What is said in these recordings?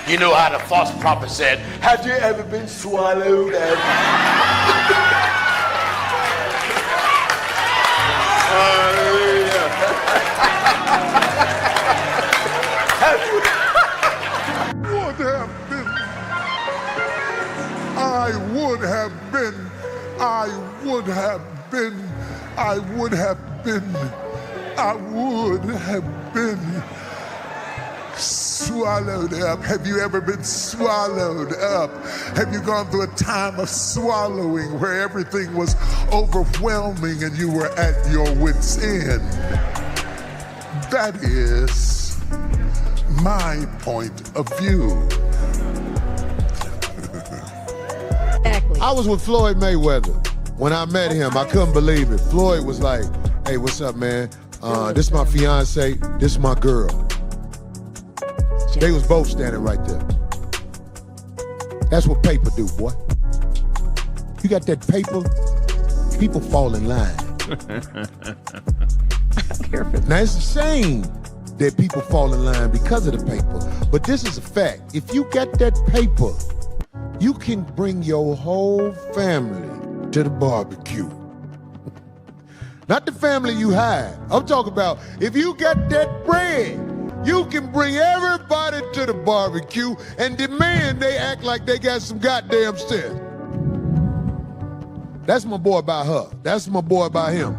You know how the false prophet said, have you ever been swallowed up? Would have been. I would have been. I would have been. I would have been. I would have been swallowed up. Have you ever been swallowed up? Have you gone through a time of swallowing where everything was overwhelming and you were at your wit's end? That is my point of view. I was with Floyd Mayweather. When I met him, I couldn't believe it. Floyd was like, hey, what's up, man? This my fiance, this my girl. They was both standing right there. That's what paper do, boy. You got that paper, people fall in line. Now, it's a shame that people fall in line because of the paper, but this is a fact. If you got that paper, you can bring your whole family to the barbecue. Not the family you have. I'm talking about if you got that bread, you can bring everybody to the barbecue and demand they act like they got some goddamn sense. That's my boy about her. That's my boy about him.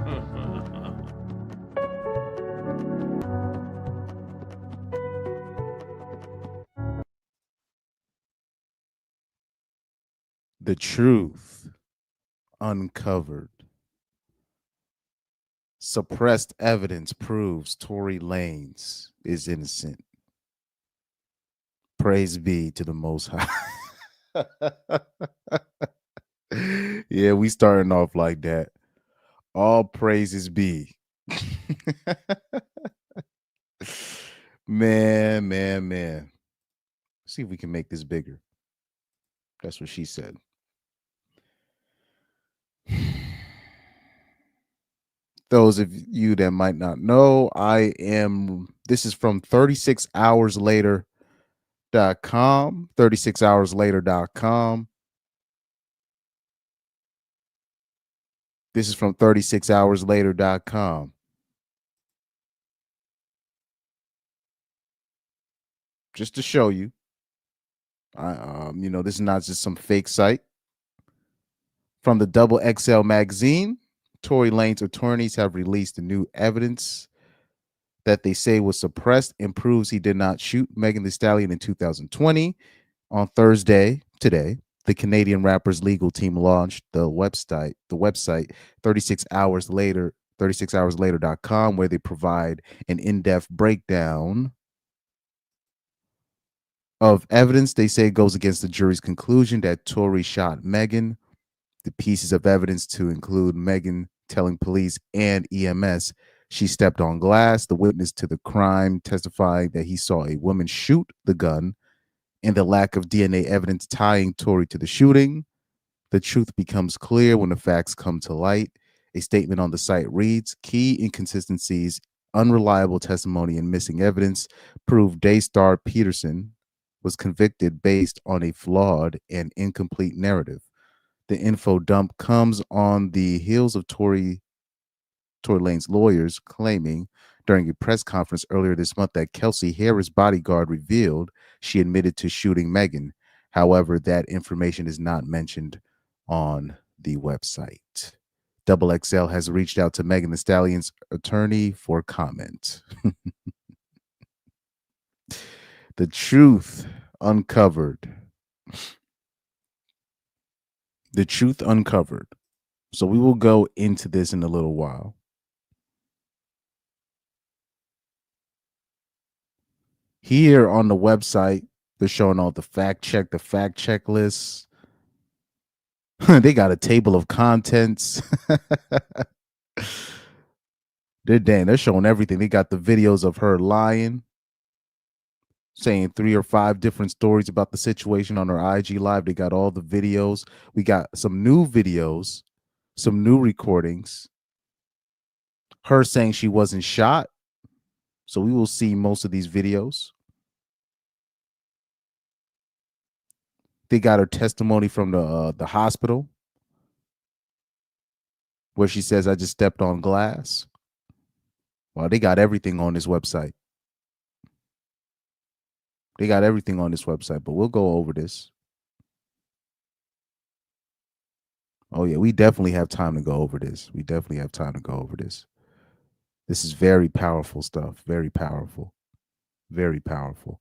The truth uncovered. Suppressed evidence proves Tory Lanez is innocent. Praise be to the Most High. Yeah, we starting off like that. All praises be. Man. See if we can make this bigger. That's what she said. Those of you that might not know, this is from 36hourslater.com, 36hourslater.com. This is from 36hourslater.com. Just to show you, this is not just some fake site. From the Double XL magazine, Tory Lanez attorneys have released the new evidence that they say was suppressed and proves he did not shoot Megan Thee Stallion in 2020. On Thursday, today, the Canadian rapper's legal team launched the website 36 hours later, 36hourslater.com, where they provide an in-depth breakdown of evidence they say goes against the jury's conclusion that Tory shot Megan. The pieces of evidence to include Megan telling police and EMS she stepped on glass, the witness to the crime testifying that he saw a woman shoot the gun, and the lack of DNA evidence tying Tory to the shooting. The truth becomes clear when the facts come to light. A statement on the site reads, key inconsistencies, unreliable testimony, and missing evidence prove Daystar Peterson was convicted based on a flawed and incomplete narrative. The info dump comes on the heels of Tory Lanez lawyers claiming during a press conference earlier this month that Kelsey Harris' bodyguard revealed she admitted to shooting Megan. However, that information is not mentioned on the website. Double XL has reached out to Megan Thee Stallion's attorney for comment. The truth uncovered. The truth uncovered. So we will go into this in a little while. Here on the website, they're showing all the fact check lists. They got a table of contents. They're showing everything. They got the videos of her lying, saying 3 or 5 different stories about the situation on her IG Live. They got all the videos. We got some new videos, some new recordings. Her saying she wasn't shot. So we will see most of these videos. They got her testimony from the hospital where she says, "I just stepped on glass." Well, they got everything on this website. They got everything on this website, but we'll go over this. Oh yeah, we definitely have time to go over this. We definitely have time to go over this. This is very powerful stuff. Very powerful. Very powerful.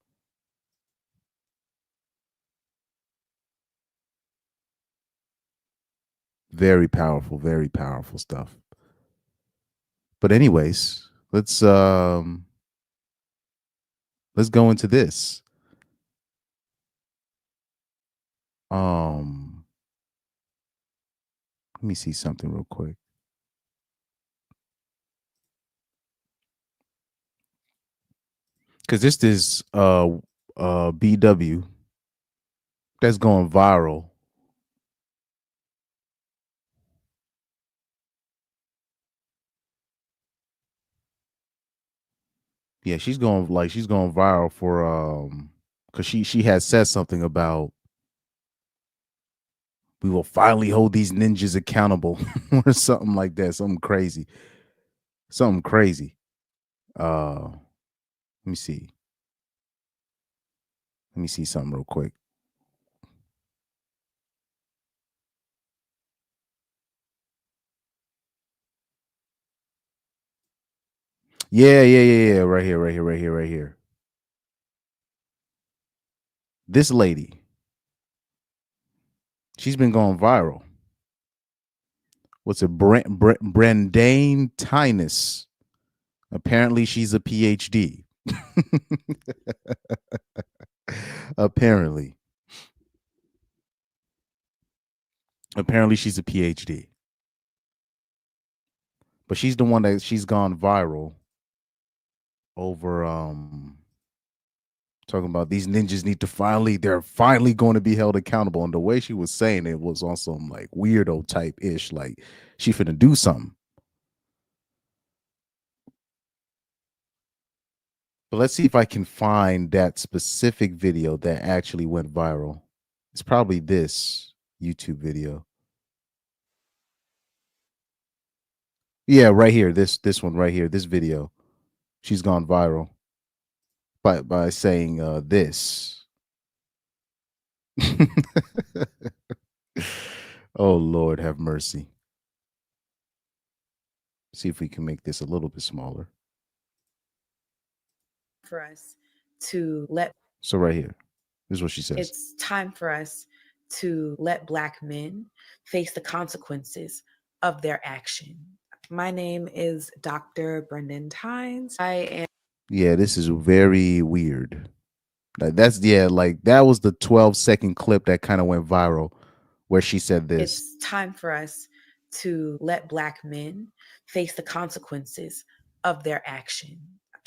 Very powerful. Very powerful stuff. But anyways, let's go into this. Let me see something real quick. Because this is BW that's going viral. Yeah, she's going viral for because she has said something about we will finally hold these ninjas accountable or something like that. Something crazy. Something crazy. Let me see. Let me see something real quick. Yeah. Right here. This lady, she's been going viral. What's it? Brendane Tinus. Apparently, she's a PhD. Apparently she's a PhD. But she's the one that she's gone viral over talking about these ninjas need to they're finally going to be held accountable. And the way she was saying it was on some like weirdo type ish, like she finna do something. But let's see if I can find that specific video that actually went viral. It's probably this YouTube video. Yeah, right here. This one right here. This video. She's gone viral by saying this. Oh Lord, have mercy. See if we can make this a little bit smaller. For us to let. So right here, this is what she says. It's time for us to let Black men face the consequences of their action. My name is Dr. Brendan Tynes. I am. Yeah, this is very weird. Like that was the 12-second clip that kind of went viral where she said this. It's time for us to let Black men face the consequences of their action.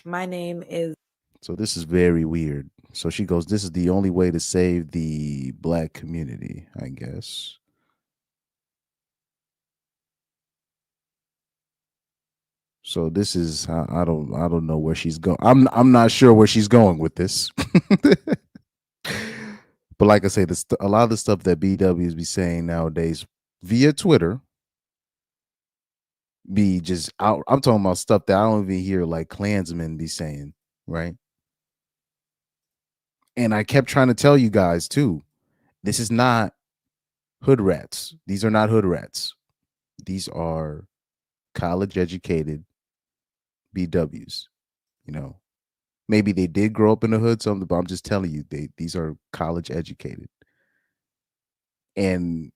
My name is. So this is very weird. So she goes, this is the only way to save the Black community, I guess. So this is I don't know where she's going. I'm not sure where she's going with this. But like I say, a lot of the stuff that BWs be saying nowadays via Twitter be just out. I'm talking about stuff that I don't even hear like Klansmen be saying, right? And I kept trying to tell you guys too, this is not hood rats. These are not hood rats. These are college educated BWs. You know, maybe they did grow up in the hood, something, but I'm just telling you, these are college educated. And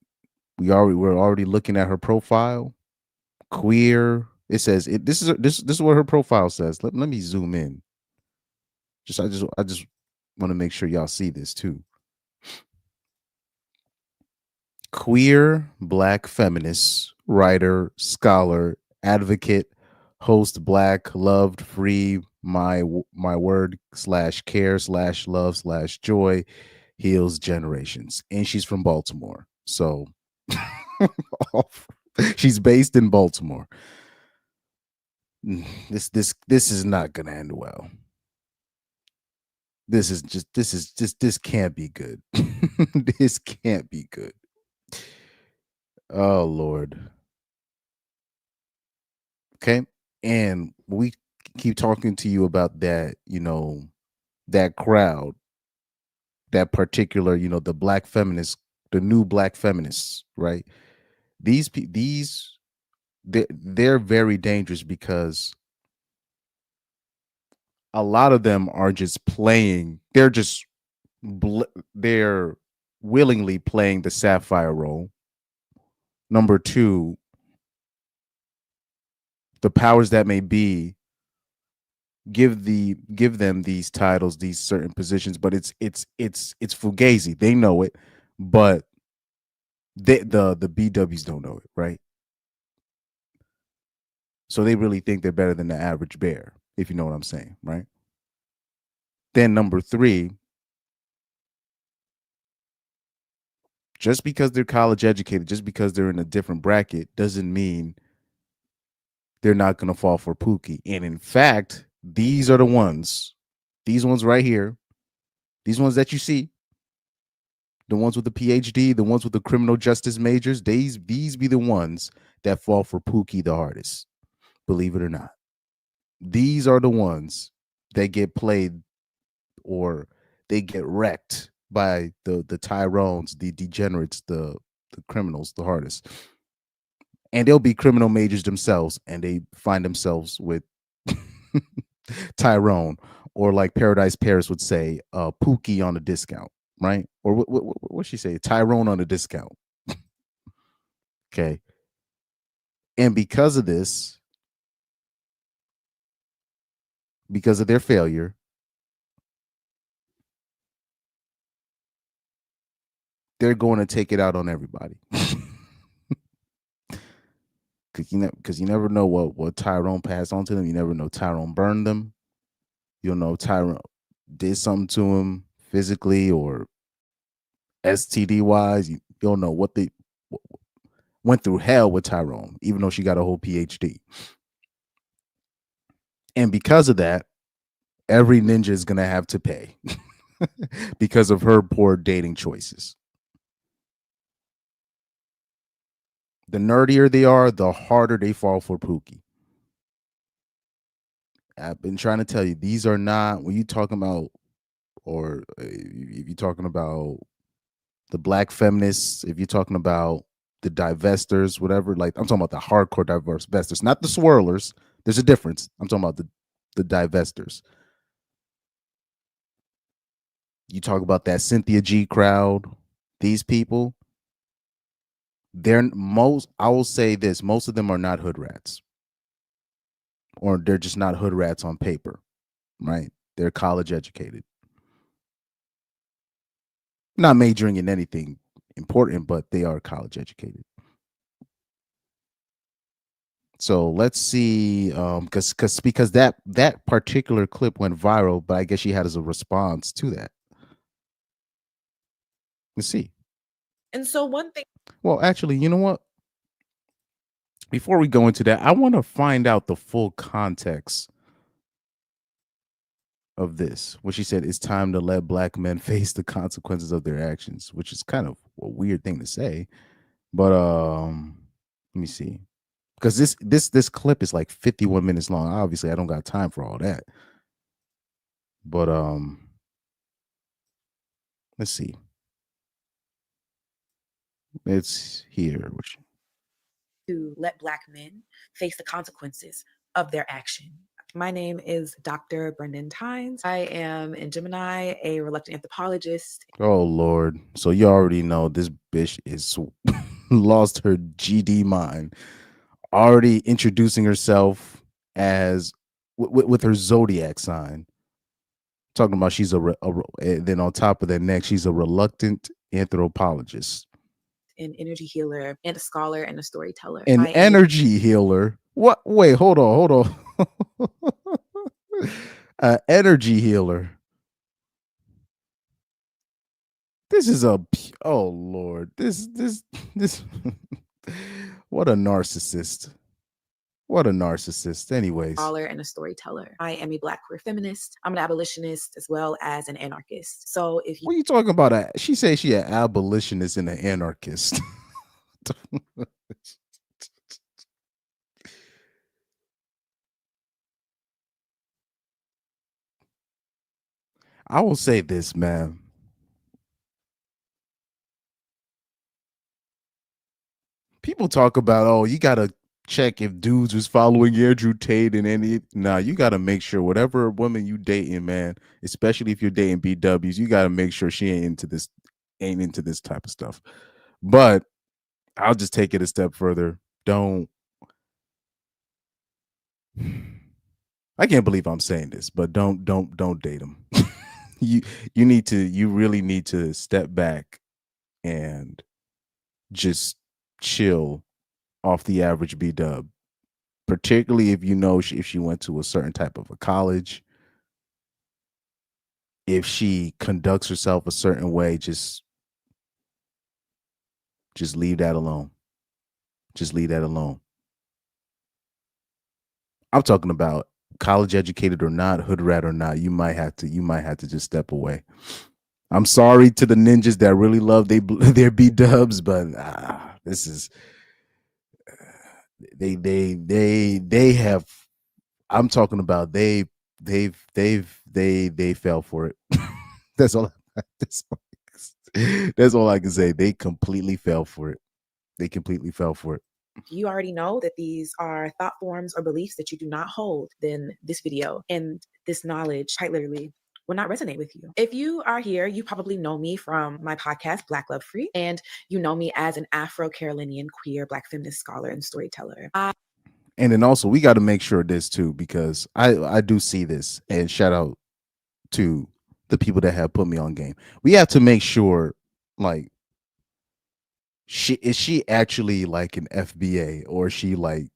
we're already looking at her profile. Queer. It says this is what her profile says. Let me zoom in. I just want to make sure y'all see this too. Queer Black feminist, writer, scholar, advocate, host, Black, loved, free, my word / care / love / joy, heals generations. And she's from Baltimore. So she's based in Baltimore. This is not gonna end well. This can't be good. This can't be good. Oh Lord. Okay. And we keep talking to you about that, that crowd, that particular, the black feminists, the new black feminists, right? They're very dangerous because a lot of them are just playing. They're willingly playing the sapphire role. Number two, the powers that may be give them these titles, these certain positions, but it's fugazi. They know it, but the BWs don't know it, right? So they really think they're better than the average bear, if you know what I'm saying, right? Then number three, just because they're college educated, just because they're in a different bracket, doesn't mean they're not going to fall for Pookie. And in fact, these ones right here, these ones that you see, the ones with the PhD, the ones with the criminal justice majors, these be the ones that fall for Pookie the hardest, believe it or not. These are the ones that get played or they get wrecked by the Tyrones, the degenerates, the criminals the hardest. And they'll be criminal majors themselves and they find themselves with Tyrone, or like Paradise Paris would say, Pookie on a discount, right? Or what she say? Tyrone on a discount. Okay. And because of this, because of their failure, they're going to take it out on everybody. Because you never know what Tyrone passed on to them. You never know Tyrone burned them. You don't know Tyrone did something to him physically or STD wise. You don't know what they went through hell with Tyrone, even though she got a whole PhD. And because of that, every ninja is going to have to pay because of her poor dating choices. The nerdier they are, the harder they fall for Pookie. I've been trying to tell you, these are not, when you talking about, or if you're talking about the black feminists, if you're talking about the divestors, whatever, like I'm talking about the hardcore divestors, not the swirlers. There's a difference. I'm talking about the divestors. You talk about that Cynthia G crowd, these people, I will say this, most of them are not hood rats. Or they're just not hood rats on paper, right? They're college educated. Not majoring in anything important, but they are college educated. So let's see, because that particular clip went viral, but I guess she had as a response to that. Let's see. And so one thing. Well, actually, you know what? Before we go into that, I want to find out the full context of this. What she said, it's time to let black men face the consequences of their actions, which is kind of a weird thing to say. But let me see. Because this clip is like 51 minutes long. Obviously, I don't got time for all that. But let's see. It's here. To let black men face the consequences of their action. My name is Dr. Brendan Tynes. I am in Gemini, a reluctant anthropologist. Oh Lord. So you already know this bitch is lost her GD mind. Already introducing herself as with her zodiac sign. Talking about she's then on top of that neck, she's a reluctant anthropologist. An energy healer and a scholar and a storyteller. An energy healer? What? Wait, hold on. An energy healer. This is oh Lord. This what a narcissist. What a narcissist. Anyways, scholar and a storyteller. I am a Black queer feminist. I'm an abolitionist as well as an anarchist. So if you what are you talking about? She says she an abolitionist and an anarchist. I will say this, man. People talk about, oh, you gotta check if dudes was following Andrew Tate and any. Nah, you gotta make sure whatever woman you dating, man, especially if you're dating BWs, you gotta make sure she ain't into this type of stuff. But I'll just take it a step further. Don't. I can't believe I'm saying this, but don't date him. You really need to step back and just chill off the average B dub, particularly if you know if she went to a certain type of a college, if she conducts herself a certain way, just leave that alone. Just leave that alone. I'm talking about college educated or not, hood rat or not. You might have to just step away. I'm sorry to the ninjas that really love their B dubs, but this is they have. I'm talking about they fell for it. That's all. That's all I can say. They completely fell for it. They completely fell for it. you already know that these are thought forms or beliefs that you do not hold, then this video and this knowledge quite literally will not resonate with you. If you are here, you probably know me from my podcast, Black Love Free, and you know me as an Afro-Carolinian queer Black feminist scholar and storyteller. And then also we got to make sure this too, because I do see this, and shout out to the people that have put me on game. We have to make sure, like, is she actually like an FBA, or is she like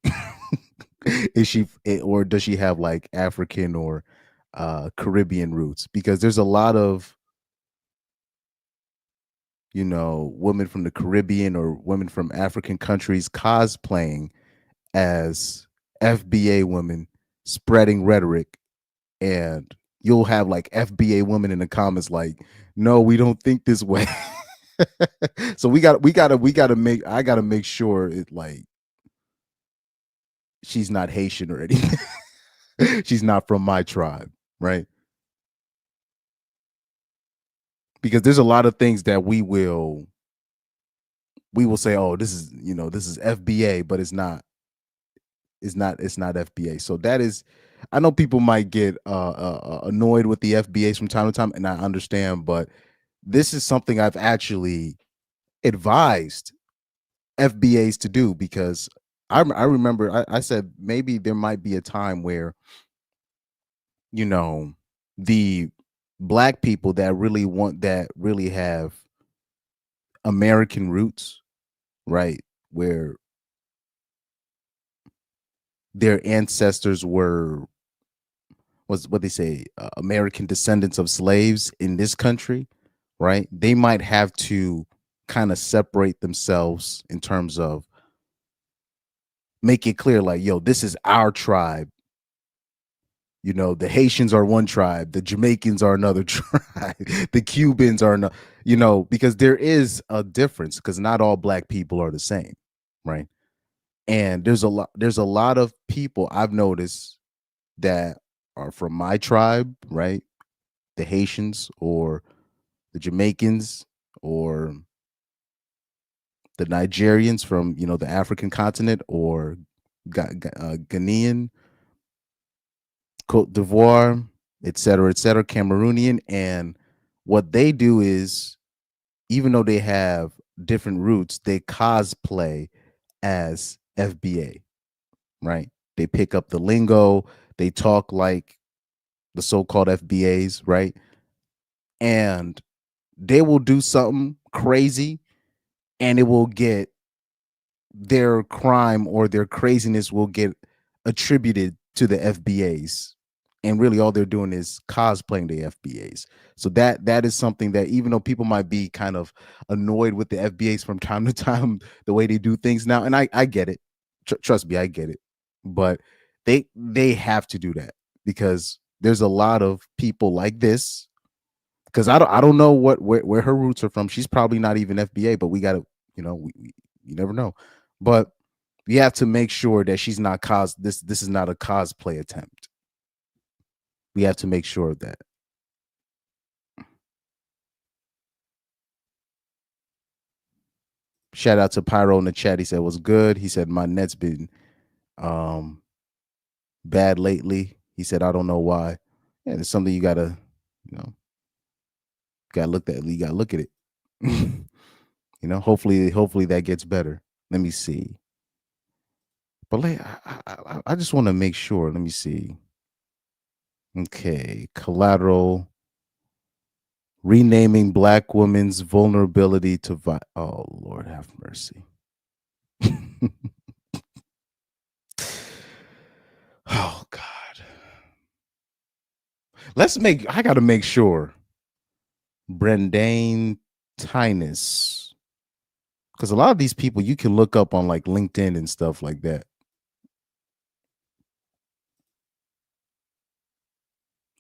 or does she have like African or Caribbean roots? Because there's a lot of, you know, women from the Caribbean or women from African countries cosplaying as FBA women, spreading rhetoric, and you'll have like FBA women in the comments like, no, we don't think this way. So I gotta make sure it, like, she's not Haitian or anything. She's not from my tribe, right? Because there's a lot of things that we will say, oh, this is FBA, but it's not FBA. So that is, I know people might get annoyed with the FBAs from time to time, and I understand, but this is something I've actually advised FBAs to do, because I remember I said maybe there might be a time where, you know, the Black people that really have American roots, right, where their ancestors were, what they say, American descendants of slaves in this country, right? They might have to kind of separate themselves in terms of make it clear, like, yo, this is our tribe. You know, the Haitians are one tribe, the Jamaicans are another tribe, the Cubans are another, you know, because there is a difference, because not all Black people are the same, right? And there's a lot of people I've noticed that are from my tribe, right? The Haitians or the Jamaicans or the Nigerians from, you know, the African continent, or Ghanaian, Cote d'Ivoire, et cetera, Cameroonian. And what they do is, even though they have different roots, they cosplay as FBA, right? They pick up the lingo, they talk like the so-called FBAs, right? And they will do something crazy, and it will get, their crime or their craziness will get attributed to the FBAs. And really all they're doing is cosplaying the FBAs. So that is something that, even though people might be kind of annoyed with the FBAs from time to time, the way they do things now, and I get it. Trust me, I get it. but they have to do that because there's a lot of people like this. Because I don't know where her roots are from. She's probably not even FBA, but we gotta, you never know. But we have to make sure that she's not this is not a cosplay attempt. We have to make sure of that. Shout out to Pyro in the chat. He said, "Was good." He said, "My net's been bad lately." He said, "I don't know why." And it's something you gotta, look at. You gotta look at it. Hopefully that gets better. Let me see. But I just want to make sure. Let me see. Okay, collateral. Renaming black women's vulnerability to oh Lord have mercy. Oh God. I gotta make sure. Brendane Tynus. Because a lot of these people you can look up on like LinkedIn and stuff like that.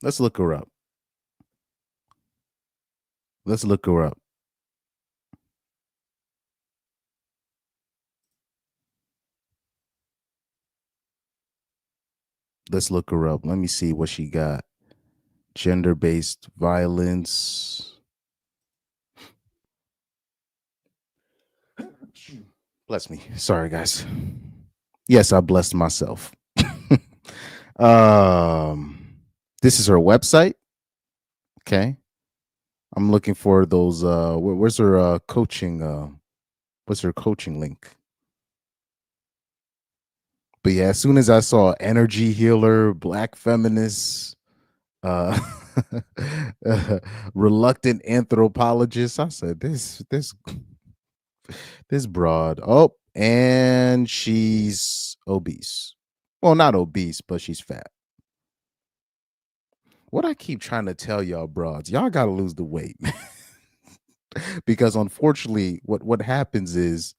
Let's look her up. Let's look her up. Let's look her up. Let me see what she got. Gender-based violence. Bless me. Sorry, guys. Yes, I blessed myself. This is her website. Okay. I'm looking for those where's her coaching what's her coaching link? But yeah, as soon as I saw energy healer, black feminist, reluctant anthropologist, I said this broad. Oh, and she's obese. Well, not obese, but she's fat. What I keep trying to tell y'all broads, y'all got to lose the weight. Because unfortunately, what happens is,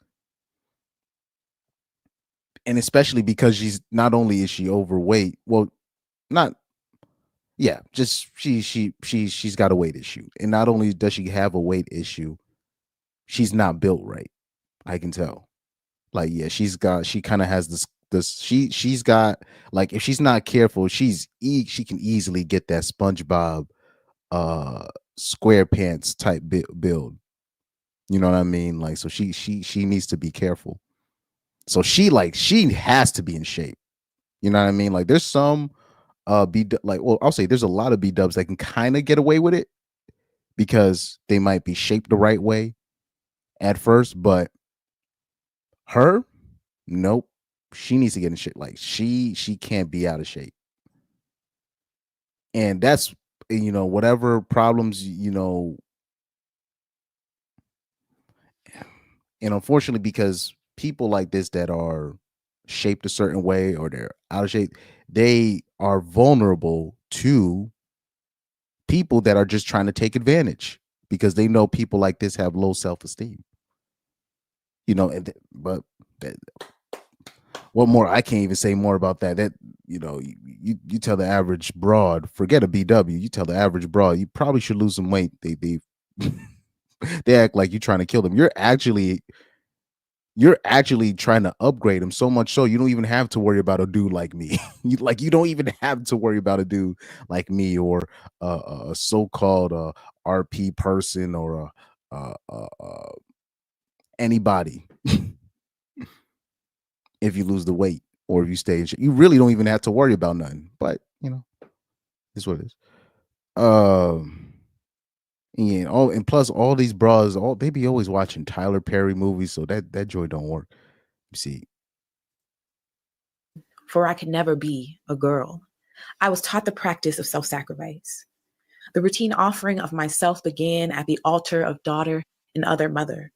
and especially because she's not only is she overweight, well, not yeah, just she's got a weight issue. And not only does she have a weight issue, she's not built right. I can tell. Like, yeah, she kind of has she's got, like, if she's not careful, she can easily get that SpongeBob SquarePants type build. You know what I mean? Like, so she needs to be careful. So she has to be in shape. You know what I mean? Like, there's some I'll say there's a lot of B-dubs that can kind of get away with it because they might be shaped the right way at first, but her, nope. She needs to get in shape. Like, she can't be out of shape. And that's, whatever problems, and unfortunately, because people like this that are shaped a certain way or they're out of shape, they are vulnerable to people that are just trying to take advantage because they know people like this have low self-esteem. But what more? I can't even say more about that. That, you tell the average broad, forget a BW, you tell the average broad, you probably should lose some weight. They they act like you're trying to kill them. You're actually trying to upgrade them, so much so you don't even have to worry about a dude like me. You don't even have to worry about a dude like me or a so-called RP person or anybody. If you lose the weight or if you stay in shape, you really don't even have to worry about nothing. But it's what it is. And plus all these bras, they be always watching Tyler Perry movies, so that joy don't work. You see. For I could never be a girl. I was taught the practice of self-sacrifice. The routine offering of myself began at the altar of daughter and other mother.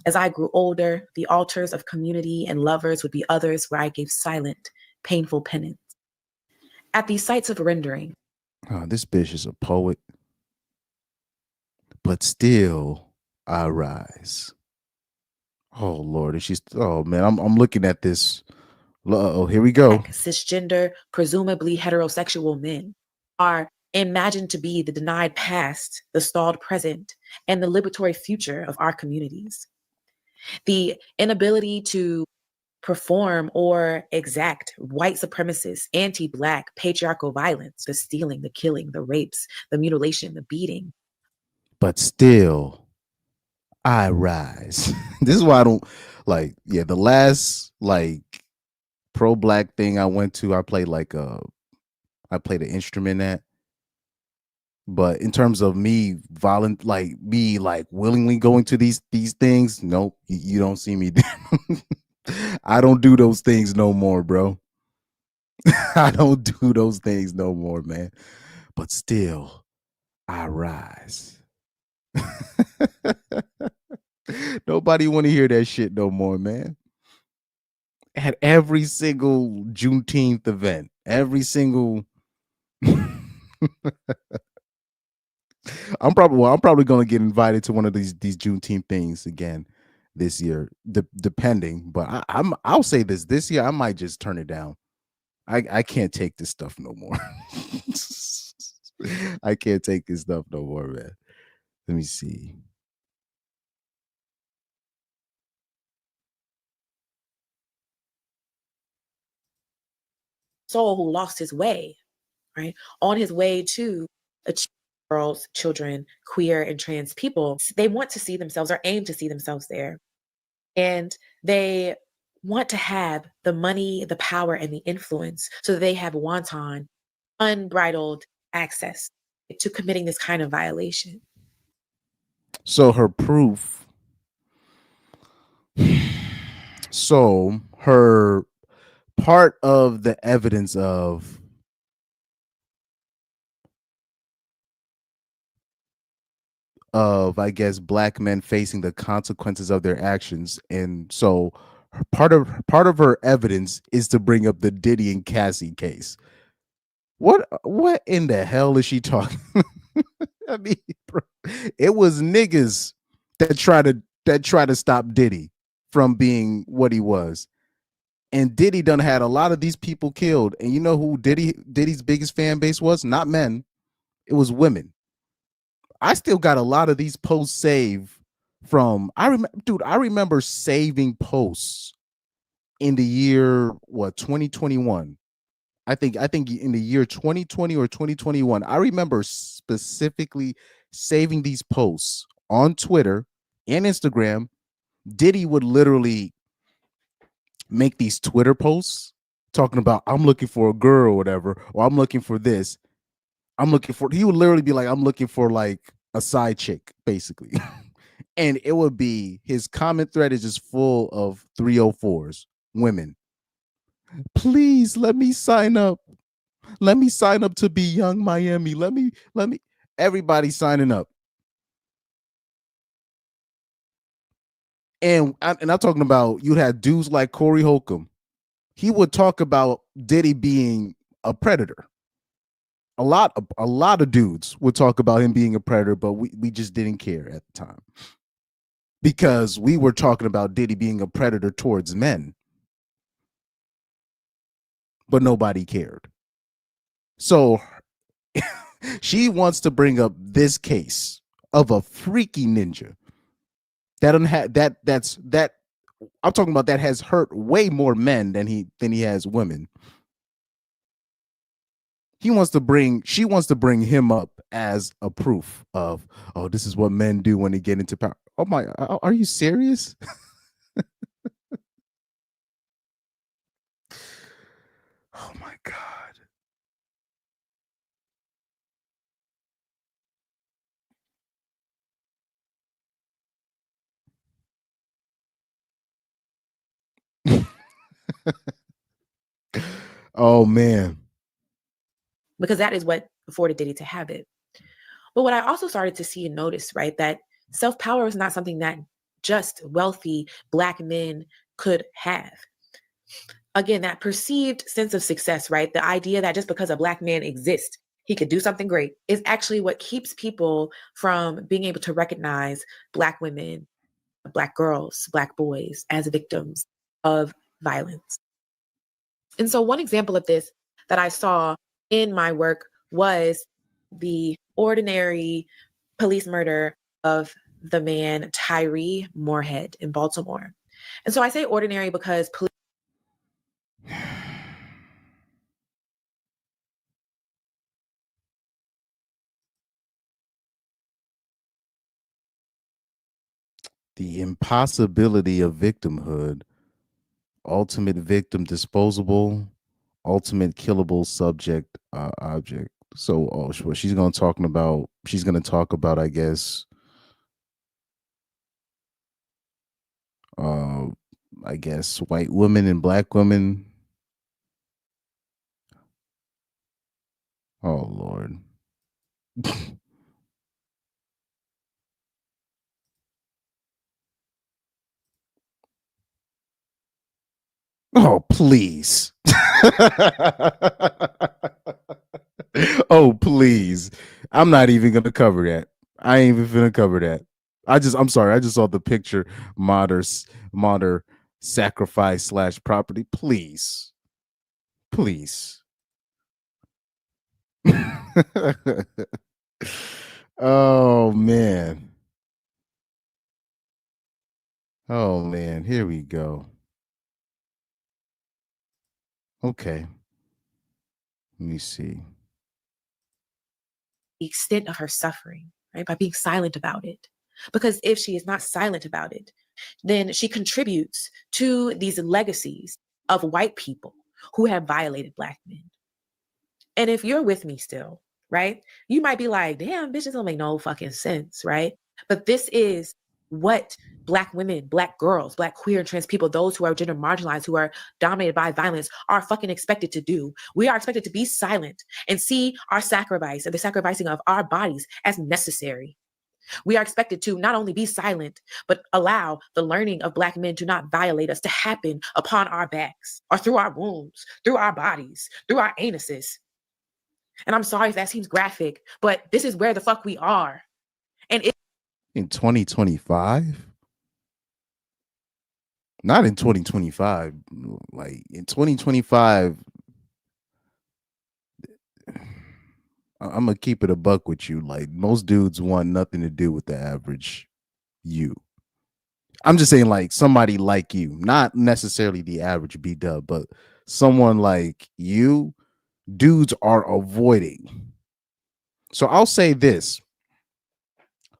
As I grew older, the altars of community and lovers would be others where I gave silent, painful penance. At these sites of rendering. Oh, this bitch is a poet. But still I rise. Oh Lord, and oh man, I'm looking at this Uh-oh, here we go. Cisgender, presumably heterosexual men are imagined to be the denied past, the stalled present, and the liberatory future of our communities. The inability to perform or exact white supremacist, anti-Black, patriarchal violence, the stealing, the killing, the rapes, the mutilation, the beating. But still, I rise. This is why I don't like, yeah, the last like pro-Black thing I went to, I played an instrument at. But in terms of me willingly going to these things, nope, you don't see me. I don't do those things no more, bro. I don't do those things no more, man. But still, I rise. Nobody want to hear that shit no more, man. At every single Juneteenth event, every single I'm probably gonna get invited to one of these Juneteenth things again this year, depending. But I'll say this year I might just turn it down. I can't take this stuff no more. I can't take this stuff no more, man. Let me see. Soul who lost his way, right? On his way to achieve girls, children, queer and trans people. They want to see themselves or aim to see themselves there. And they want to have the money, the power, and the influence so that they have wanton, unbridled access to committing this kind of violation. So her proof. So her part of the evidence of I guess Black men facing the consequences of their actions, and so part of her evidence is to bring up the Diddy and Cassie case. What in the hell is she talking? I mean, bro, it was niggas that try to stop Diddy from being what he was. And Diddy done had a lot of these people killed. And you know who Diddy's biggest fan base was? Not men. It was women. I still got a lot of these posts saved from I remember saving posts in the year 2021. I think in the year 2020 or 2021. I remember specifically saving these posts on Twitter and Instagram. Diddy would literally make these Twitter posts talking about I'm looking for a girl or whatever, or I'm looking for this. He would literally be like, I'm looking for like a side chick, basically. And it would be his comment thread is just full of 304s, women. Please let me sign up. Let me sign up to be Young Miami. Let me everybody signing up. And I'm talking about you had dudes like Corey Holcomb. He would talk about Diddy being a predator. A lot of dudes would talk about him being a predator, but we just didn't care at the time. Because we were talking about Diddy being a predator towards men. But nobody cared. So she wants to bring up this case of a freaky ninja that I'm talking about that has hurt way more men than he has women. She wants to bring him up as a proof of, oh, this is what men do when they get into power. Oh my, are you serious? Oh my God. Oh man. Because that is what afforded Diddy to have it. But what I also started to see and notice, right, that self-power is not something that just wealthy Black men could have. Again, that perceived sense of success, right? The idea that just because a Black man exists, he could do something great is actually what keeps people from being able to recognize Black women, Black girls, Black boys as victims of violence. And so one example of this that I saw in my work was the ordinary police murder of the man Tyree Moorhead in Baltimore. And so I say ordinary because police The impossibility of victimhood, ultimate victim disposable, ultimate killable subject object. So what she's going to talk about, I guess, white women and black women. Oh Lord. Oh, please. Oh, please. I'm not even going to cover that. I ain't even going to cover that. I'm sorry. I just saw the picture, modern sacrifice / property. Please. Please. Oh, man. Oh, man. Here we go. Okay. Let me see. the extent of her suffering, right? By being silent about it. Because if she is not silent about it, then she contributes to these legacies of white people who have violated Black men. And if you're with me still, right, you might be like, damn, bitches don't make no fucking sense, right? But this is what Black women, Black girls, Black queer and trans people, those who are gender marginalized, who are dominated by violence, are fucking expected to do. We are expected to be silent and see our sacrifice and the sacrificing of our bodies as necessary. We are expected to not only be silent, but allow the learning of Black men to not violate us to happen upon our backs or through our wombs, through our bodies, through our anuses. And I'm sorry if that seems graphic, but this is where the fuck we are. And in 2025? Not in 2025. Like in 2025, I'm gonna keep it a buck with you. Like most dudes want nothing to do with the average you. I'm just saying, like somebody like you, not necessarily the average B-dub, but someone like you, dudes are avoiding. So I'll say this.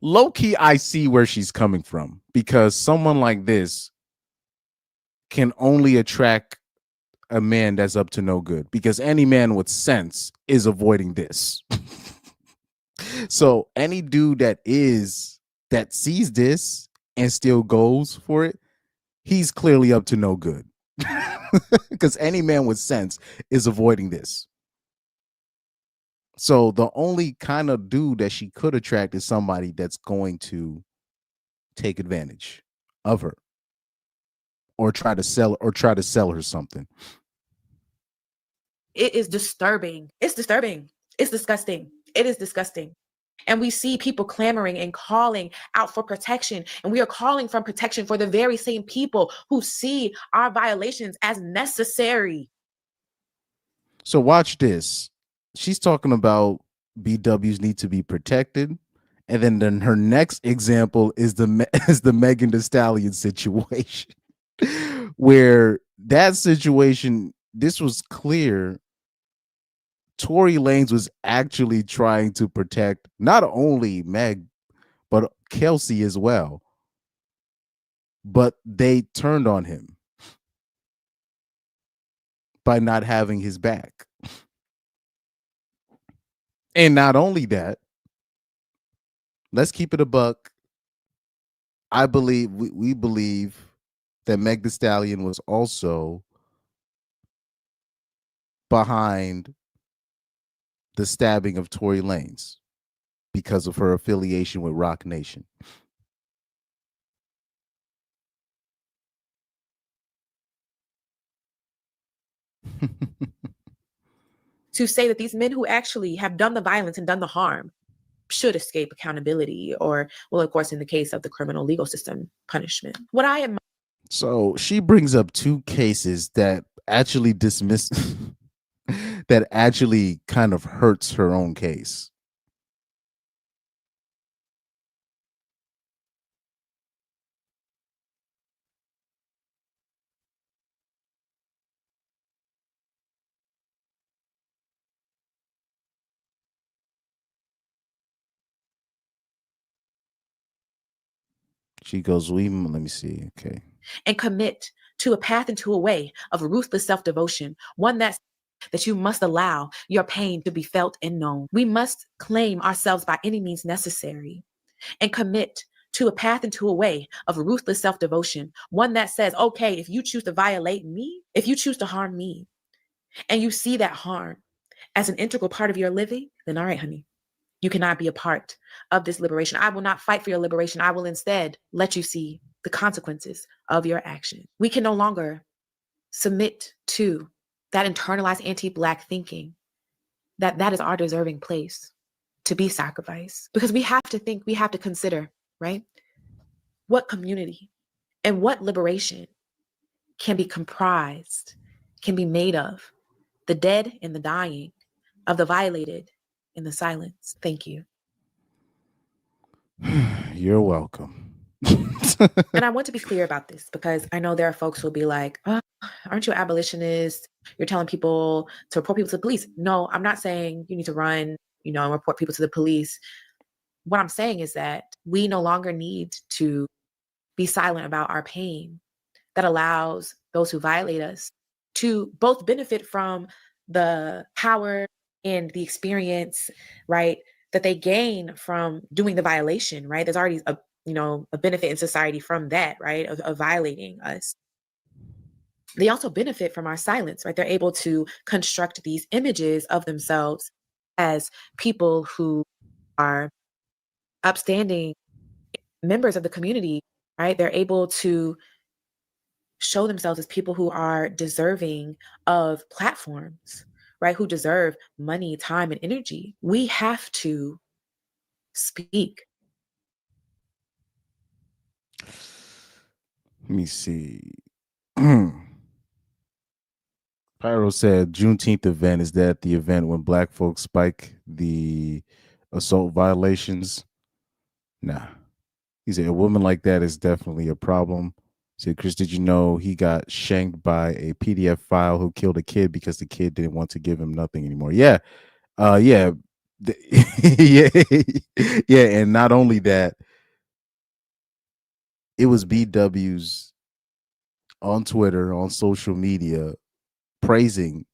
Low key, I see where she's coming from, because someone like this can only attract a man that's up to no good, because any man with sense is avoiding this. So any dude that sees this and still goes for it, he's clearly up to no good. Because any man with sense is avoiding this. So the only kind of dude that she could attract is somebody that's going to take advantage of her or try to sell her something. it is disturbing. It's disturbing. It's disgusting. It is disgusting. And we see people clamoring and calling out for protection. And we are calling for protection for the very same people who see our violations as necessary. So watch this. She's talking about BWs need to be protected. And then her next example is the Megan Thee Stallion situation, where that situation, this was clear. Tory Lanez was actually trying to protect not only Meg, but Kelsey as well. But they turned on him by not having his back. And not only that, let's keep it a buck. I believe, we believe that Meg Thee Stallion was also behind the stabbing of Tory Lanez because of her affiliation with Rock Nation. To say that these men who actually have done the violence and done the harm should escape accountability, or, well, of course, in the case of the criminal legal system, punishment. What I am. So she brings up two cases that actually dismiss that actually kind of hurts her own case. She goes, let me see. Okay. And commit to a path and to a way of ruthless self-devotion, one that you must allow your pain to be felt and known. We must claim ourselves by any means necessary and commit to a path and to a way of ruthless self-devotion, one that says, okay, if you choose to violate me, if you choose to harm me, and you see that harm as an integral part of your living, then all right, honey, you cannot be a part of this liberation. I will not fight for your liberation. I will instead let you see the consequences of your action. We can no longer submit to that internalized anti-Black thinking that is our deserving place to be sacrificed. Because we have to think, we have to consider, right? What community and what liberation can be comprised, can be made of the dead and the dying, of the violated and the silence. Thank you. You're welcome. And I want to be clear about this because I know there are folks who will be like, oh, aren't you an abolitionist? You're telling people to report people to the police. No, I'm not saying you need to run, and report people to the police. What I'm saying is that we no longer need to be silent about our pain that allows those who violate us to both benefit from the power and the experience, right, that they gain from doing the violation, right? There's already a benefit in society from that, right, of violating us. They also benefit from our silence, right? They're able to construct these images of themselves as people who are upstanding members of the community, right? They're able to show themselves as people who are deserving of platforms, right? Who deserve money, time, and energy. We have to speak. Let me see. Pyro said Juneteenth event, is that the event when Black folks spike the assault violations? Nah. He said a woman like that is definitely a problem. He said, Chris, did you know he got shanked by a PDF file who killed a kid because the kid didn't want to give him nothing anymore? Yeah. Yeah. Yeah. Yeah. And not only that, it was BW's on Twitter, on social media, praising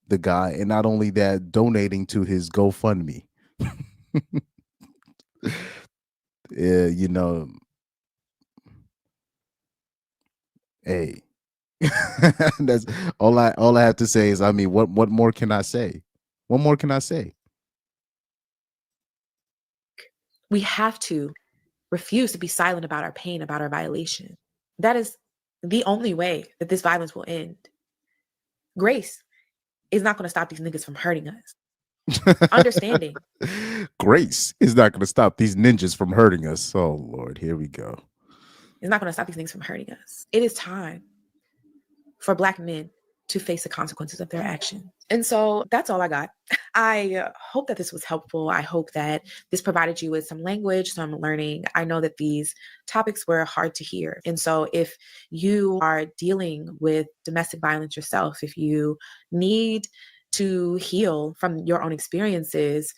the guy, and not only that, donating to his GoFundMe. Yeah, hey, that's all I have to say is, I mean, what more can I say? What more can I say? We have to refuse to be silent about our pain, about our violation. That is the only way that this violence will end. Grace is not going to stop these niggas from hurting us. Understanding. Grace is not going to stop these ninjas from hurting us. Oh, Lord, here we go. It's not going to stop these things from hurting us. It is time for Black men to face the consequences of their actions. And so that's all I got. I hope that this was helpful. I hope that this provided you with some language, some learning. I know that these topics were hard to hear. And so if you are dealing with domestic violence yourself, if you need to heal from your own experiences,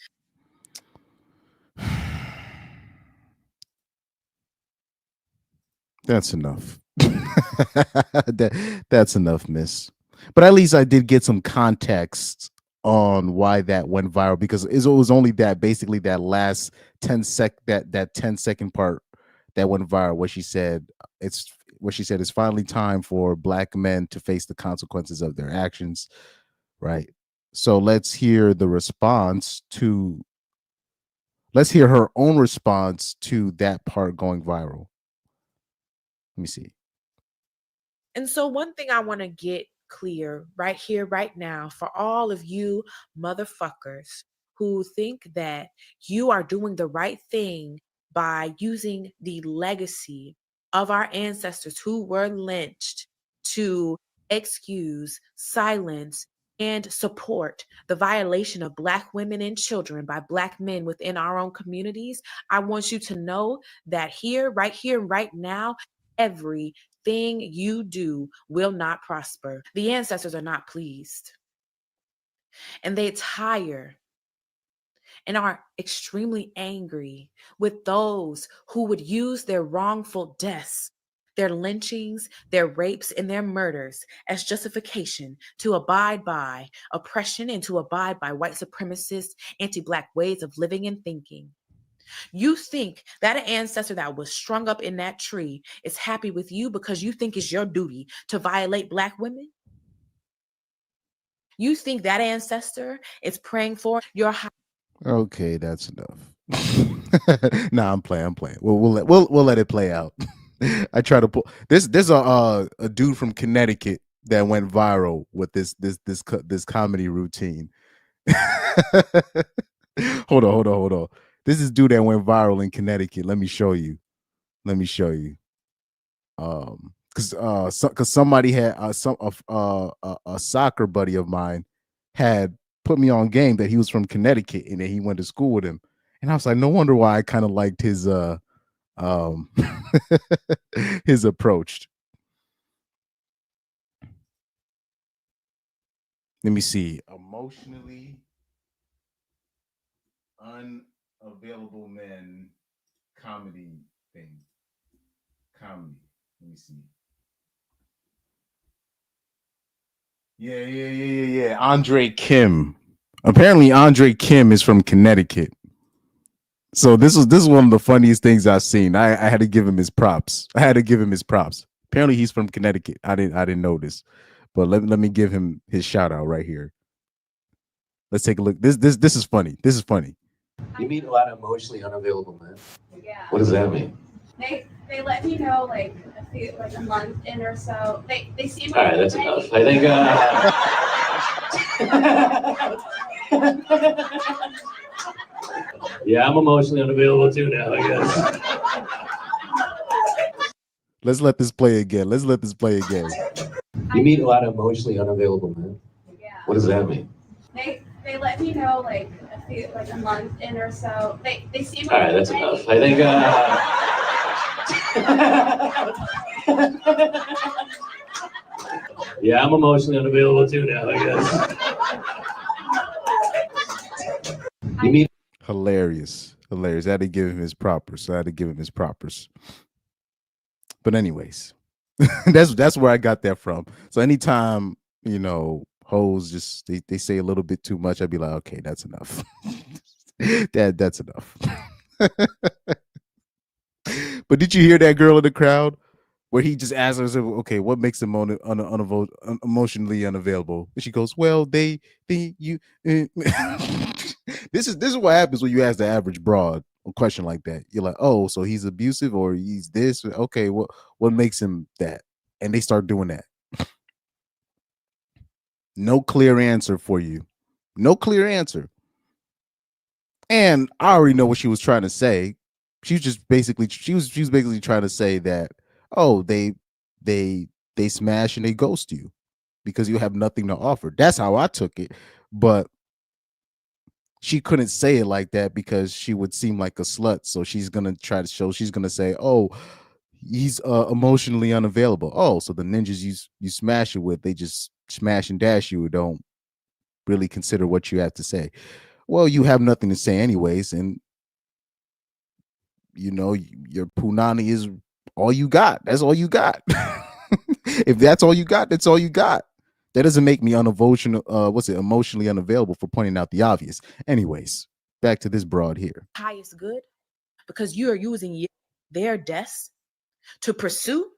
that's enough. That's enough, miss. But at least I did get some context on why that went viral, because it was only that, basically that last 10-second part that went viral, where she said it's finally time for Black men to face the consequences of their actions, right? So let's hear her own response to that part going viral. Let me see. And so one thing I want to get clear right here, right now, for all of you motherfuckers who think that you are doing the right thing by using the legacy of our ancestors who were lynched to excuse, silence, and support the violation of Black women and children by Black men within our own communities, I want you to know that here, right now, everything you do will not prosper. The ancestors are not pleased, and they tire and are extremely angry with those who would use their wrongful deaths, their lynchings, their rapes, and their murders as justification to abide by oppression and to abide by white supremacist, anti-Black ways of living and thinking. You think that an ancestor that was strung up in that tree is happy with you because you think it's your duty to violate Black women? You think that ancestor is praying for your high. Okay, that's enough. Nah, I'm playing. We'll let it play out. I try to pull this. There's a dude from Connecticut that went viral with this comedy routine. Hold on. This is dude that went viral in Connecticut. Let me show you. Because somebody had a soccer buddy of mine had put me on game that he was from Connecticut and that he went to school with him, and I was like, no wonder why I kind of liked his his approach. Let me see. Emotionally unavailable men comedy thing. Comedy. Let me see. Yeah. Andre Kim. Apparently, Andre Kim is from Connecticut. So this is one of the funniest things I've seen. I had to give him his props. Apparently, he's from Connecticut. I didn't know this, but let me give him his shout out right here. Let's take a look. This is funny. You meet a lot of emotionally unavailable men. Yeah. What does that mean? They let me know like a month in or so. They seem All right, that's ready. enough. I think. Yeah, I'm emotionally unavailable too now, I guess. Let's let this play again. You meet a lot of emotionally unavailable men. Yeah. What does that mean? They let me know like a month in or so. They seem All right, that's ready. enough. I think. Yeah, I'm emotionally unavailable too now, I guess. You meet. Hilarious. I had to give him his propers. But anyways, that's where I got that from. So anytime, hoes just they say a little bit too much, I'd be like, okay, that's enough. That's enough. But did you hear that girl in the crowd where he just asked her, okay, what makes them emotionally unavailable? And she goes, well, this is what happens when you ask the average broad a question like that. You're like, oh, so he's abusive or he's this? Okay, what makes him that? And they start doing that. No clear answer for you. No clear answer. And I already know what she was trying to say. She was basically trying to say that, oh, they smash and they ghost you because you have nothing to offer. That's how I took it. But she couldn't say it like that because she would seem like a slut. So she's gonna say, oh, he's emotionally unavailable. Oh, so the ninjas you smash it with, they just smash and dash you, don't really consider what you have to say. Well, you have nothing to say anyways, and your punani is all you got. That's all you got. If that's all you got, that's all you got. That doesn't make me emotionally unavailable for pointing out the obvious. Anyways, back to this broad here. Highest good, because you are using their deaths to pursue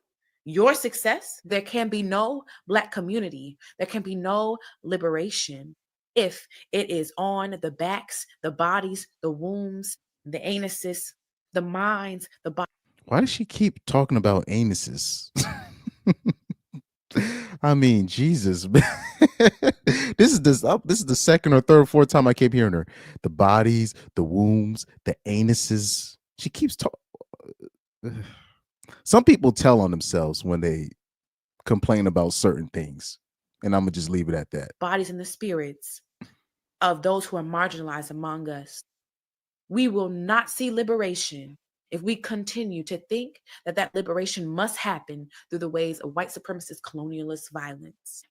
your success. There can be no Black community. There can be no liberation if it is on the backs, the bodies, the wombs, the anuses, the minds, the body. Why does she keep talking about anuses? I mean, Jesus. This is the second or third or fourth time I keep hearing her. The bodies, the wombs, the anuses. She keeps talking. Some people tell on themselves when they complain about certain things. And I'm gonna just leave it at that. Bodies and the spirits of those who are marginalized among us. We will not see liberation if we continue to think that that liberation must happen through the ways of white supremacist colonialist violence.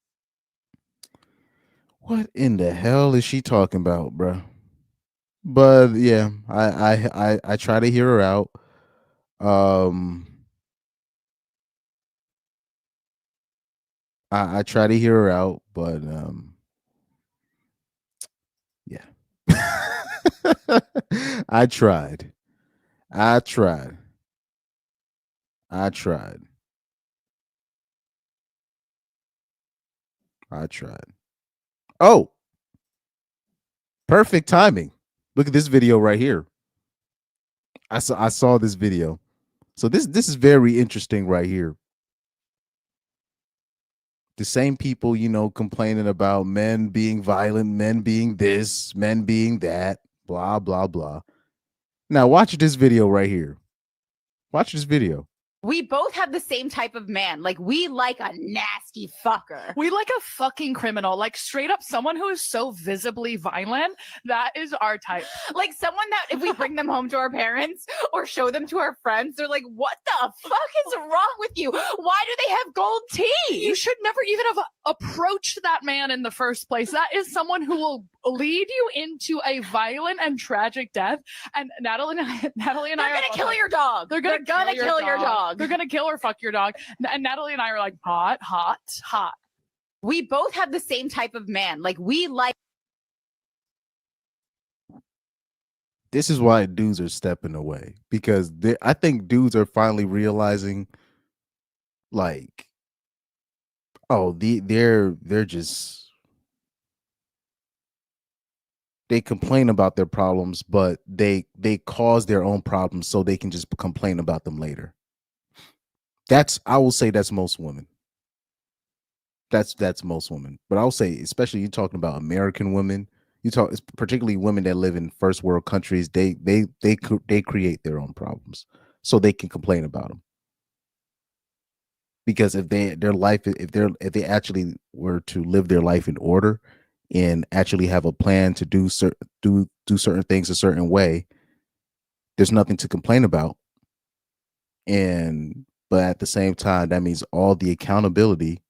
What in the hell is she talking about, bruh? But yeah, I try to hear her out. I try to hear her out, but yeah. I tried. I tried. I tried. I tried. Oh, perfect timing. Look at this video right here. I saw this video. So this is very interesting right here. The same people, you know, complaining about men being violent, men being this, men being that, blah, blah, blah. Now watch this video right here. Watch this video. We both have the same type of man. Like, we like a nasty fucker. We like a fucking criminal. Like, straight up someone who is so visibly violent. That is our type. Like, someone that if we bring them home to our parents or show them to our friends, they're like, what the fuck is wrong with you? Why do they have gold teeth? You should never even have approached that man in the first place. That is someone who will lead you into a violent and tragic death. And Natalie and I They're gonna kill your dog. They're gonna kill your dog. They're gonna kill or fuck your dog. And Natalie and I are like, hot, hot, hot. We both have the same type of man. Like, we like. This is why dudes are stepping away, because I think dudes are finally realizing, like, oh, they're just, they complain about their problems, but they cause their own problems so they can just complain about them later. I will say that's most women. That's most women. But I'll say, especially you talking about American women, particularly women that live in first world countries, they create their own problems so they can complain about them. Because if they actually were to live their life in order and actually have a plan to do certain things a certain way, there's nothing to complain about. But at the same time, that means all the accountability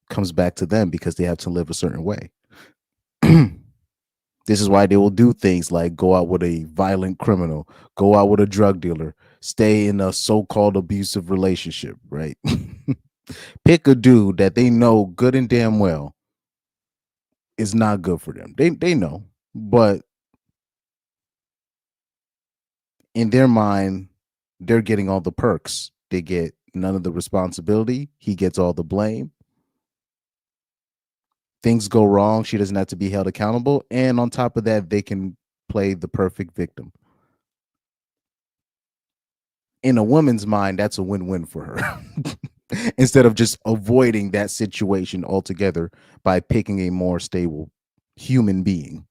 comes back to them because they have to live a certain way. This is why they will do things like go out with a violent criminal, go out with a drug dealer, stay in a so-called abusive relationship, right? Pick a dude that they know good and damn well is not good for them. They know, but in their mind, they're getting all the perks. They get none of the responsibility. He gets all the blame. Things go wrong. She doesn't have to be held accountable. And on top of that, they can play the perfect victim. In a woman's mind, that's a win-win for her. Instead of just avoiding that situation altogether by picking a more stable human being.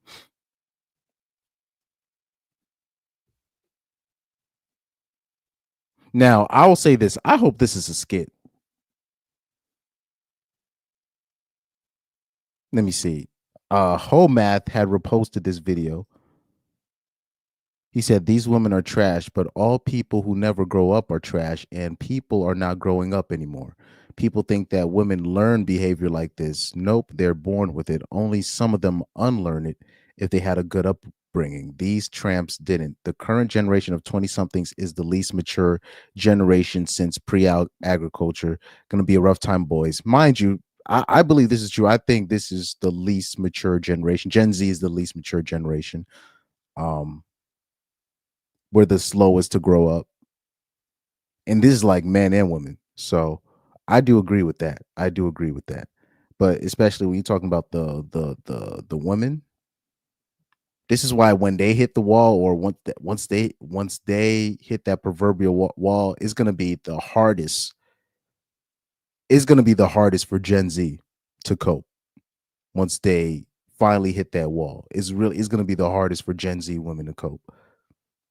Now, I will say this. I hope this is a skit. Let me see. Whole Math had reposted this video. He said, these women are trash, but all people who never grow up are trash, and people are not growing up anymore. People think that women learn behavior like this. Nope, they're born with it. Only some of them unlearn it if they had a good upbringing. These tramps didn't. The current generation of 20-somethings is the least mature generation since pre-agriculture. Going to be a rough time, boys. Mind you, I believe this is true. I think this is the least mature generation. Gen Z is the least mature generation. We're the slowest to grow up. And this is like men and women. So I do agree with that. I do agree with that. But especially when you're talking about the women, this is why when they hit the wall, or once they hit that proverbial wall, it's going to be the hardest. It's going to be the hardest for Gen Z to cope once they finally hit that wall. It's going to be the hardest for Gen Z women to cope,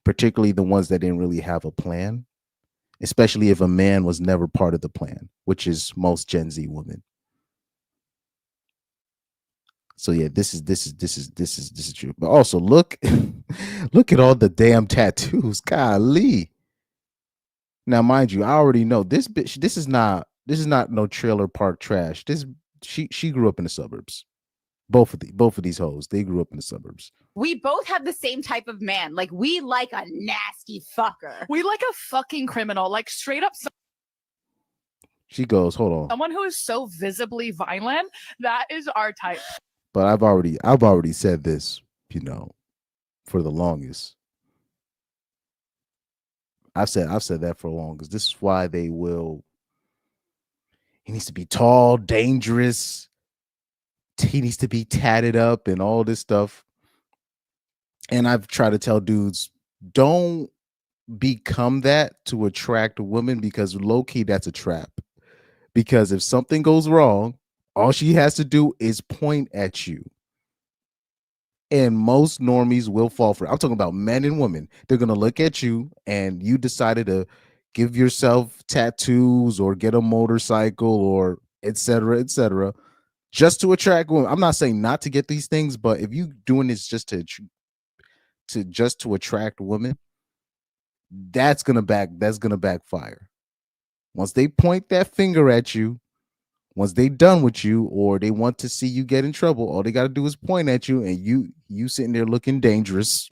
particularly the ones that didn't really have a plan. especially if a man was never part of the plan, which is most Gen Z women. So yeah, this is true. But also look, look at all the damn tattoos. Golly. Now, mind you, I already know this bitch. This is not no trailer park trash. This she grew up in the suburbs. Both of these hoes, they grew up in the suburbs. We both have the same type of man. Like, we like a nasty fucker. We like a fucking criminal, like straight up. She goes, hold on. Someone who is so visibly violent, that is our type. But I've already said this, for the longest. I've said that for long, because this is why he needs to be tall, dangerous. He needs to be tatted up and all this stuff. And I've tried to tell dudes, don't become that to attract women, because low-key, that's a trap. Because if something goes wrong, all she has to do is point at you. And most normies will fall for it. I'm talking about men and women. They're going to look at you, and you decided to give yourself tattoos or get a motorcycle or et cetera, just to attract women. I'm not saying not to get these things, but if you doing this just to attract women, that's gonna backfire. Once they point that finger at you, once they done with you, or they want to see you get in trouble, all they got to do is point at you, and you sitting there looking dangerous.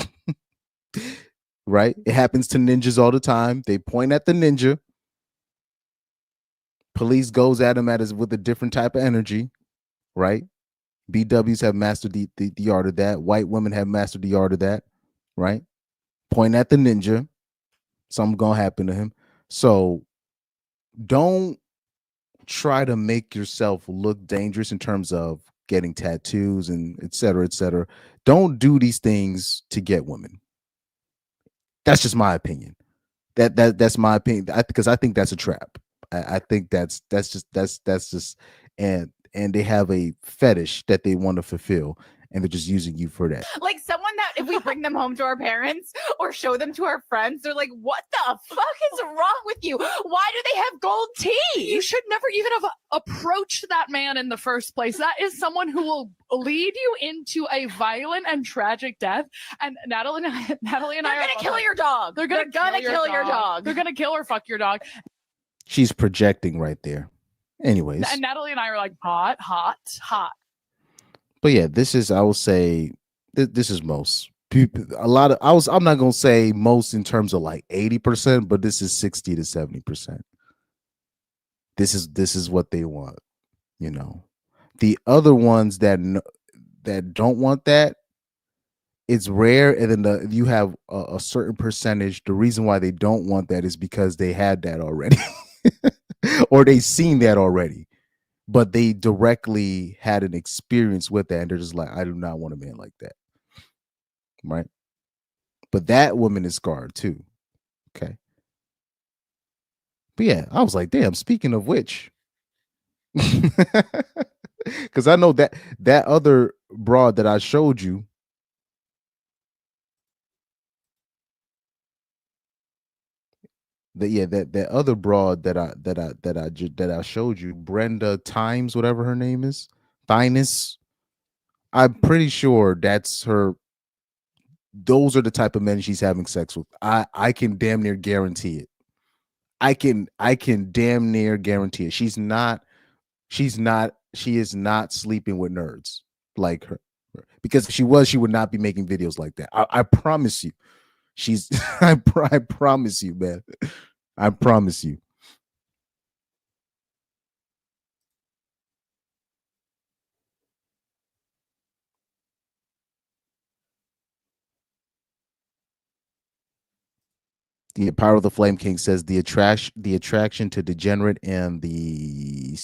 Right? It happens to ninjas all the time. They point at the ninja. Police goes at him with a different type of energy. Right? BWs have mastered the art of that. White women have mastered the art of that. Right? Point at the ninja. Something gonna happen to him. So don't try to make yourself look dangerous in terms of getting tattoos and et cetera, et cetera. Don't do these things to get women. That's just my opinion. That's my opinion. Because I think that's a trap. I think that's just and they have a fetish that they want to fulfill, and they're just using you for that. Like someone that if we bring them home to our parents or show them to our friends, they're like, what the fuck is wrong with you? Why do they have gold teeth? You should never even have approached that man in the first place. That is someone who will lead you into a violent and tragic death. And Natalie and I are gonna kill your dog. They're gonna kill your dog. They're gonna kill or fuck your dog. She's projecting right there. Anyways. And Natalie and I are like, hot. But yeah, this is, I will say, this is most people. I'm not gonna say most in terms of like 80%, but this is 60 to 70%. This is what they want. The other ones that don't want that, it's rare, and then you have a certain percentage. The reason why they don't want that is because they had that already. Or they seen that already, but they directly had an experience with that, and they're just like, I do not want a man like that. Right? But that woman is scarred too. Okay. But yeah, I was like, damn, speaking of which, because I know that other broad that I showed you, that other broad that I showed you, Brenda Times, whatever her name is, Finest. I'm pretty sure that's her. Those are the type of men she's having sex with. I can damn near guarantee it. I can damn near guarantee it. She is not sleeping with nerds like her. Because if she was, she would not be making videos like that. I promise you. I promise you, man. I promise you. The Power of the Flame King says the attraction to degenerate and the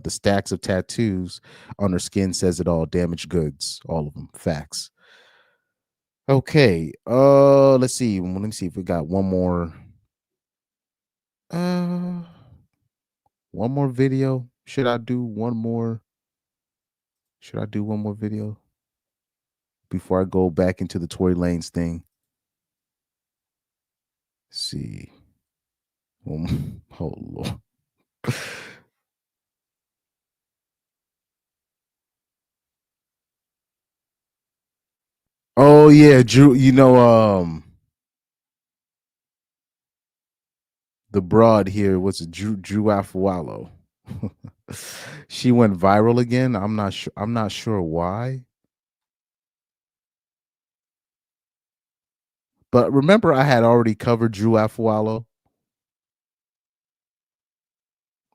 stacks of tattoos on her skin says it all. Damaged goods, all of them. Facts. Okay. Let's see. Let me see if we got one more. One more video. Should I do one more video before I go back into the Tory Lanez thing? Let's see. Oh Lord. Oh yeah, Drew. The broad here was Drew Afualo. She went viral again. I'm not sure. I'm not sure why. But remember, I had already covered Drew Afualo,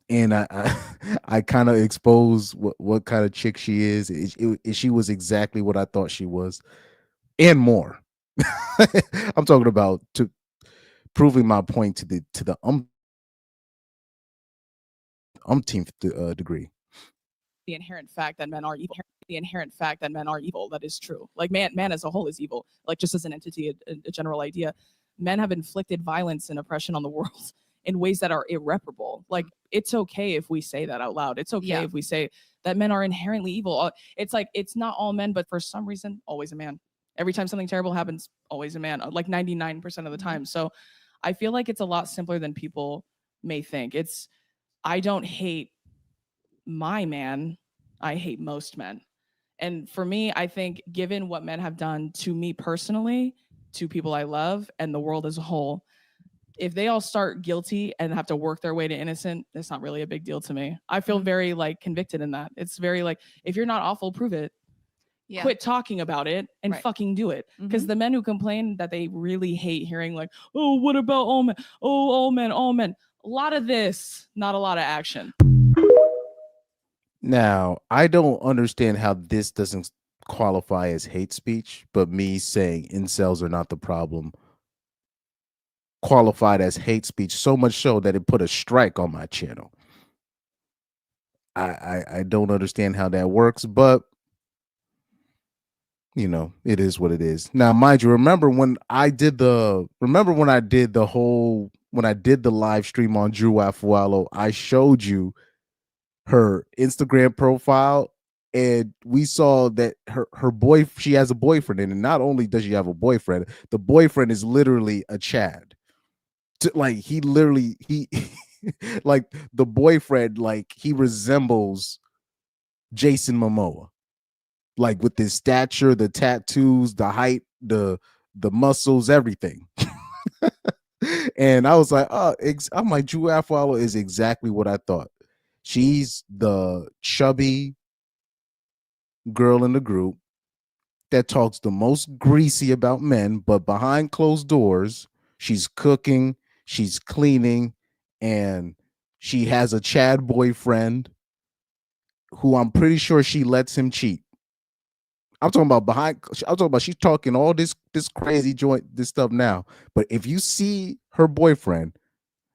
and I kind of exposed what kind of chick she is. She was exactly what I thought she was, and more. I'm talking about to proving my point to the umpteenth degree. The inherent fact that men are evil. The inherent fact that men are evil. That is true. Like man as a whole is evil. Like just as an entity, a general idea. Men have inflicted violence and oppression on the world in ways that are irreparable. Like it's okay if we say that out loud. It's okay if we say that men are inherently evil. It's like it's not all men, but for some reason, always a man. Every time something terrible happens, always a man. Like 99% of the time. So I feel like it's a lot simpler than people may think. I don't hate my man, I hate most men. And for me, I think given what men have done to me personally, to people I love, and the world as a whole, if they all start guilty and have to work their way to innocent, it's not really a big deal to me. I feel very like convicted in that. It's very like, if you're not awful, prove it. Yeah. Quit talking about it and fucking do it. Because the men who complain that they really hate hearing like, oh, what about all men? Oh, all men, all men. A lot of this, not a lot of action. Now, I don't understand how this doesn't qualify as hate speech, but me saying incels are not the problem qualified as hate speech, so much so that it put a strike on my channel. I don't understand how that works, but it is what it is. Now, mind you, remember when I did the live stream on Drew Afualo, I showed you her Instagram profile, and we saw that she has a boyfriend, and not only does she have a boyfriend, the boyfriend is literally a Chad. Like like the boyfriend, like he resembles Jason Momoa, like with his stature, the tattoos, the height, the muscles, everything. And I was like, I'm like, Drew Afualo is exactly what I thought. She's the chubby girl in the group that talks the most greasy about men, but behind closed doors, she's cooking, she's cleaning, and she has a Chad boyfriend who I'm pretty sure she lets him cheat. I'm talking about she's talking all this crazy this stuff now. But if you see her boyfriend,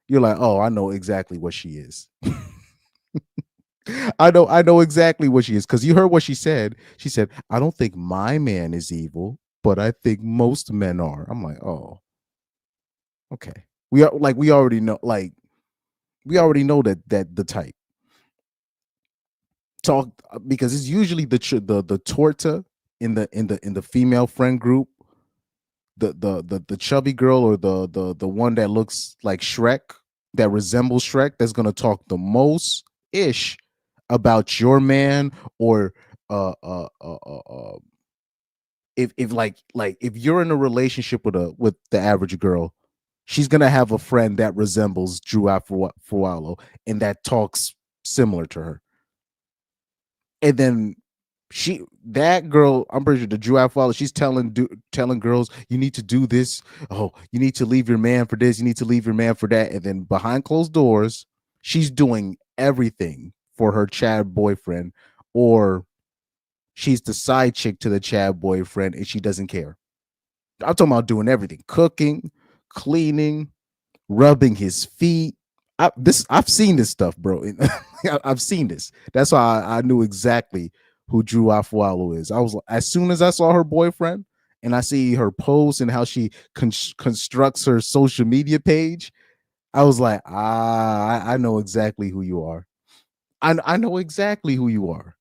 you're like, oh, I know exactly what she is. I know exactly what she is, because you heard what she said. She said, I don't think my man is evil, but I think most men are. I'm like, oh, okay. We already know that the type talk, because it's usually the torta in the female friend group, the chubby girl, or the one that looks like Shrek, that resembles Shrek, that's gonna talk the most ish about your man, or if you're in a relationship with the average girl, she's gonna have a friend that resembles Drew Afualo and that talks similar to her. And then that girl, I'm pretty sure the Drew Afualo, she's telling girls, you need to do this. Oh, you need to leave your man for this. You need to leave your man for that. And then behind closed doors, she's doing everything for her Chad boyfriend, or she's the side chick to the Chad boyfriend, and she doesn't care. I'm talking about doing everything: cooking, cleaning, rubbing his feet. I've seen this stuff, bro. I've seen this. That's why I knew exactly who Drew Afualo is. I was, as soon as I saw her boyfriend and I see her post and how she constructs her social media page, I was like, I know exactly who you are. I know exactly who you are.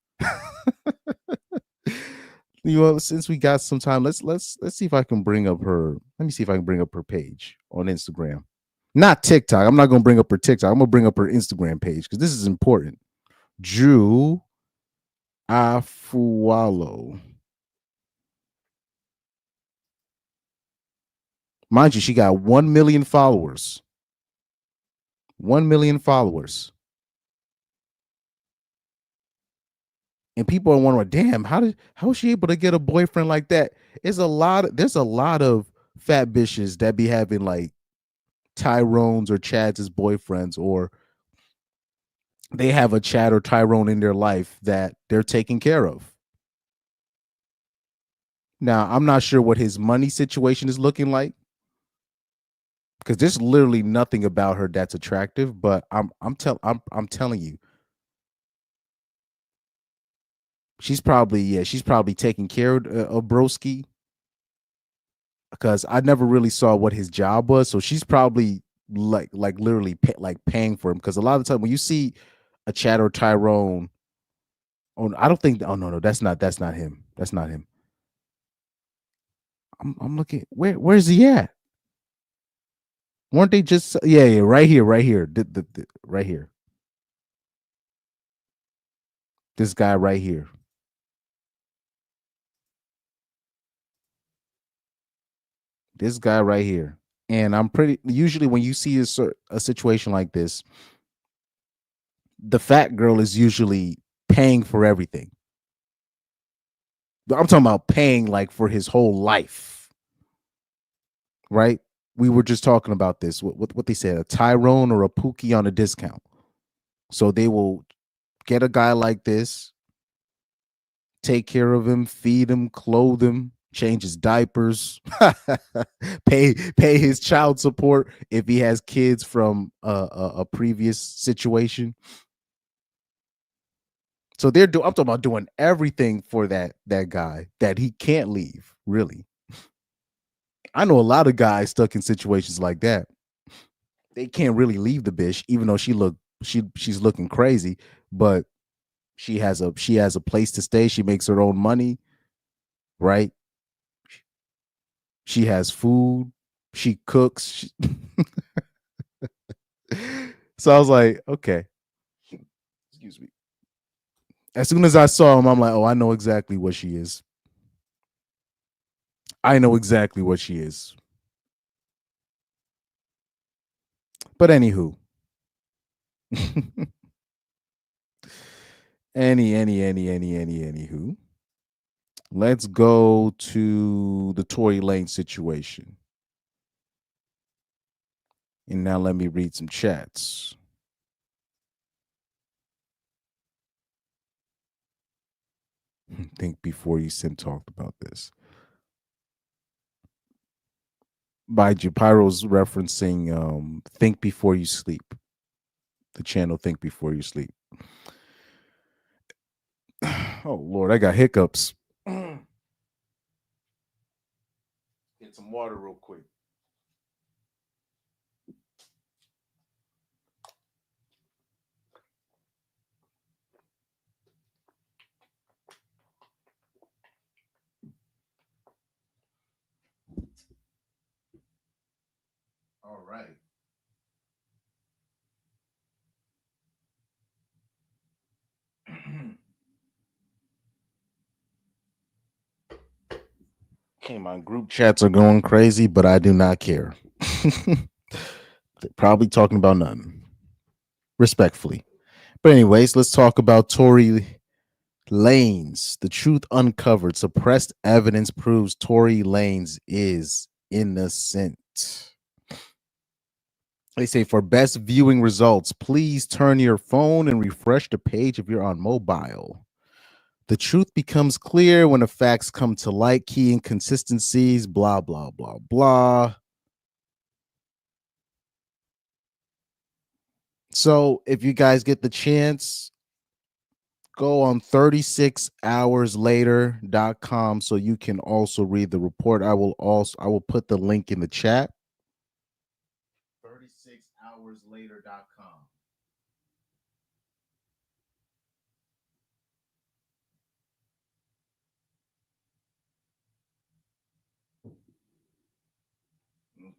Since we got some time, let's see if I can bring up her. Let me see if I can bring up her page on Instagram. Not TikTok. I'm not gonna bring up her TikTok. I'm gonna bring up her Instagram page because this is important. Drew Afualo. Mind you, she got 1 million followers. 1 million followers. And people are wondering, damn, how is she able to get a boyfriend like that? There's a lot of fat bitches that be having like Tyrone's or Chad's as boyfriends, or they have a Chad or Tyrone in their life that they're taking care of. Now, I'm not sure what his money situation is looking like, because there's literally nothing about her that's attractive. But I'm telling you, she's probably taking care of Broski, because I never really saw what his job was. So she's probably like literally paying for him, because a lot of the time when you see a Chad or Tyrone, I don't think. Oh no, that's not him. That's not him. I'm looking. Where's he at? Weren't they just right here, right here, right here. This guy right here. This guy right here. And I'm pretty usually when you see a situation like this, the fat girl is usually paying for everything. I'm talking about paying like for his whole life. Right? We were just talking about this. What they said, a Tyrone or a Pookie on a discount. So they will get a guy like this, take care of him, feed him, clothe him, change his diapers, pay his child support if he has kids from a previous situation. So I'm talking about doing everything for that guy that he can't leave, really. I know a lot of guys stuck in situations like that. They can't really leave the bitch, even though she's looking crazy, but she has a place to stay. She makes her own money, right? She has food. She cooks. So I was like, okay. Excuse me. As soon as I saw him, I'm like, oh, I know exactly what she is. I know exactly what she is. But anywho. Anywho. Let's go to the Tory Lanez situation. And now let me read some chats. Think before you send talked about this. By Pyro's referencing Think Before You Sleep. The channel Think Before You Sleep. Oh Lord, I got hiccups. Get some water real quick. All right. Okay, my group chats are going crazy, but I do not care. They're probably talking about nothing. Respectfully. But anyways, let's talk about Tory Lanez. The truth uncovered. Suppressed evidence proves Tory Lanez is innocent. They say for best viewing results, please turn your phone and refresh the page if you're on mobile. The truth becomes clear when the facts come to light. Key inconsistencies, blah, blah, blah, blah. So if you guys get the chance, go on 36hourslater.com so you can also read the report. I will put the link in the chat. 36hourslater.com.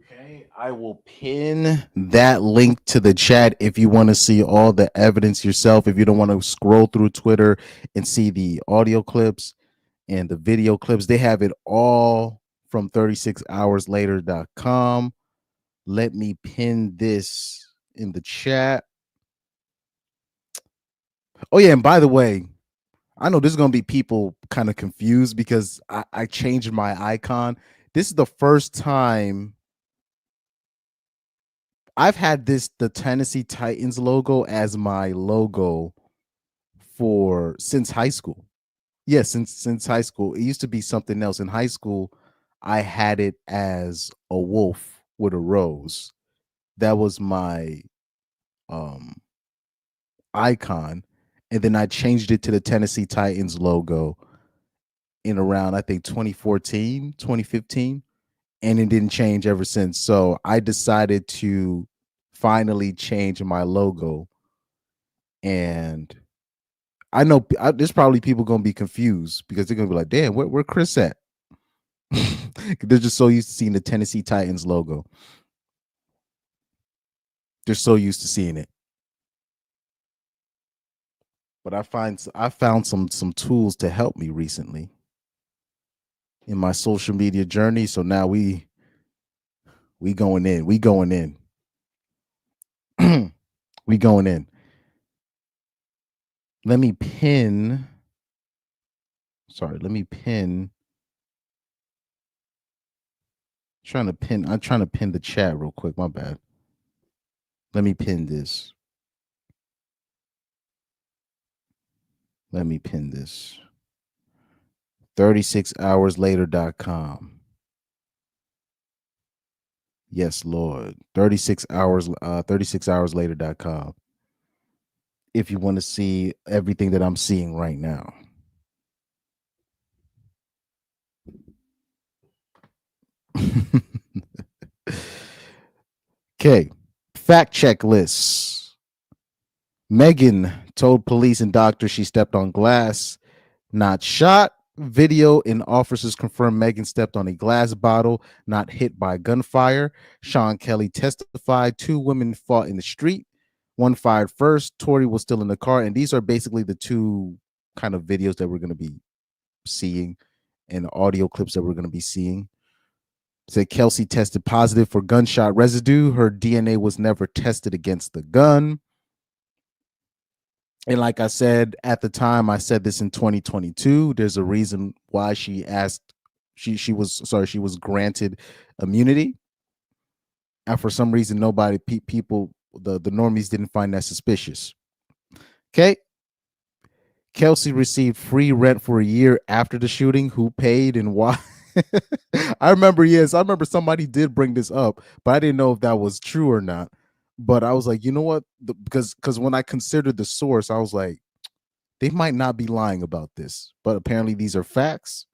Okay, I will pin that link to the chat if you want to see all the evidence yourself. If you don't want to scroll through Twitter and see the audio clips and the video clips, they have it all from 36hourslater.com. Let me pin this in the chat. Oh, yeah, and by the way, I know there's going to be people kind of confused because I changed my icon. This is the first time I've had the Tennessee Titans logo as my logo since high school. Yes, since high school. It used to be something else. In high school, I had it as a wolf with a rose. That was my icon. And then I changed it to the Tennessee Titans logo in around, I think, 2014, 2015. And it didn't change ever since. So I decided to finally change my logo. And I know there's probably people going to be confused because they're going to be like, damn, where Chris at? They're just so used to seeing the Tennessee Titans logo. They're so used to seeing it. But I found some tools to help me recently in my social media journey. So now we going in. We going in. We going in. Let me pin. Sorry, let me pin. I'm trying to pin the chat real quick. My bad. Let me pin this. Let me pin this. 36hourslater.com. Yes, Lord. 36hourslater.com. If you want to see everything that I'm seeing right now. Okay. Fact check lists. Megan told police and doctors she stepped on glass, not shot. Video and officers confirm Megan stepped on a glass bottle, not hit by gunfire. Sean Kelly testified 2 women fought in the street. One fired first. Tory was still in the car. And these are basically the 2 kind of videos that we're going to be seeing and audio clips that we're going to be seeing. Said Kelsey tested positive for gunshot residue. Her DNA was never tested against the gun. And like I said at the time, I said this in 2022. There's a reason why she was granted immunity, and for some reason, people, the normies didn't find that suspicious. Okay, Kelsey received free rent for a year after the shooting. Who paid and why? I remember somebody did bring this up, but I didn't know if that was true or not. But I was like, you know what? Because when I considered the source, I was like, they might not be lying about this. But apparently these are facts.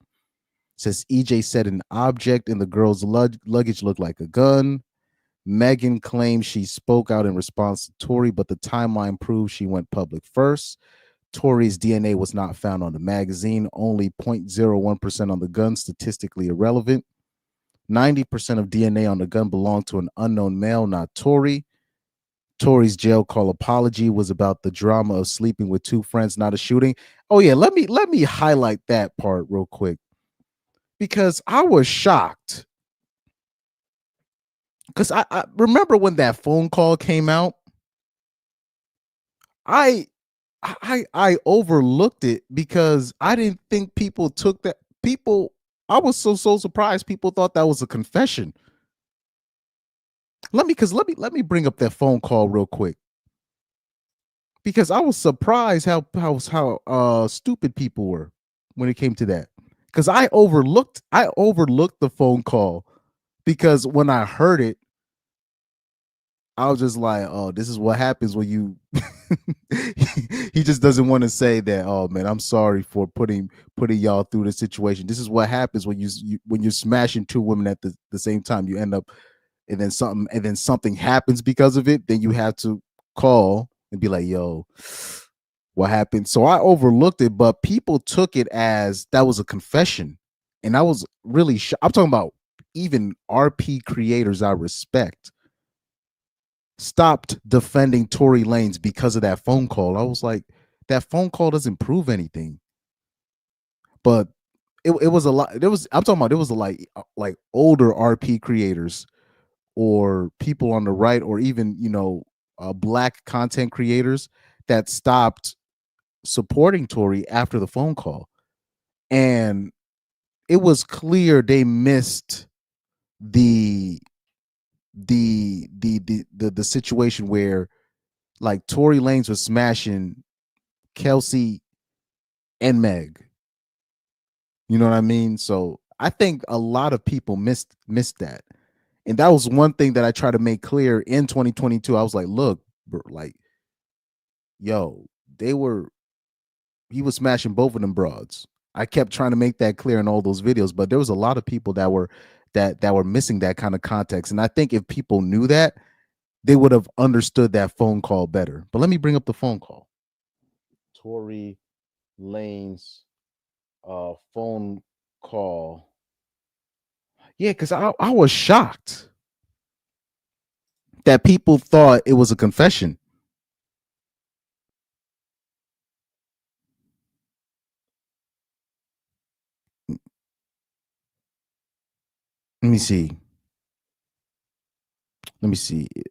It says EJ said an object in the girl's luggage looked like a gun. Megan claims she spoke out in response to Tory, but the timeline proves she went public first. Tory's DNA was not found on the magazine. Only 0.01% on the gun, statistically irrelevant. 90% of DNA on the gun belonged to an unknown male, not Tory. Tory's jail call apology was about the drama of sleeping with 2 friends, not a shooting. Oh yeah, let me highlight that part real quick because I was shocked. Because I remember when that phone call came out, I overlooked it because I didn't think people took that. I was so surprised people thought that was a confession. Let me bring up that phone call real quick because I was surprised how stupid people were when it came to that. Because I overlooked the phone call because when I heard it, I was just like, oh, this is what happens when you he just doesn't want to say that, oh man, I'm sorry for putting y'all through the situation. This is what happens when you're smashing 2 women at the same time. You end up and then something happens because of it, then you have to call and be like, yo, what happened? So I overlooked it, but people took it as that was a confession. And I was really shocked. I'm talking about even RP creators I respect stopped defending Tory Lanez because of that phone call. I was like, that phone call doesn't prove anything. But it was a lot. I'm talking about there was like older RP creators or people on the right, or even black content creators that stopped supporting Tory after the phone call. And it was clear they missed the situation where like Tory Lanez was smashing Kelsey and Meg. You know what I mean? So I think a lot of people missed that. And that was one thing that I try to make clear in 2022. I was like, look, bro, like, yo, he was smashing both of them broads. I kept trying to make that clear in all those videos, but there was a lot of people that were missing that kind of context. And I think if people knew that, they would have understood that phone call better. But let me bring up the phone call. Tory Lanez phone call. Yeah, because I was shocked that people thought it was a confession. Let me see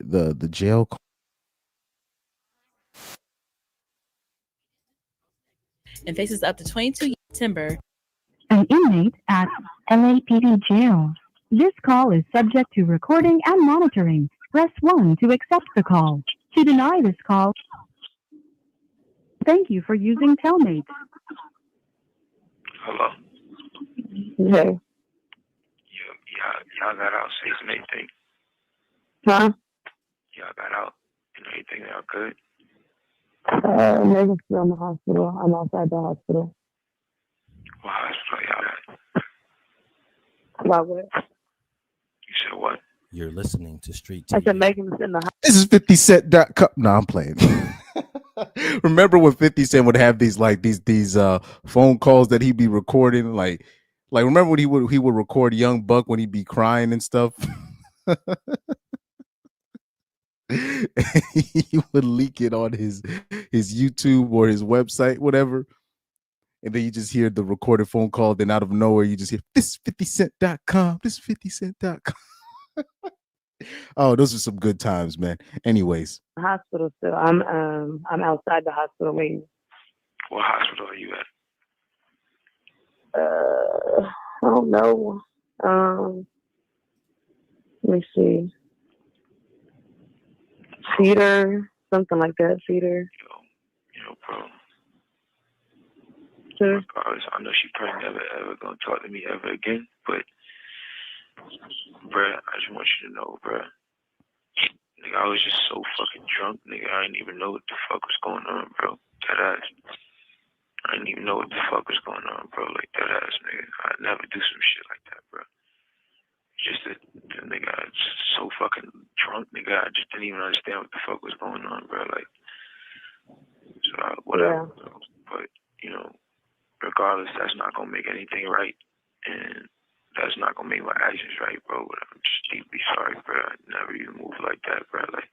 the jail call. And faces up to 22 years timber. An inmate at LAPD jail. This call is subject to recording and monitoring. Press 1 to accept the call. To deny this call, thank you for using Telmate. Hello? Hey. Y'all got out, say some anything. Huh? Y'all got out and everything, y'all good? Megan's still in the hospital. I'm outside the hospital. What hospital y'all at? About what? You said what? You're listening to Street TV. I said Megan's in the hospital. This is 50cent.com. No, I'm playing. Remember when 50 Cent would have these phone calls that he'd be recording? Like remember when he would record Young Buck when he'd be crying and stuff? He would leak it on his YouTube or his website, whatever. And then you just hear the recorded phone call. Then out of nowhere, you just hear this 50cent.com. This 50cent.com. Oh, those are some good times, man. Anyways. Hospital still. I'm outside the hospital waiting. What hospital are you at? I don't know. Let me see. Cedar, something like that. Cedar. Yo, bro. Sure. Regardless, I know she probably never ever gonna talk to me ever again, but bruh, I just want you to know, bruh. Nigga, I was just so fucking drunk, nigga. I didn't even know what the fuck was going on, bro. That ass. I didn't even know what the fuck was going on, bro. Like, that ass, nigga. I'd never do some shit like that, bro. Just that, nigga, I was so fucking drunk, nigga. I just didn't even understand what the fuck was going on, bro. Like, so whatever. Yeah. Bro. But, regardless, that's not gonna make anything right. And that's not gonna make my actions right, bro. But I'm just deeply sorry, bro. I never even moved like that, bro. Like,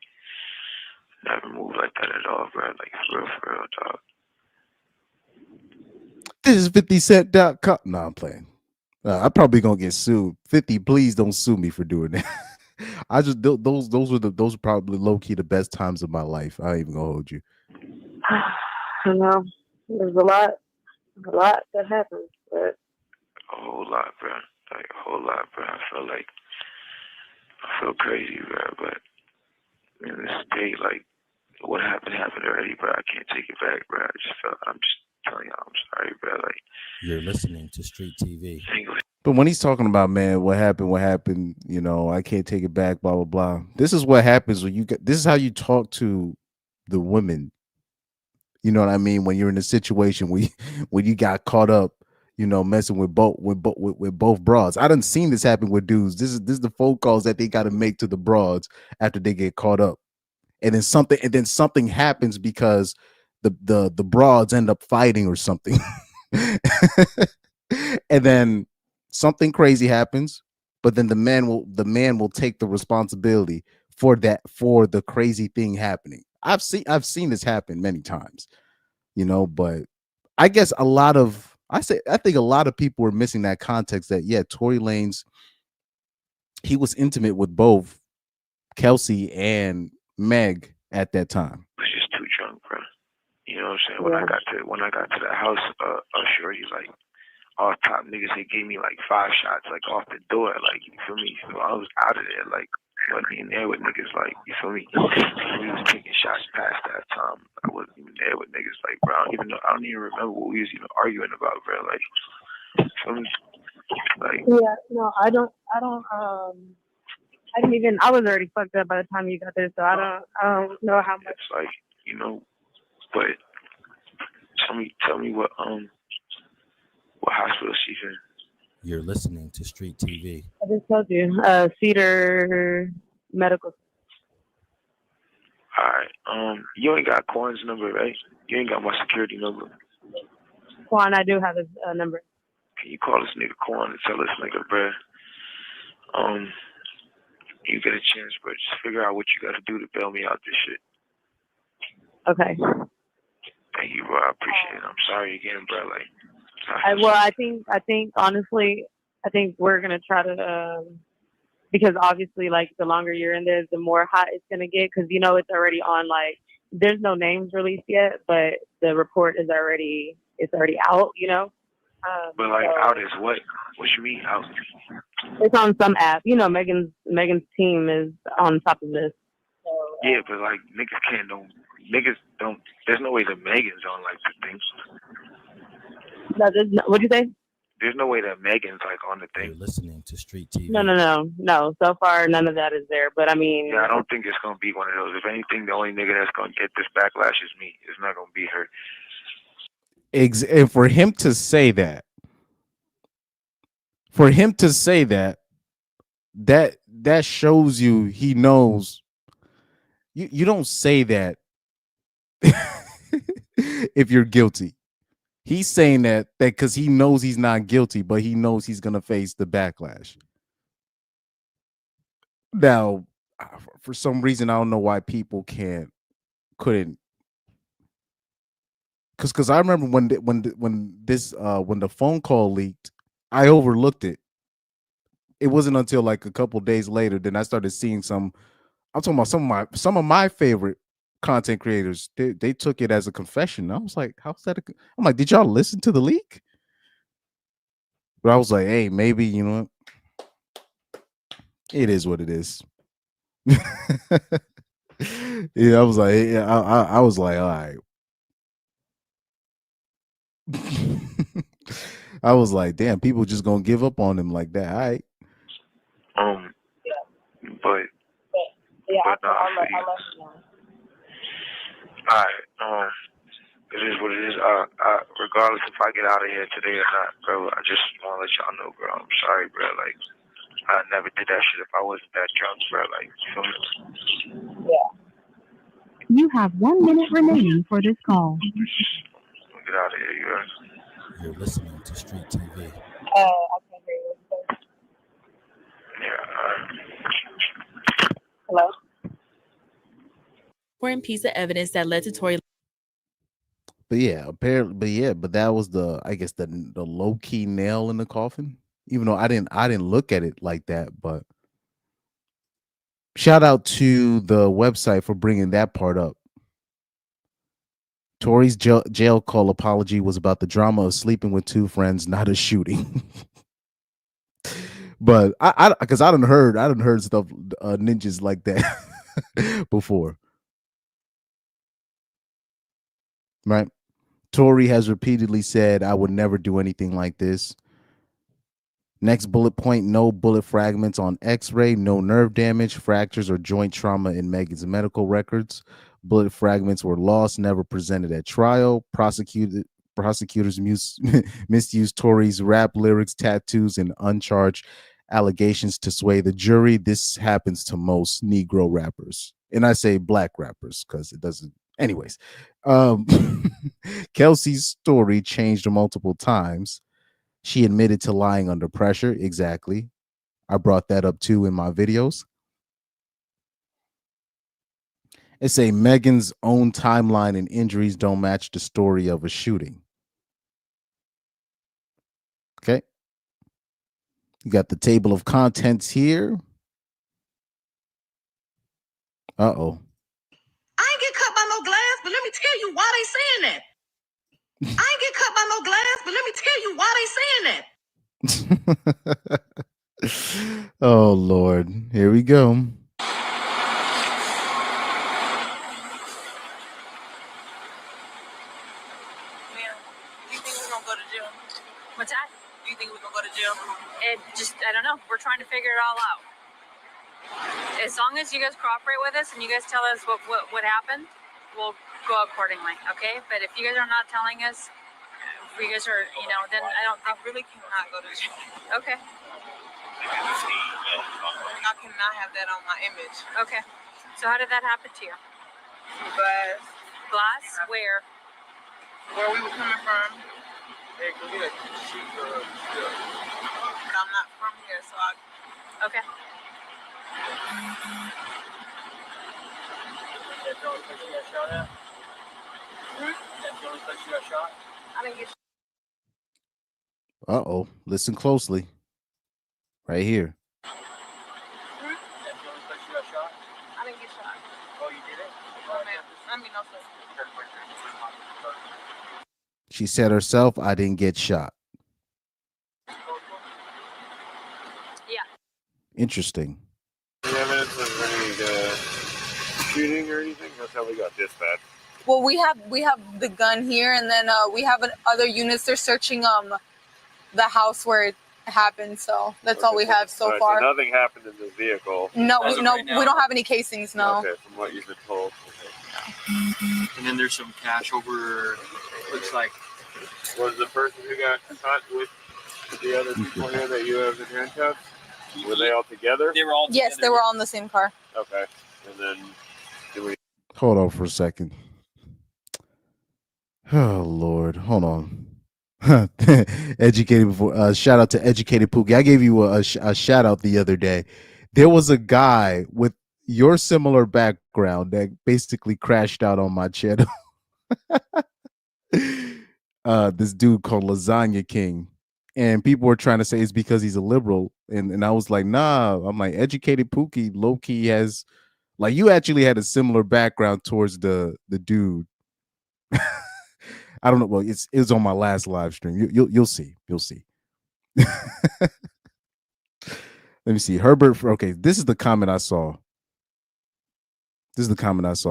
never moved like that at all, bro. Like, for real, dog. This is 50cent.com. No, I'm playing. I'm probably gonna get sued. 50, please don't sue me for doing that. I just those were probably low key the best times of my life. I ain't even gonna hold you. I know there's a lot that happens, but a whole lot, bro. Like a whole lot, bro. I feel crazy, bro. But in this day, like what happened already, bro. I can't take it back, bro. I'm just telling y'all, I'm sorry, bro. Like, you're listening to Street TV. But when he's talking about, man, what happened, I can't take it back, blah blah blah. This is what happens when this is how you talk to the women. You know what I mean? When you're in a situation when you got caught up, messing with both broads. I done seen this happen with dudes. This is the phone calls that they got to make to the broads after they get caught up, and then something happens because the broads end up fighting or something, and then something crazy happens, but then the man will take the responsibility for the crazy thing happening. I've seen this happen many times, but I guess I think a lot of people were missing that context that Tory Lanez, he was intimate with both Kelsey and Meg at that time. I was just too drunk, bro. You know what I'm saying? When I got to the house, shorty, like, all top niggas, they gave me like 5 shots, like, off the door, like, you feel me? So I was out of there, like, wasn't even there with niggas, like, you feel me? We was taking shots past that time. I wasn't even there with niggas, like, bro. I don't even remember what we was even arguing about, bro. Like, you feel me? Like, yeah, no, I didn't even. I was already fucked up by the time you got there, so I don't know how much. It's like, but tell me what hospital she's in. You're listening to Street TV. I just told you, Cedar Medical. Alright, you ain't got Quan's number, right? You ain't got my security number. Quan, I do have his number. Can you call this nigga Quan and tell this nigga, bruh, you get a chance, but just figure out what you gotta do to bail me out this shit. Okay. Thank you, bro. I appreciate it. I'm sorry again, bro. Like, I think honestly, I think we're gonna try to, because obviously, like, the longer you're in there, the more hot it's gonna get, because it's already on. Like, there's no names released yet, but the report is already out. But like, out is what? What you mean out? It's on some app. Megan's team is on top of this. So, yeah, but like, niggas don't. There's no way that Megan's on like the thing. No, what'd you say? There's no way that Megan's like on the thing. You're listening to Street TV. No. So far, none of that is there. But I mean, yeah, I don't think it's gonna be one of those. If anything, the only nigga that's gonna get this backlash is me. It's not gonna be her. And for him to say that, that shows you he knows. You don't say that if you're guilty. He's saying that because he knows he's not guilty, but he knows he's gonna face the backlash. Now, for some reason, I don't know why people couldn't. Because I remember when the phone call leaked, I overlooked it. It wasn't until like a couple days later then I started seeing some. I'm talking about some of my favorite content creators. They took it as a confession. I was like, how's that? I'm like, did y'all listen to the leak? But I was like, hey, maybe it is what it is. Yeah, I was like, all right. I was like, damn, people just gonna give up on him like that. All right. But yeah, but no, I'll let you know. All right. It is what it is. Regardless if I get out of here today or not, bro, I just want to let y'all know, bro. I'm sorry, bro. Like, I never did that shit if I wasn't that drunk, bro. Like, you feel me? Yeah. You have 1 minute remaining for this call. Get out of here, you heard? You're listening to Street TV. I can't hear you. Yeah. Hello? Important piece of evidence that led to Tory. But that was the low key nail in the coffin. Even though I didn't look at it like that, but shout out to the website for bringing that part up. Tory's jail call apology was about the drama of sleeping with 2 friends, not a shooting. But I done heard stuff ninjas like that before. Right? Tory has repeatedly said, I would never do anything like this. Next bullet point, no bullet fragments on x-ray, no nerve damage, fractures, or joint trauma in Megan's medical records. Bullet fragments were lost, never presented at trial. Prosecutors misused Tory's rap lyrics, tattoos, and uncharged allegations to sway the jury. This happens to most Negro rappers. And I say black rappers because it doesn't. Anyways, Kelsey's story changed multiple times. She admitted to lying under pressure. Exactly. I brought that up too in my videos. It say Megan's own timeline and injuries don't match the story of a shooting. Okay. You got the table of contents here. Uh-oh. I ain't get cut by no glass, but let me tell you why they saying that. I ain't get cut by no glass, but let me tell you why they saying that. Oh, Lord. Here we go. What's that? Do you think we're gonna go to jail? I don't know. We're trying to figure it all out. As long as you guys cooperate with us and you guys tell us what happened, we'll go accordingly, okay? But if you guys are not telling us, if you guys are, then I don't think. I really cannot go to jail. Okay. I cannot have that on my image. Okay. So how did that happen to you? Glass. Glass? Where? Where we were coming from. Hey, go get a sheet or a bill. I'm not from here, so okay. That's the only place you got shot at? That's the only place you got shot? I didn't get shot. Uh-oh. Listen closely. Right here. That's the only place you got shot? I didn't get shot. Oh, you did it? Oh, man. I mean, no, sir. She said herself, I didn't get shot. Yeah. Interesting. Any evidence of any shooting or anything? That's how we got dispatched. Well, we have the gun here, and then we have other units. They're searching the house where it happened. So that's all we have so far. So nothing happened in the vehicle. No, we don't have any casings. No. Okay, from what you've been told. And then there's some cash over. Looks like. Was the person who got shot with the other people here that you have in handcuffs? Were they all together? They were all together. Yes, they were all in the same car. Okay. And then do we... Hold on for a second. Oh, Lord. Hold on. Educated before. Shout out to Educated Pookie. I gave you a shout out the other day. There was a guy with your similar background that basically crashed out on my channel. This dude called Lasagna King, and people were trying to say it's because he's a liberal, and I was like, nah. I'm like, Educated Pookie low key has, like, you actually had a similar background towards the dude. I don't know. Well, it was on my last live stream. You'll see. Let me see. Herbert. Okay, this is the comment I saw.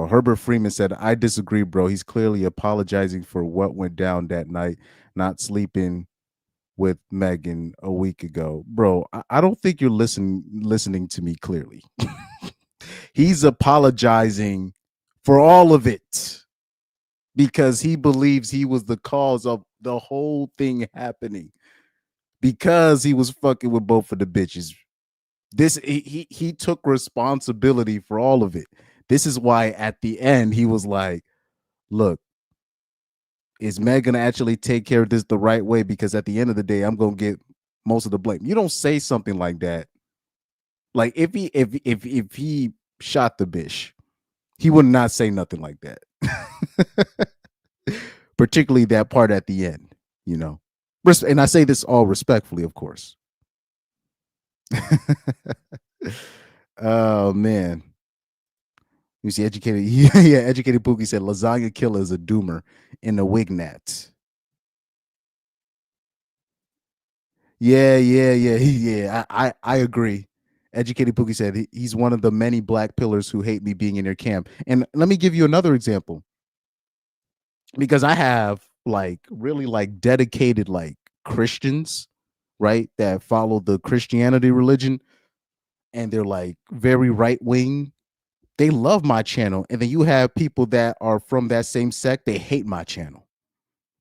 Herbert Freeman said, I disagree, bro. He's clearly apologizing for what went down that night, not sleeping with Megan a week ago. Bro, I don't think you're listening to me clearly. He's apologizing for all of it because he believes he was the cause of the whole thing happening because he was fucking with both of the bitches. He took responsibility for all of it. This is why at the end he was like, look, is Meg gonna actually take care of this the right way? Because at the end of the day, I'm gonna get most of the blame. You don't say something like that. Like if he shot the bitch, he would not say nothing like that. Particularly that part at the end, you know. And I say this all respectfully, of course. Oh man. You see, Educated, yeah, Educated Pookie said Lasagna Killer is a doomer in the Wignat. Yeah. I agree. Educated Pookie said he's one of the many black pillars who hate me being in their camp. And let me give you another example. Because I have really dedicated Christians, right, that follow the Christianity religion, and they're very right wing. They love my channel. And then you have people that are from that same sect. They hate my channel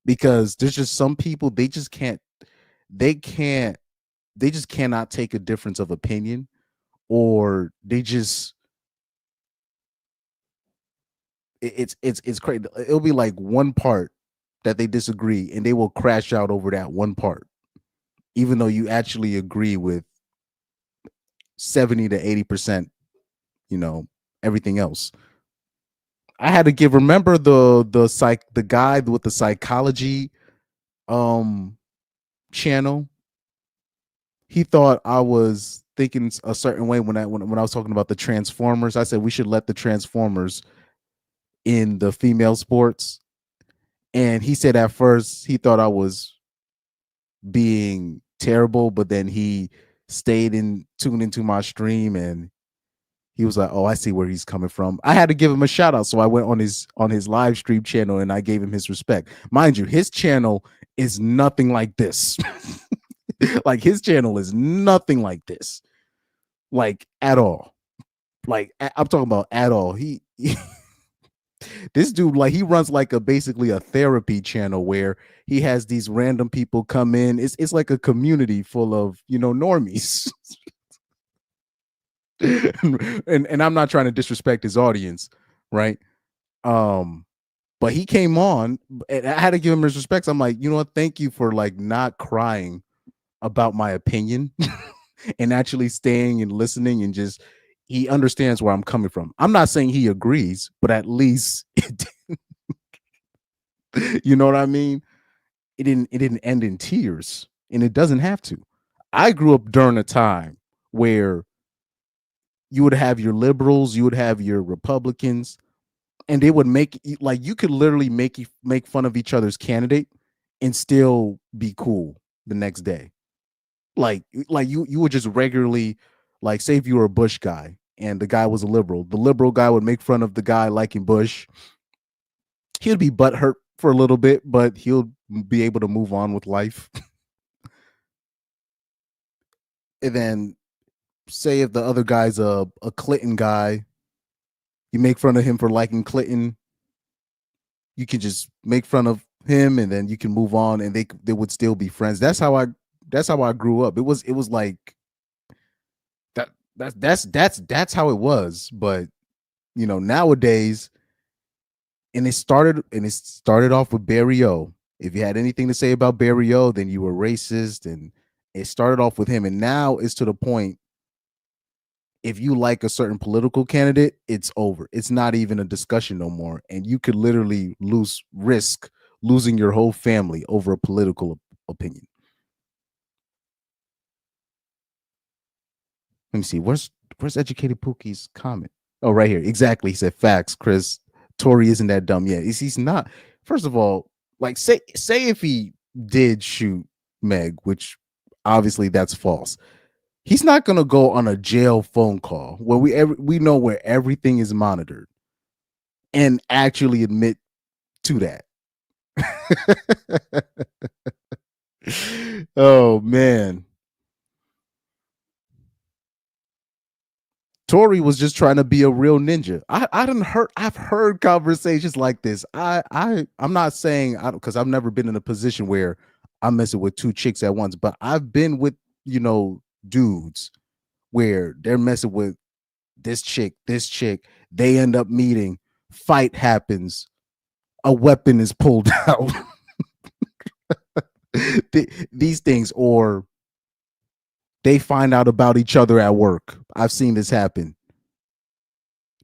because there's just some people, they just cannot take a difference of opinion, or it's crazy. It'll be like one part that they disagree and they will crash out over that one part, even though you actually agree with 70 to 80%, everything else. I had to give, remember the guy with the psychology channel? He thought I was thinking a certain way when I was talking about the Transformers. I said we should let the Transformers in the female sports. And he said at first he thought I was being terrible, but then he tuned into my stream and he was like, "Oh, I see where he's coming from." I had to give him a shout out, so I went on his live stream channel and I gave him his respect. Mind you, his channel is nothing like this. Like his channel is nothing like this, like at all. Like I'm talking about at all. He this dude, like he runs like basically a therapy channel where he has these random people come in. It's like a community full of normies. and I'm not trying to disrespect his audience, right? But he came on and I had to give him his respect. I'm like, you know what? Thank you for like not crying about my opinion and actually staying and listening, and just he understands where I'm coming from. I'm not saying he agrees, but at least you know what I mean? It didn't end in tears, and it doesn't have to. I grew up during a time where you would have your liberals, you would have your Republicans, and they would make like you could literally make fun of each other's candidate and still be cool the next day. Like you would just regularly, like, say if you were a Bush guy and the guy was a liberal, the liberal guy would make fun of the guy liking Bush. He'd be butthurt for a little bit, but he'll be able to move on with life. And then say if the other guy's a Clinton guy, you make fun of him for liking Clinton, you can just make fun of him and then you can move on and they would still be friends. That's how I grew up. It was like that's how it was. But nowadays, and it started off with Barry O. If you had anything to say about Barry O, then you were racist, and it started off with him. And now it's to the point, if you like a certain political candidate, it's over. It's not even a discussion no more. And you could literally risk losing your whole family over a political opinion. Let me see. Where's Educated Pookie's comment? Oh, right here. Exactly. He said, "Facts, Chris. Tory isn't that dumb yet." He's not. First of all, like say if he did shoot Meg, which obviously that's false. He's not gonna go on a jail phone call where we know where everything is monitored and actually admit to that. Oh man. Tory was just trying to be a real ninja. I've heard conversations like this. I'm not saying because I've never been in a position where I'm messing with two chicks at once, but I've been with dudes where they're messing with this chick, they end up meeting, fight happens, a weapon is pulled out. These things, or they find out about each other at work. I've seen this happen.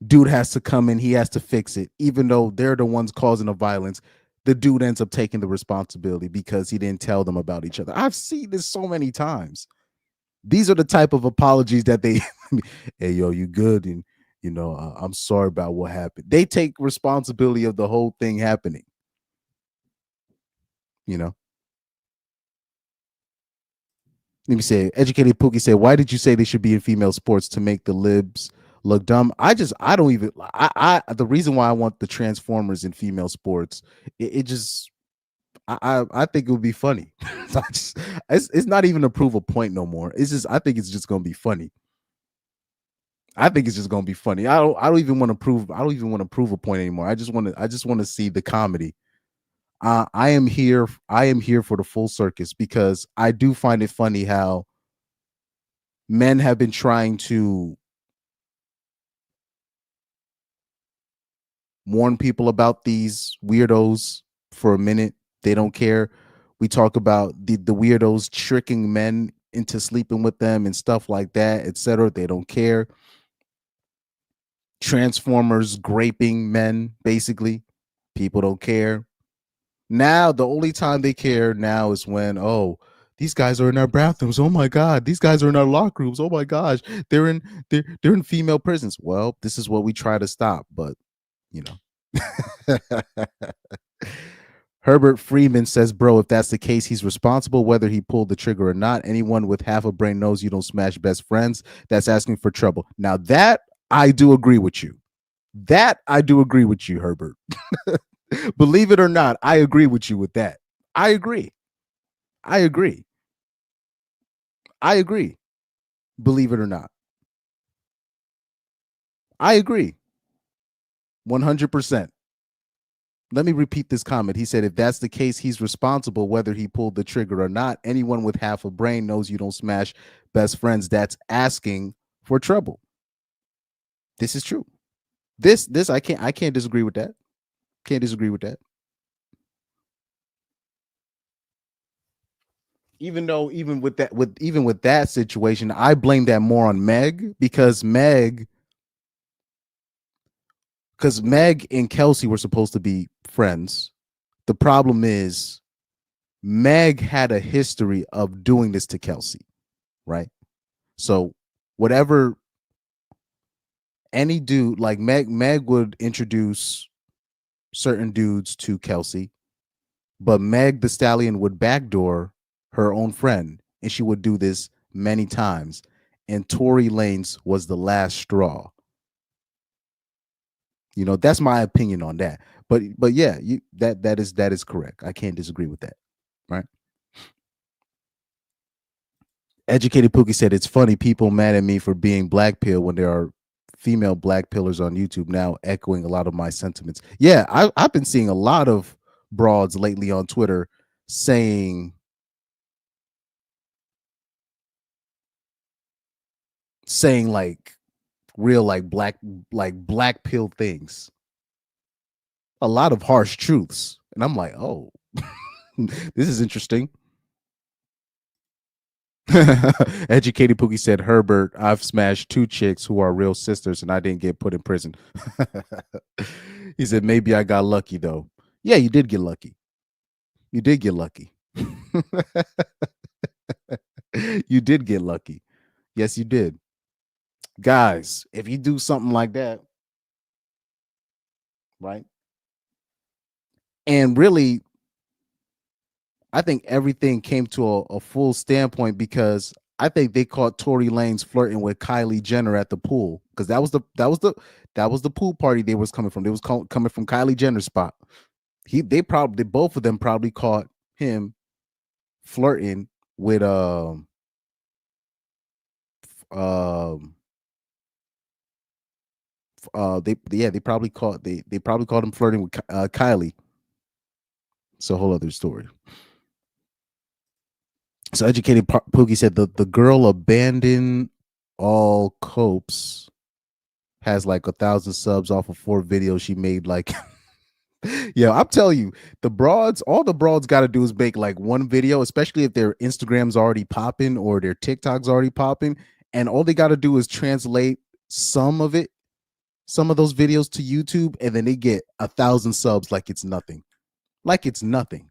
Dude has to come in, he has to fix it, even though they're the ones causing the violence. The dude ends up taking the responsibility because he didn't tell them about each other. I've seen this so many times. These are the type of apologies that they, "Hey, yo, you good? And, I'm sorry about what happened." They take responsibility of the whole thing happening. Let me say, Educated Pookie said, "Why did you say they should be in female sports to make the libs look dumb?" I don't even, the reason why I want the Transformers in female sports, I think it would be funny. It's not even to prove a point no more. I think it's just going to be funny. I think it's just going to be funny. I don't even want to prove a point anymore. I just want to see the comedy. I am here for the full circus, because I do find it funny how men have been trying to warn people about these weirdos for a minute. They don't care. We talk about the weirdos tricking men into sleeping with them and stuff like that, etc. They don't care. Transformers graping men, basically. People don't care. Now, the only time they care now is when, oh, these guys are in our bathrooms. Oh my God, these guys are in our locker rooms. Oh my gosh, they're in female prisons. Well, this is what we try to stop, but you know. Herbert Freeman says, bro, if that's the case, he's responsible whether he pulled the trigger or not. Anyone with half a brain knows you don't smash best friends. That's asking for trouble. Now that I do agree with you. That I do agree with you, Herbert. Believe it or not, I agree with you with that. I agree. I agree. I agree. Believe it or not. I agree. 100%. Let me repeat this comment. He said, if that's the case, he's responsible whether he pulled the trigger or not. Anyone with half a brain knows you don't smash best friends. That's asking for trouble. This is true. This I can't disagree with that. Can't disagree with that. Even though even with that situation, I blame that more on Meg because Meg and Kelsey were supposed to be friends. The problem is Meg had a history of doing this to Kelsey, right? So whatever any dude like Meg would introduce certain dudes to Kelsey, but Meg Thee Stallion would backdoor her own friend, and she would do this many times. And Tory Lanez was the last straw. You know, that's my opinion on that. But yeah, that is correct. I can't disagree with that, right? Educated Pookie said it's funny people mad at me for being black pill when there are female black pillars on YouTube now, echoing a lot of my sentiments. Yeah, I've been seeing a lot of broads lately on Twitter saying like real like black pill things. A lot of harsh truths. And I'm like, oh, this is interesting. Educated Pookie said, Herbert, I've smashed 2 chicks who are real sisters and I didn't get put in prison. He said, maybe I got lucky though. Yeah, you did get lucky. You did get lucky. You did get lucky. Yes, you did. Guys, if you do something like that, right? And really, I think everything came to a full standpoint because I think they caught Tory Lanez flirting with Kylie Jenner at the pool because that was the pool party they was coming from. They was coming from Kylie Jenner's spot. Both of them probably caught him flirting with they probably caught him flirting with Kylie. It's a whole other story. So Educated Pookie said the girl abandoned all copes has like 1,000 subs off of 4 videos she made. Like, yeah, I'm telling you, all the broads got to do is make like one video, especially if their Instagram's already popping or their TikTok's already popping, and all they got to do is translate some of those videos to YouTube, and then they get 1,000 subs like it's nothing. Like it's nothing.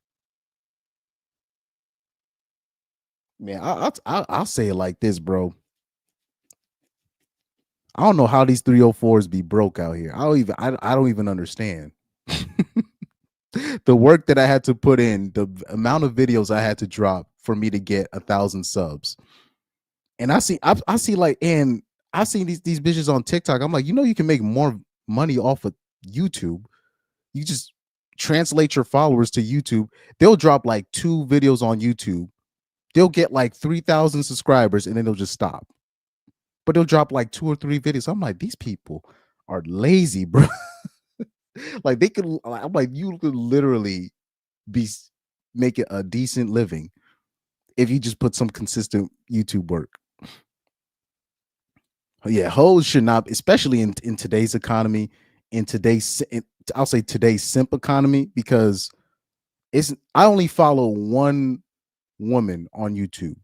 Man, I'll say it like this, bro. I don't know how these 304s be broke out here. I don't even understand. The work that I had to put in, the amount of videos I had to drop for me to get 1,000 subs. And I see like, and I seen these bitches on TikTok. I'm like, you can make more money off of YouTube. You just translate your followers to YouTube. They'll drop like 2 videos on YouTube. They'll get like 3,000 subscribers and then they'll just stop. But they'll drop like 2 or 3 videos. I'm like, these people are lazy, bro. Like I'm like, you could literally be making a decent living if you just put some consistent YouTube work. Yeah, hoes should not, especially in today's economy, I'll say today's simp economy, because I only follow one woman on YouTube.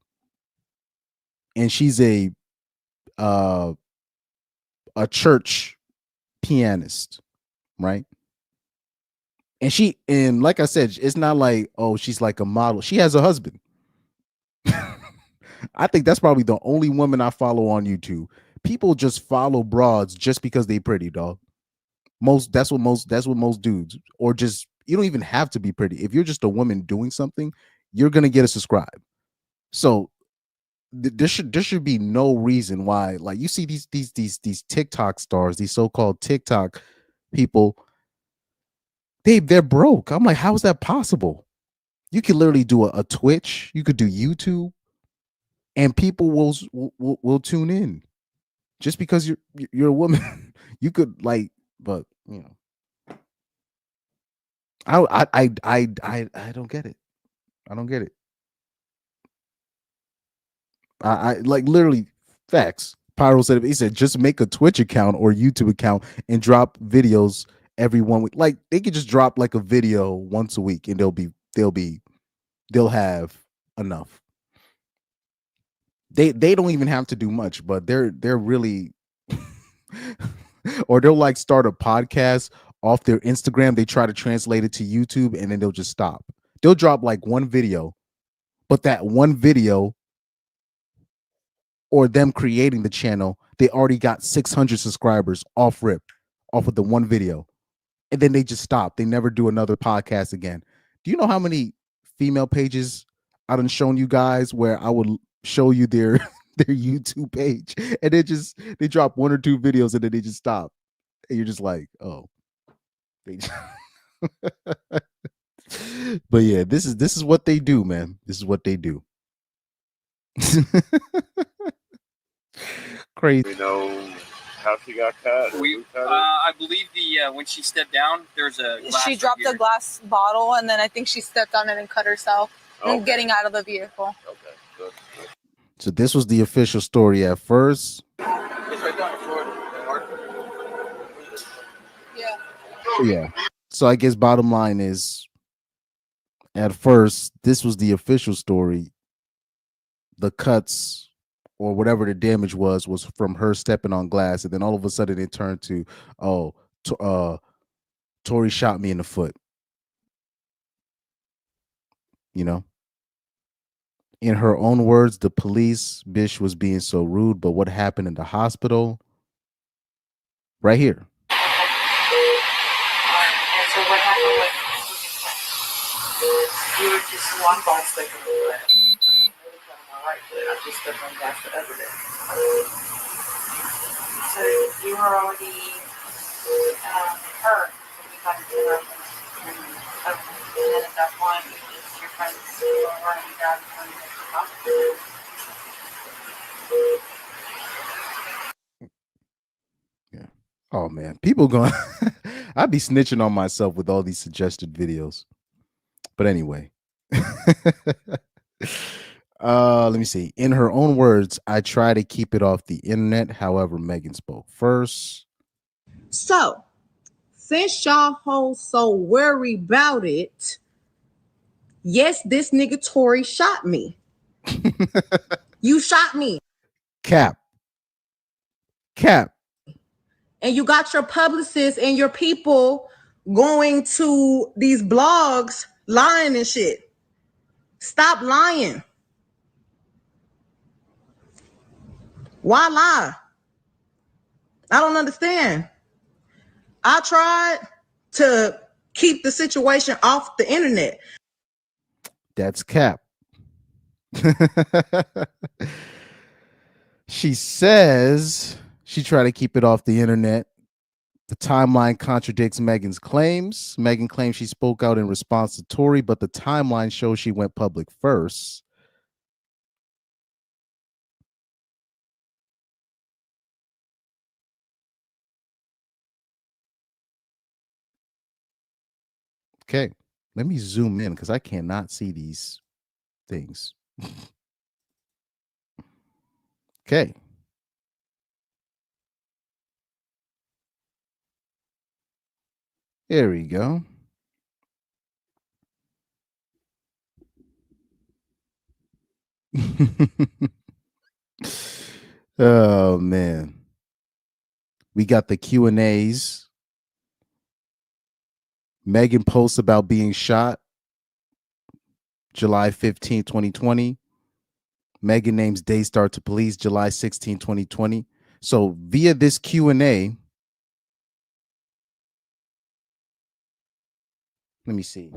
and she's a church pianist, right? And like I said, it's not like, oh, she's like a model. She has a husband. I think that's probably the only woman I follow on YouTube. People just follow broads just because they pretty, dog. That's what most dudes, or just, you don't even have to be pretty. If you're just a woman doing something, you're gonna get a subscribe. So there should be no reason why, like, you see these TikTok stars, these so-called TikTok people, they're broke. I'm like, how is that possible? You could literally do a Twitch, you could do YouTube, and people will tune in just because you're a woman. You could, like, but you know, I don't get it. I don't get it. I like, literally, facts. Pyro said, he said, just make a Twitch account or YouTube account and drop videos every 1 week. Like, they could just drop like a video once a week and they'll have enough. They don't even have to do much, but they're really or they'll like start a podcast off their Instagram. They try to translate it to YouTube and then they'll just stop. They'll drop like one video, but that one video, or them creating the channel, they already got 600 subscribers off of the one video. And then they just stop. They never do another podcast again. Do you know how many female pages I done shown you guys where I would show you their YouTube page and they drop one or two videos and then they just stop. And you're just like, oh. But yeah, this is what they do, man. This is what they do. Crazy. We know how she got cut. I believe when she stepped down, there's a glass She dropped a glass bottle, and then I think she stepped on it and cut herself. Okay. Getting out of the vehicle. Okay, good. So this was the official story at first. It's right down in Florida. Yeah. So I guess bottom line is, at first, this was the official story. The cuts or whatever the damage was from her stepping on glass, and then all of a sudden it turned to, Tory shot me in the foot. You know? In her own words, the police bitch was being so rude, but what happened in the hospital? Right here. And so what happened was you were just one ball stick in the foot. My right foot, I just stepped on gas for evidence. So you were already hurt when you got into the and then at that point, your friends were already down when you went to the hospital. Oh man, people going I'd be snitching on myself with all these suggested videos. But anyway. Let me see. In her own words, I try to keep it off the internet. However, Megan spoke first. So, since y'all hoes so worried about it, yes, this nigga Tory shot me. You shot me. Cap. And you got your publicists and your people going to these blogs lying and shit. Stop lying. Why lie? I don't understand. I tried to keep the situation off the internet. That's cap. She says she tried to keep it off the internet. The timeline contradicts Megan's claims. Megan claims she spoke out in response to Tory, but the timeline shows she went public first. Okay, let me zoom in because I cannot see these things. Okay. There we go. Oh man. We got the Q&As. Megan posts about being shot July 15, 2020. Megan names Daystar to police July 16, 2020. So via this Q&A, let me see.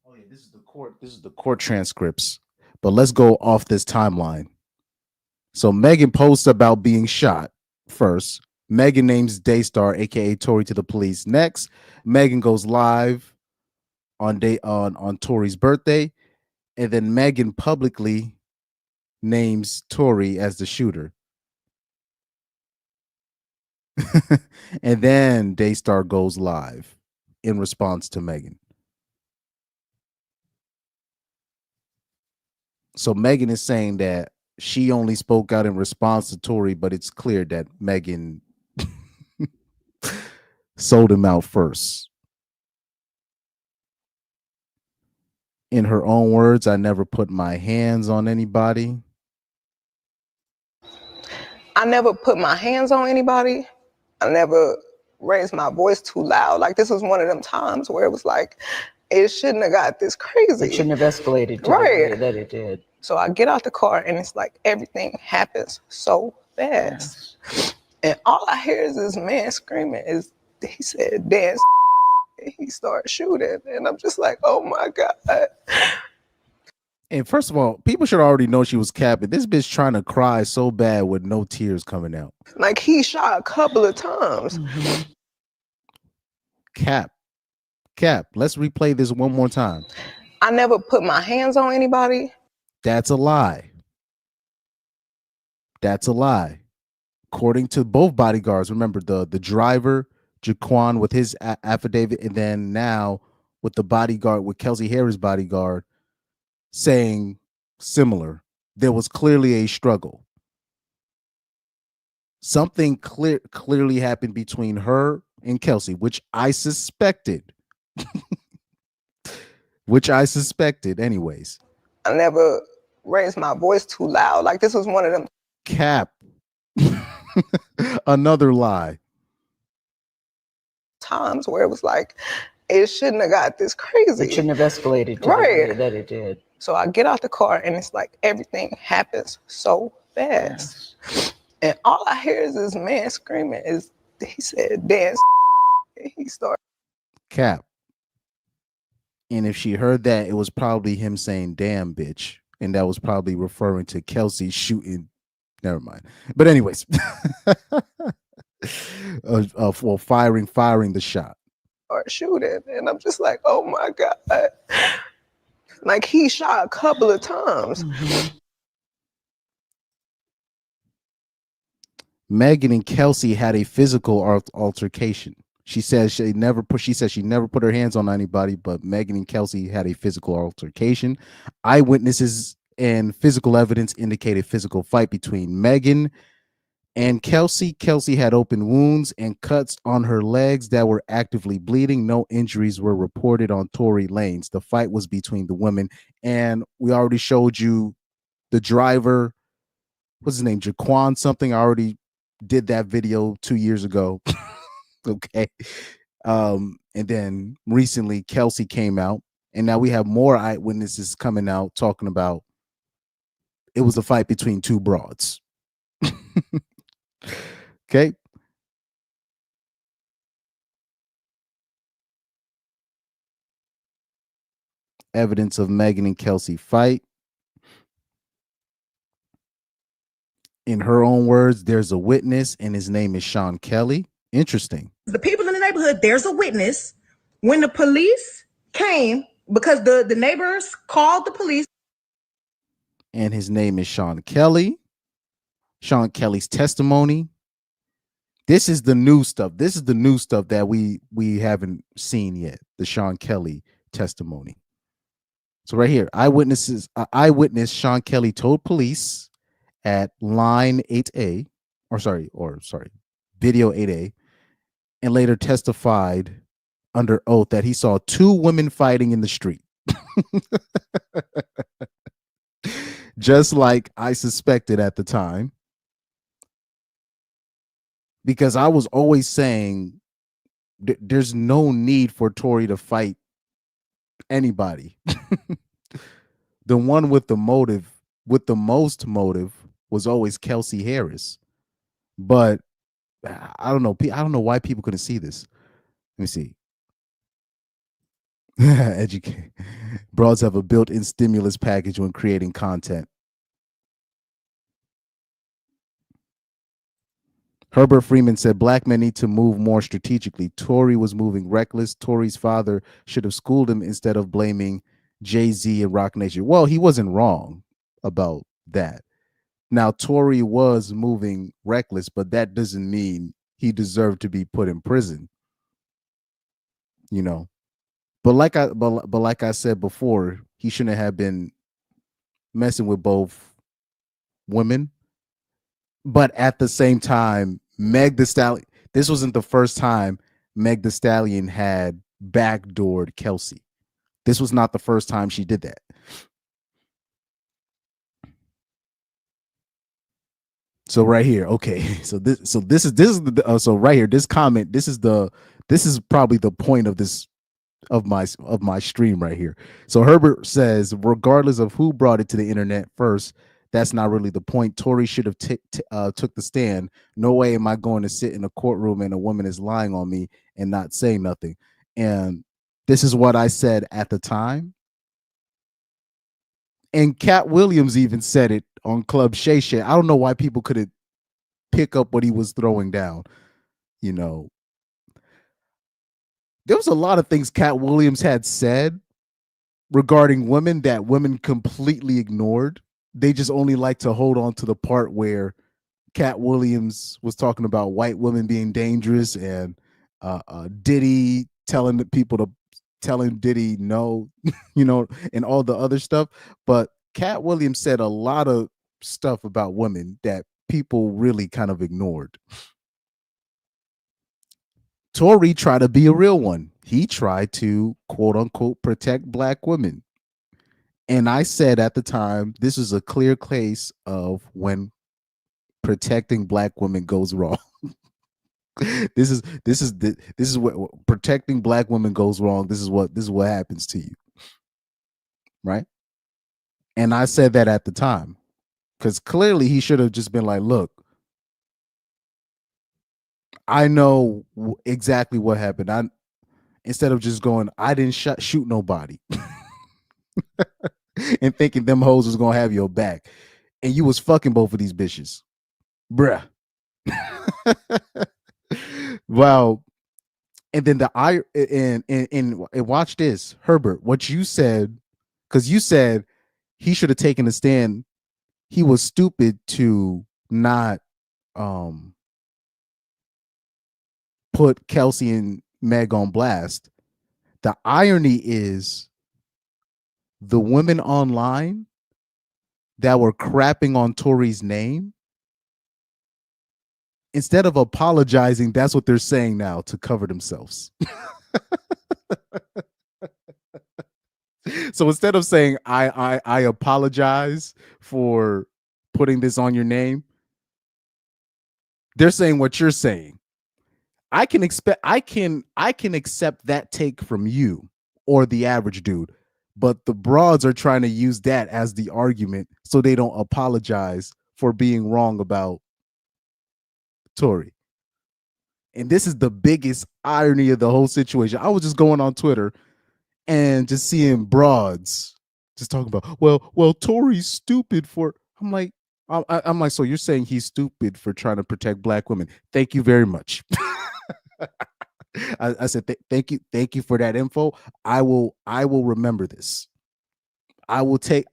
Oh yeah, this is the court. This is the court transcripts. But let's go off this timeline. So Megan posts about being shot first. Megan names Daystar, aka Tory, to the police. Next, Megan goes live on Tory's birthday, and then Megan publicly names Tory as the shooter. And then Daystar goes live in response to Megan. So Megan is saying that she only spoke out in response to Tory, but it's clear that Megan sold him out first. In her own words, I never put my hands on anybody. I never put my hands on anybody. I never raised my voice too loud. Like, this was one of them times where it was like, it shouldn't have got this crazy. It shouldn't have escalated to the way that it did. So I get out the car and it's like everything happens so fast. Yes. And all I hear is this man screaming. He said, dance. He started shooting. And I'm just like, oh my God. And first of all, people should already know she was capping. This bitch trying to cry so bad with no tears coming out. Like, he shot a couple of times. Mm-hmm. Cap. Let's replay this one more time. I never put my hands on anybody. That's a lie. That's a lie. According to both bodyguards, remember the driver, Jaquan, with his affidavit, and then now with the bodyguard, with Kelsey Harris' bodyguard, saying similar. There was clearly a struggle. Something clearly happened between her and Kelsey, which I suspected. Anyways. I never raised my voice too loud. Like, this was one of them. Cap. Another lie. Times where it was like, it shouldn't have got this crazy. It shouldn't have escalated to the way that it did. So I get out the car and it's like everything happens so fast. Yes. And all I hear is this man screaming. He said, dance. He started. Cap. And if she heard that, it was probably him saying, damn, bitch. And that was probably referring to Kelsey shooting. Never mind. But anyways. Firing the shot. Or shooting. And I'm just like, oh my God. Like, he shot a couple of times. Mm-hmm. Megan and Kelsey had a physical altercation. She says she never put her hands on anybody, but Megan and Kelsey had a physical altercation. Eyewitnesses and physical evidence indicated physical fight between Megan and Kelsey. Kelsey had open wounds and cuts on her legs that were actively bleeding. No injuries were reported on Tory Lanez. The fight was between the women, and we already showed you the driver. What's his name? Jaquan something. I already did that video 2 years ago. Okay. And then recently Kelsey came out, and now we have more eyewitnesses coming out talking about it was a fight between two broads. Okay. Evidence of Megan and Kelsey fight. In her own words, there's a witness, and his name is Sean Kelly. Interesting. The people in the neighborhood, there's a witness. When the police came, because the neighbors called the police. And his name is Sean Kelly. Sean Kelly's testimony. This is the new stuff. This is the new stuff that we haven't seen yet. The Sean Kelly testimony. So right here, eyewitness Sean Kelly told police at line 8A, video 8A, and later testified under oath that he saw two women fighting in the street. just like I suspected at the time, because I was always saying there's no need for Tory to fight anybody. The one with the motive, with the most motive, was always Kelsey Harris. But I don't know. I don't know why people couldn't see this. Let me see. Educate. Broads have a built-in stimulus package when creating content. Herbert Freeman said black men need to move more strategically. Tory was moving reckless. Tory's father should have schooled him instead of blaming Jay-Z and Rock Nation. Well, he wasn't wrong about that. Now, Tory was moving reckless, but that doesn't mean he deserved to be put in prison. You know. But like I said before, he shouldn't have been messing with both women. But at the same time, Meg Thee Stallion, this wasn't the first time Meg Thee Stallion had backdoored Kelsey. This was not the first time she did that. So right here, okay. So this is the so right here, this comment, this is probably the point of this of my stream right here. So Herbert says, regardless of who brought it to the internet first, that's not really the point. Tory should have took the stand. No way am I going to sit in a courtroom and a woman is lying on me and not say nothing. And this is what I said at the time. And Cat Williams even said it on Club Shay Shay. I don't know why people couldn't pick up what he was throwing down. You know, there was a lot of things Cat Williams had said regarding women that women completely ignored. They just only like to hold on to the part where Cat Williams was talking about white women being dangerous and Diddy telling Diddy no, you know, and all the other stuff. But Cat Williams said a lot of stuff about women that people really kind of ignored. Tory tried to be a real one. He tried to, quote unquote, protect black women. And I said at the time, this is a clear case of when protecting black women goes wrong. This is what protecting black women goes wrong. This is what happens to you. Right? And I said that at the time. Because clearly he should have just been like, look, I know exactly what happened. Instead of just going, I didn't shoot nobody. And thinking them hoes was gonna have your back. And you was fucking both of these bitches. Bruh. Wow. And then and watch this, Herbert, what you said, because you said he should have taken a stand. He was stupid to not put Kelsey and Meg on blast. The irony is the women online that were crapping on Tory's name, instead of apologizing, that's what they're saying now to cover themselves. So instead of saying I apologize for putting this on your name, they're saying what you're saying. I can accept that take from you or the average dude, but the broads are trying to use that as the argument so they don't apologize for being wrong about Tory. And this is the biggest irony of the whole situation. I was just going on Twitter and just seeing broads just talking about, well, Tory's stupid for. I'm like, so you're saying he's stupid for trying to protect black women? Thank you very much. I said thank you for that info. I will remember this. I will take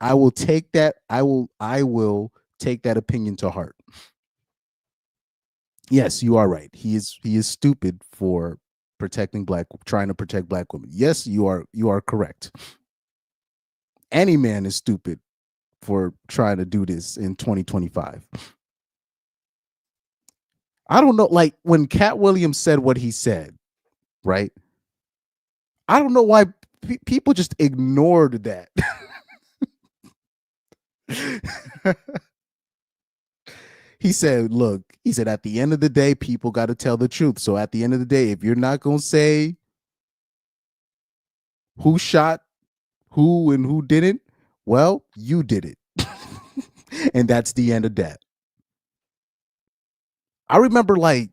that opinion to heart. Yes, you are right. He is stupid for trying to protect black women. Yes, you are correct. Any man is stupid for trying to do this in 2025. I don't know, like when Cat Williams said what he said, right? I don't know why people just ignored that. He said, look, he said, at the end of the day, people got to tell the truth. So at the end of the day, if you're not going to say who shot who and who didn't, well, you did it. And that's the end of that. I remember like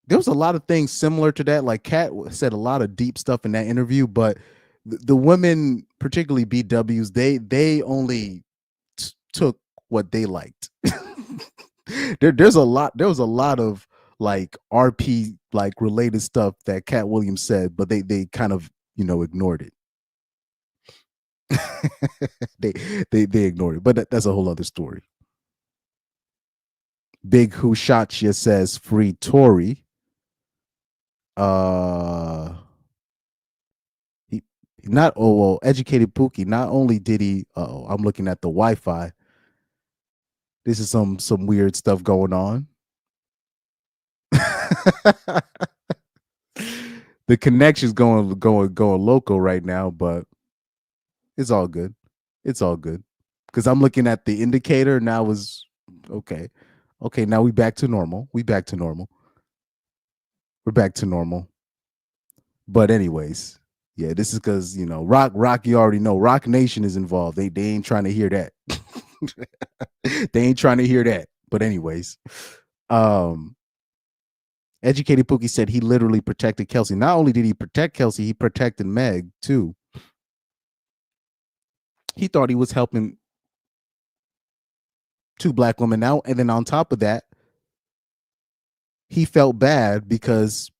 there was a lot of things similar to that. Like Kat said a lot of deep stuff in that interview, but the women, particularly BWs, they only took what they liked. There was a lot of like RP like related stuff that Cat Williams said, but they kind of ignored it. they ignored it, but that's a whole other story. Big Who Shot Ya says free Tory. Educated Pookie. Not only did he, I'm looking at the Wi-Fi. This is some weird stuff going on. The connection's going local right now, but it's all good. It's all good because I'm looking at the indicator now. Is okay. Okay, now we back to normal. We're back to normal. But anyways, yeah, this is because Rock. You already know Rock Nation is involved. They ain't trying to hear that. They ain't trying to hear that. But anyways, Educated Pookie said he literally protected Kelsey. Not only did he protect Kelsey, he protected Meg too. He thought he was helping two black women out, and then on top of that, he felt bad because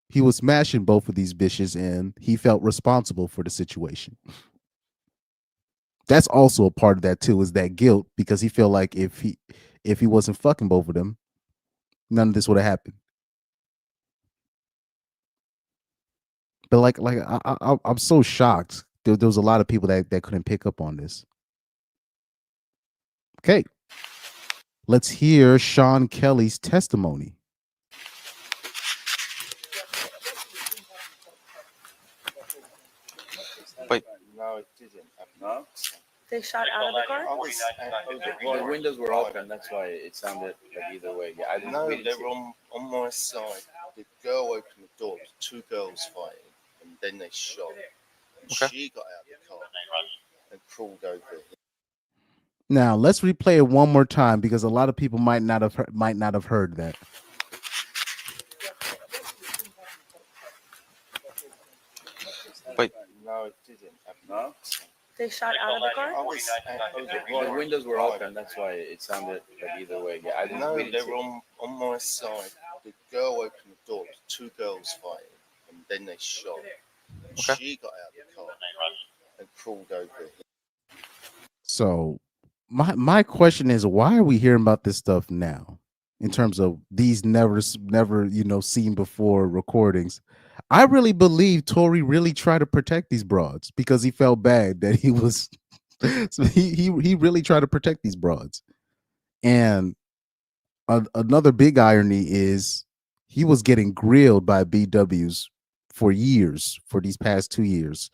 he was smashing both of these bitches, and he felt responsible for the situation. That's also a part of that too, is that guilt, because he felt like if he wasn't fucking both of them, none of this would have happened. But like I'm so shocked. There was a lot of people that couldn't pick up on this. Okay, let's hear Sean Kelly's testimony. Wait, no, it didn't. No? They shot out of the car? Well, the windows were open, that's why it sounded like either way. Yeah, I didn't know they were on my side. The girl opened the door, two girls fighting, and then they shot. And she got out of the car and crawled over here. Now let's replay it one more time because a lot of people might not have heard that. Wait, no, it didn't. No? They shot out of the car? Well, the windows were open, that's why it sounded like either way. Yeah, I didn't know they were on my side. The girl opened the door, two girls fighting, and then they shot. And she got out of the car and crawled over here. So my question is, why are we hearing about this stuff now? In terms of these never seen before recordings, I really believe Tory really tried to protect these broads because he felt bad that he was. So he really tried to protect these broads, and another big irony is he was getting grilled by BWs for years, for these past 2 years,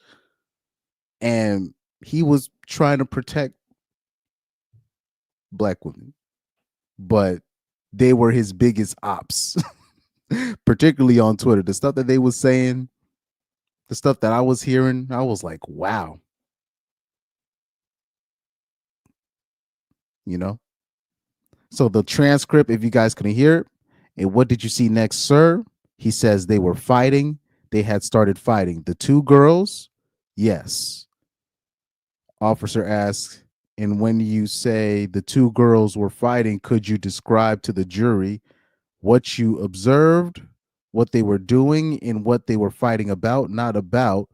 and he was trying to protect black women, but they were his biggest ops. Particularly on Twitter, the stuff that they was saying, the stuff that I was hearing, I was like, wow. So the transcript, if you guys couldn't hear it, and what did you see next, sir? He says they were fighting. They had started fighting. The two girls, yes. Officer asks, and when you say the two girls were fighting, could you describe to the jury what you observed, what they were doing, and what they were fighting about? Not about,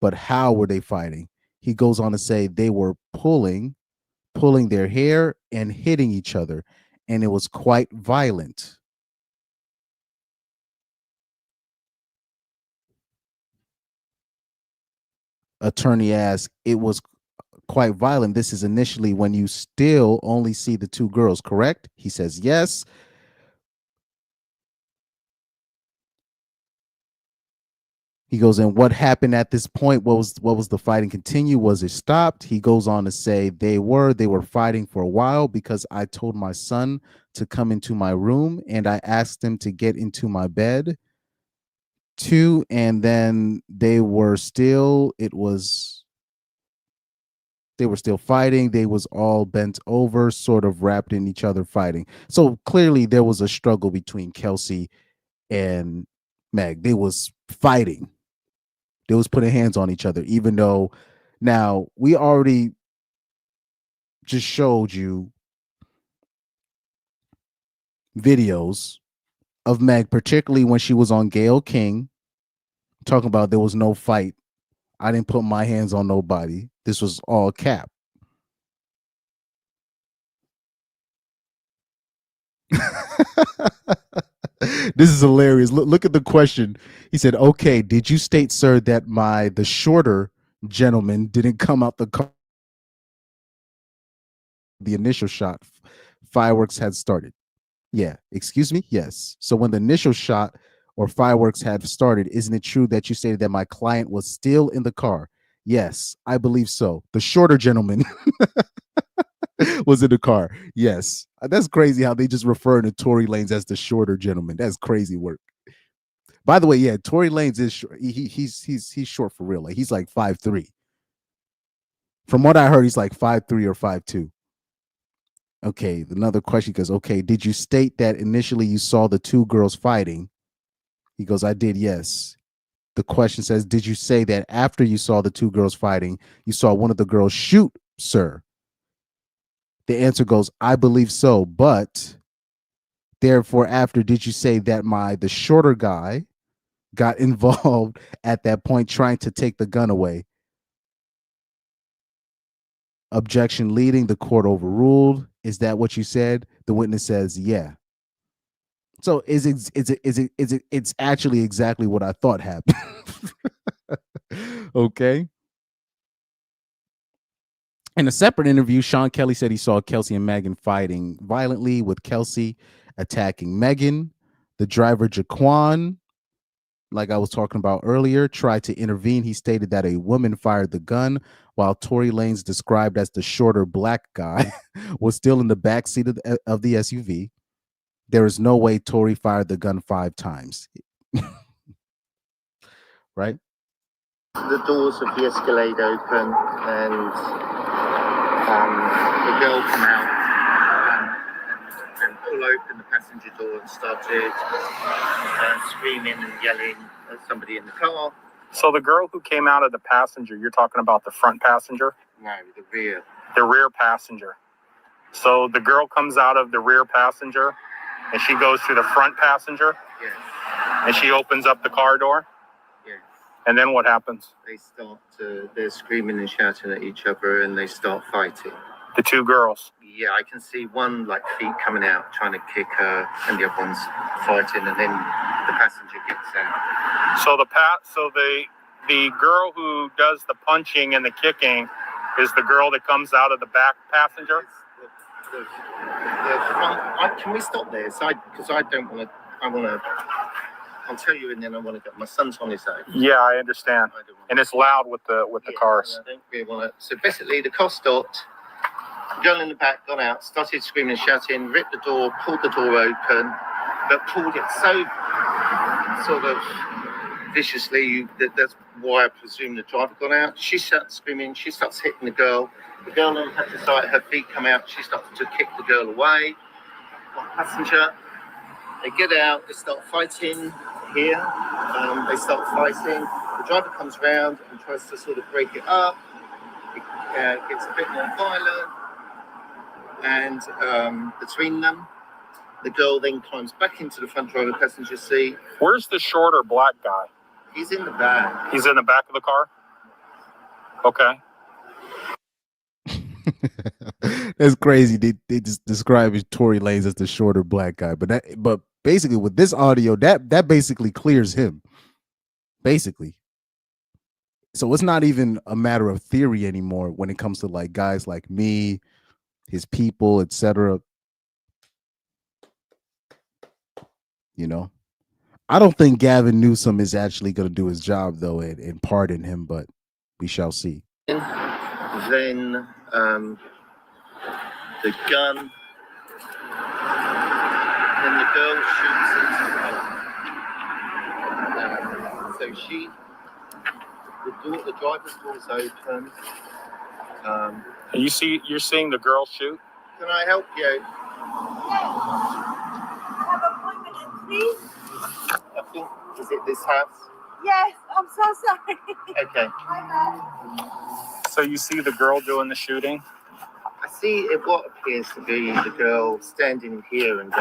but how were they fighting? He goes on to say they were pulling their hair and hitting each other, and it was quite violent. Attorney asks, it was quite violent. This is initially when you still only see the two girls, correct? He says yes. He goes, and what happened at this point? What was the fighting continue? Was it stopped? He goes on to say they were fighting for a while because I told my son to come into my room and I asked him to get into my bed too. And then they were still fighting. They was all bent over, sort of wrapped in each other fighting. So clearly there was a struggle between Kelsey and Meg. They was fighting. They was putting hands on each other, even though now we already just showed you videos of Meg, particularly when she was on Gayle King, talking about there was no fight. I didn't put my hands on nobody. This was all cap. This is hilarious. Look at the question. He said, okay, did you state, sir, that the shorter gentleman didn't come out the car? The initial shot, fireworks had started. Yeah. Excuse me? Yes. So when the initial shot or fireworks had started, isn't it true that you stated that my client was still in the car? Yes, I believe so. The shorter gentleman was in the car. Yes. That's crazy how they just refer to Tory Lanez as the shorter gentleman. That's crazy work. By the way, yeah, Tory Lanez is short. He's short for real. Like he's like 5'3". From what I heard, he's like 5'3" or 5'2". Okay, another question goes, okay, did you state that initially you saw the two girls fighting? He goes, I did, yes. The question says, did you say that after you saw the two girls fighting, you saw one of the girls shoot, sir? The answer goes, I believe so, but therefore after, did you say that the shorter guy got involved at that point trying to take the gun away? Objection leading, the court overruled. Is that what you said? The witness says, yeah. So it's actually exactly what I thought happened. Okay. In a separate interview, Sean Kelly said he saw Kelsey and Megan fighting violently, with Kelsey attacking Megan. The driver, Jaquan, like I was talking about earlier, tried to intervene. He stated that a woman fired the gun, while Tory Lanez, described as the shorter black guy, was still in the back seat of the SUV. There is no way Tory fired the gun 5 times. Right? The doors of the Escalade open and the girl come out and pull open the passenger door and started screaming and yelling at somebody in the car. So the girl who came out of the passenger, you're talking about the front passenger? No, the rear. The rear passenger. So the girl comes out of the rear passenger and she goes to the front passenger? Yes. And she opens up the car door? Yes. And then what happens? They're screaming and shouting at each other and they start fighting. The two girls? Yeah, I can see one feet coming out trying to kick her and the other one's fighting, and then the passenger gets out. So the girl who does the punching and the kicking is the girl that comes out of the back passenger? The front, can we stop there? Because I don't want to. I'll tell you, and then I want to get my son's on his own. Yeah, I understand. And it's loud with the cars. I don't really want to. So basically, the car stopped. The girl in the back got out, started screaming and shouting, ripped the door, pulled the door open, but pulled it so sort of viciously that's why I presume the driver got out. She starts screaming. She starts hitting the girl. The girl then had to sight her feet come out. She started to kick the girl away. Passenger. They get out. They start fighting here. They start fighting. The driver comes round and tries to sort of break it up. It gets a bit more violent. And between them, the girl then climbs back into the front driver passenger seat. Where's the shorter black guy? He's in the back. He's in the back of the car? Okay. That's crazy. They just describe Tory Lanez as the shorter black guy, but basically with this audio, that basically clears him. Basically. So it's not even a matter of theory anymore when it comes to guys like me, his people, etc. I don't think Gavin Newsom is actually going to do his job though and pardon him, but we shall see. Then the gun, then the girl shoots into her. So the driver's door is open. You're seeing the girl shoot? Can I help you? Have appointment please? I think, is it this house? Yes, I'm so sorry. Okay. So you see the girl doing the shooting? I see what appears to be the girl standing here and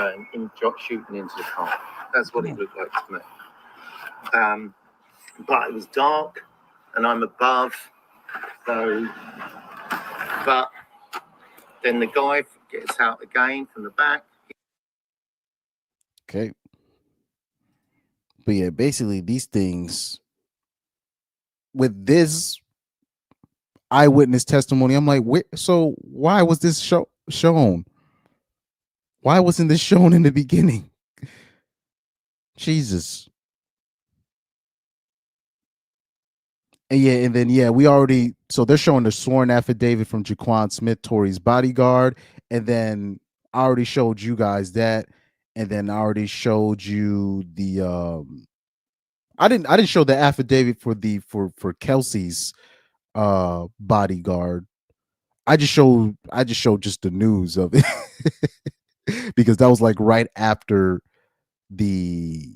shooting into the car. That's what it looked like to me. But it was dark, and I'm above, so. But then the guy gets out again from the back. Okay. But yeah, basically these things with this eyewitness testimony, I'm like, so why was this shown? Why wasn't this shown in the beginning? Jesus. And then so they're showing the sworn affidavit from Jaquan Smith, Tory's bodyguard, and then I already showed you guys that, and then I already showed you the I didn't show the affidavit for Kelsey's bodyguard. I just showed just the news of it because that was like right after the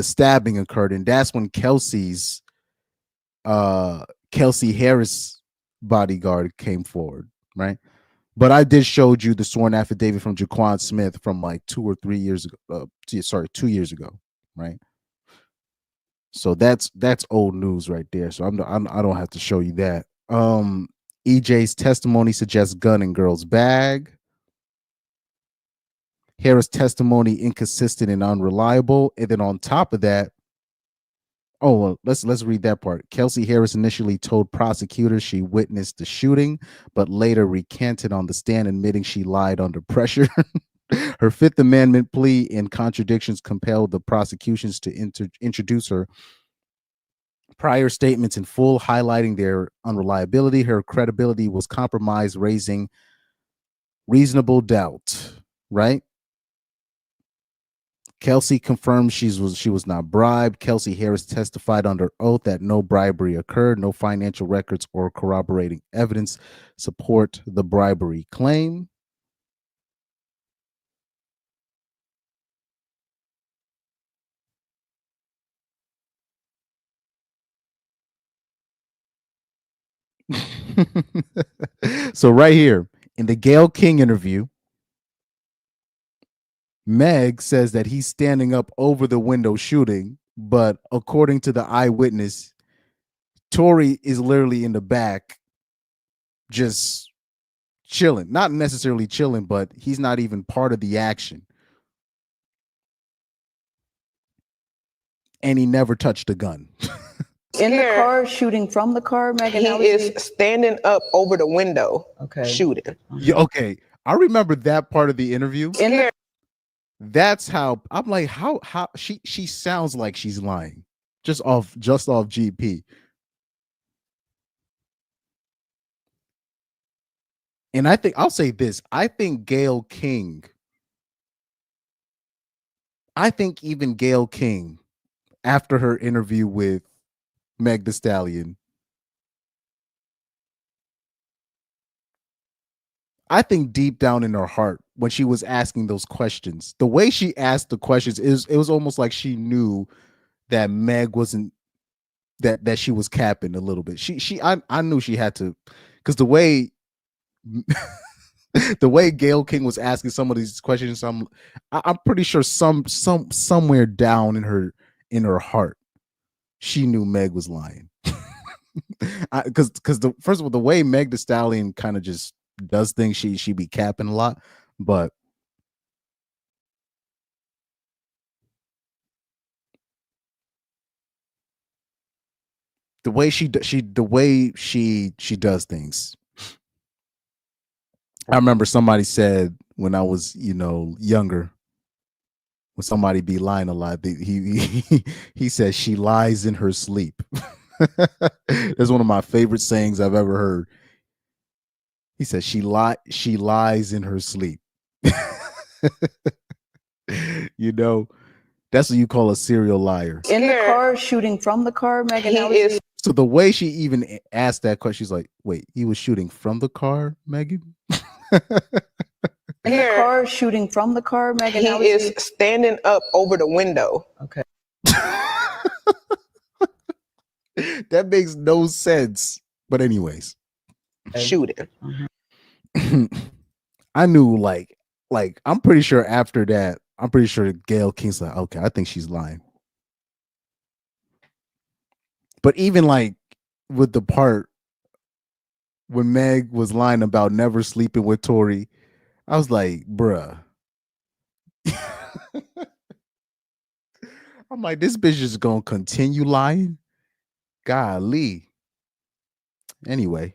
stabbing occurred, and that's when Kelsey Harris bodyguard came forward, right? But I did showed you the sworn affidavit from Jaquan Smith from like 2 or 3 years ago. 2 years ago, right? So that's old news right there. So I don't have to show you that. EJ's testimony suggests gun in girl's bag. Harris' testimony inconsistent and unreliable. And then on top of that, let's read that part. Kelsey Harris initially told prosecutors she witnessed the shooting, but later recanted on the stand, admitting she lied under pressure. Her Fifth Amendment plea and contradictions compelled the prosecutions to introduce her prior statements in full, highlighting their unreliability. Her credibility was compromised, raising reasonable doubt, right? Kelsey confirmed she was not bribed. Kelsey Harris testified under oath that no bribery occurred. No financial records or corroborating evidence support the bribery claim. So right here in the Gayle King interview, Meg says that he's standing up over the window shooting, but according to the eyewitness, Tory is literally in the back just chilling. Not necessarily chilling, but he's not even part of the action. And he never touched a gun. In the car, shooting from the car, Megan? He is standing up over the window, shooting. Yeah, okay. I remember that part of the interview. That's how I'm like, how she sounds like she's lying just off GP. And I'll say this. I think even Gayle King, after her interview with Meg Thee Stallion, I think deep down in her heart, when she was asking those questions, the way she asked the questions it was almost like she knew that Meg wasn't that she was capping a little bit. I knew she had to, because the way Gayle King was asking some of these questions, I'm pretty sure somewhere down in her heart, she knew Meg was lying. Because first of all, the way Meg Thee Stallion kind of just does things, she be capping a lot, but the way she does things. I remember somebody said when I was, younger, when somebody be lying a lot, he says she lies in her sleep. That's one of my favorite sayings I've ever heard. He says she lies in her sleep. You know, that's what you call a serial liar. In the car, shooting from the car, Megan. How is he? So the way she even asked that question, she's like, wait, he was shooting from the car, Megan? In the car, shooting from the car, Megan. How He is standing up over the window. Okay. That makes no sense. But anyways. Shooting. I knew like I'm pretty sure after that, I'm pretty sure Gayle King's like, okay, I think she's lying. But even like with the part when Meg was lying about never sleeping with Tory, I was like, bruh. I'm like, this bitch is gonna continue lying. Golly. Anyway,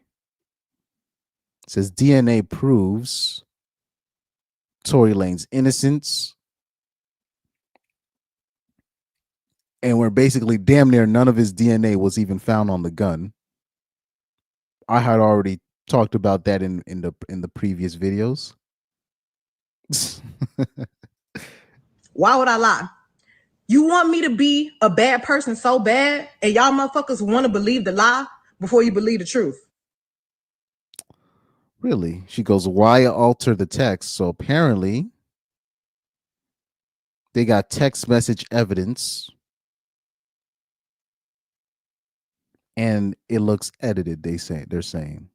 it says DNA proves Tory Lanez innocence. And we're basically damn near none of his DNA was even found on the gun. I had already talked about that in the previous videos. Why would I lie? You want me to be a bad person so bad, and y'all motherfuckers want to believe the lie before you believe the truth. Really? She goes, why alter the text? So apparently they got text message evidence and it looks edited, they're saying.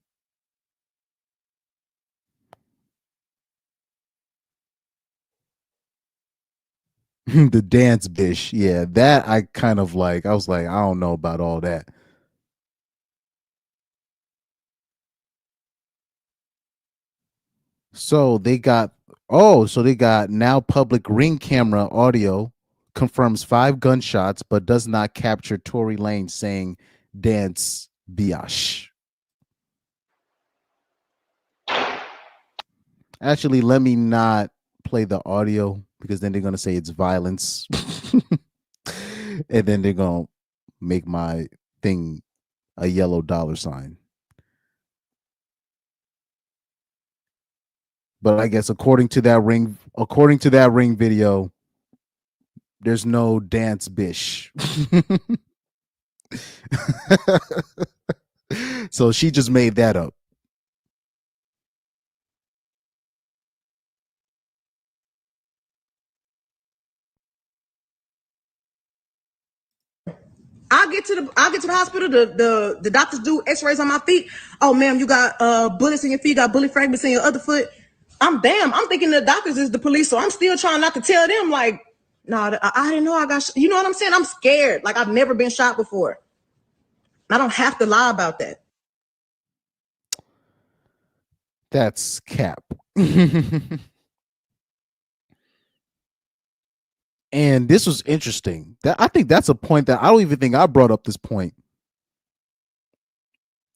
The dance bish. Yeah, that I kind of like. I was like, I don't know about all that. So they got now public ring camera audio confirms 5 gunshots, but does not capture Tory Lanez saying dance biash. Actually, let me not play the audio because then they're gonna say it's violence. And then they're gonna make my thing a yellow $sign. But I guess according to that ring video, there's no dance bish. So she just made that up. I'll get to the hospital. The doctors do x-rays on my feet. Oh, ma'am, you got bullets in your feet, you got bullet fragments in your other foot. I'm thinking the doctors is the police, so I'm still trying not to tell them like, no, I didn't know I got you know what I'm saying? I'm scared. Like, I've never been shot before. I don't have to lie about that. That's cap. And this was interesting. I think that's a point that I don't even think I brought up this point.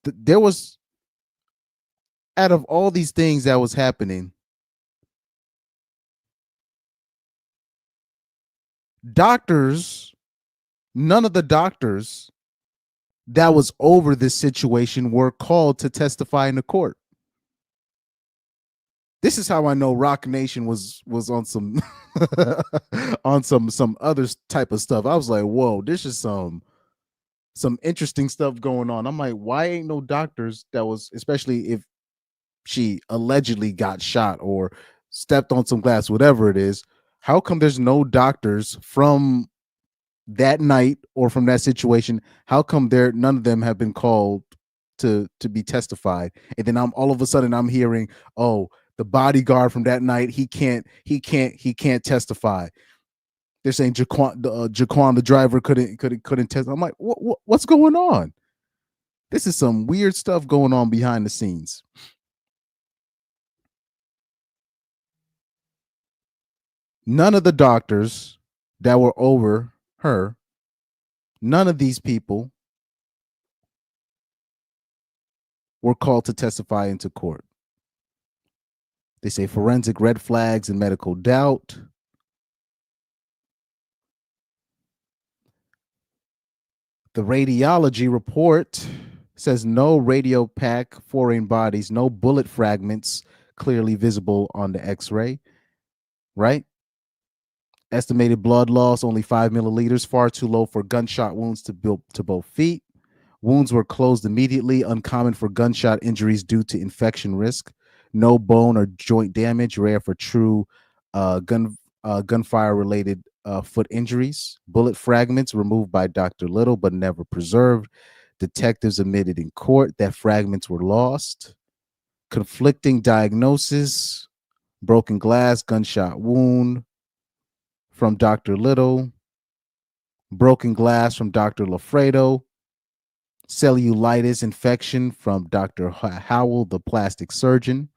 There was, out of all these things that was happening, none of the doctors that was over this situation were called to testify in the court. This is how I know Rock Nation was on some on some other type of stuff. I was like, whoa, this is some interesting stuff going on. I'm like, why ain't no doctors that was, especially if she allegedly got shot or stepped on some glass, whatever it is, how come there's no doctors from that night or from that situation? How come none of them have been called to be testified? And then all of a sudden I'm hearing, oh, the bodyguard from that night, he can't testify. They're saying Jaquan the driver couldn't test. I'm like, what's going on? This is some weird stuff going on behind the scenes. None of the doctors that were over her, none of these people were called to testify into court. They say forensic red flags and medical doubt. The radiology report says no radio pack, foreign bodies, no bullet fragments clearly visible on the X-ray, right? Estimated blood loss, only 5 milliliters, far too low for gunshot wounds to both feet. Wounds were closed immediately, uncommon for gunshot injuries due to infection risk. No bone or joint damage, rare for true gunfire-related foot injuries. Bullet fragments removed by Dr. Little but never preserved. Detectives admitted in court that fragments were lost. Conflicting diagnosis, broken glass, gunshot wound from Dr. Little, broken glass from Dr. Lafredo, cellulitis infection from Dr. Howell, the plastic surgeon.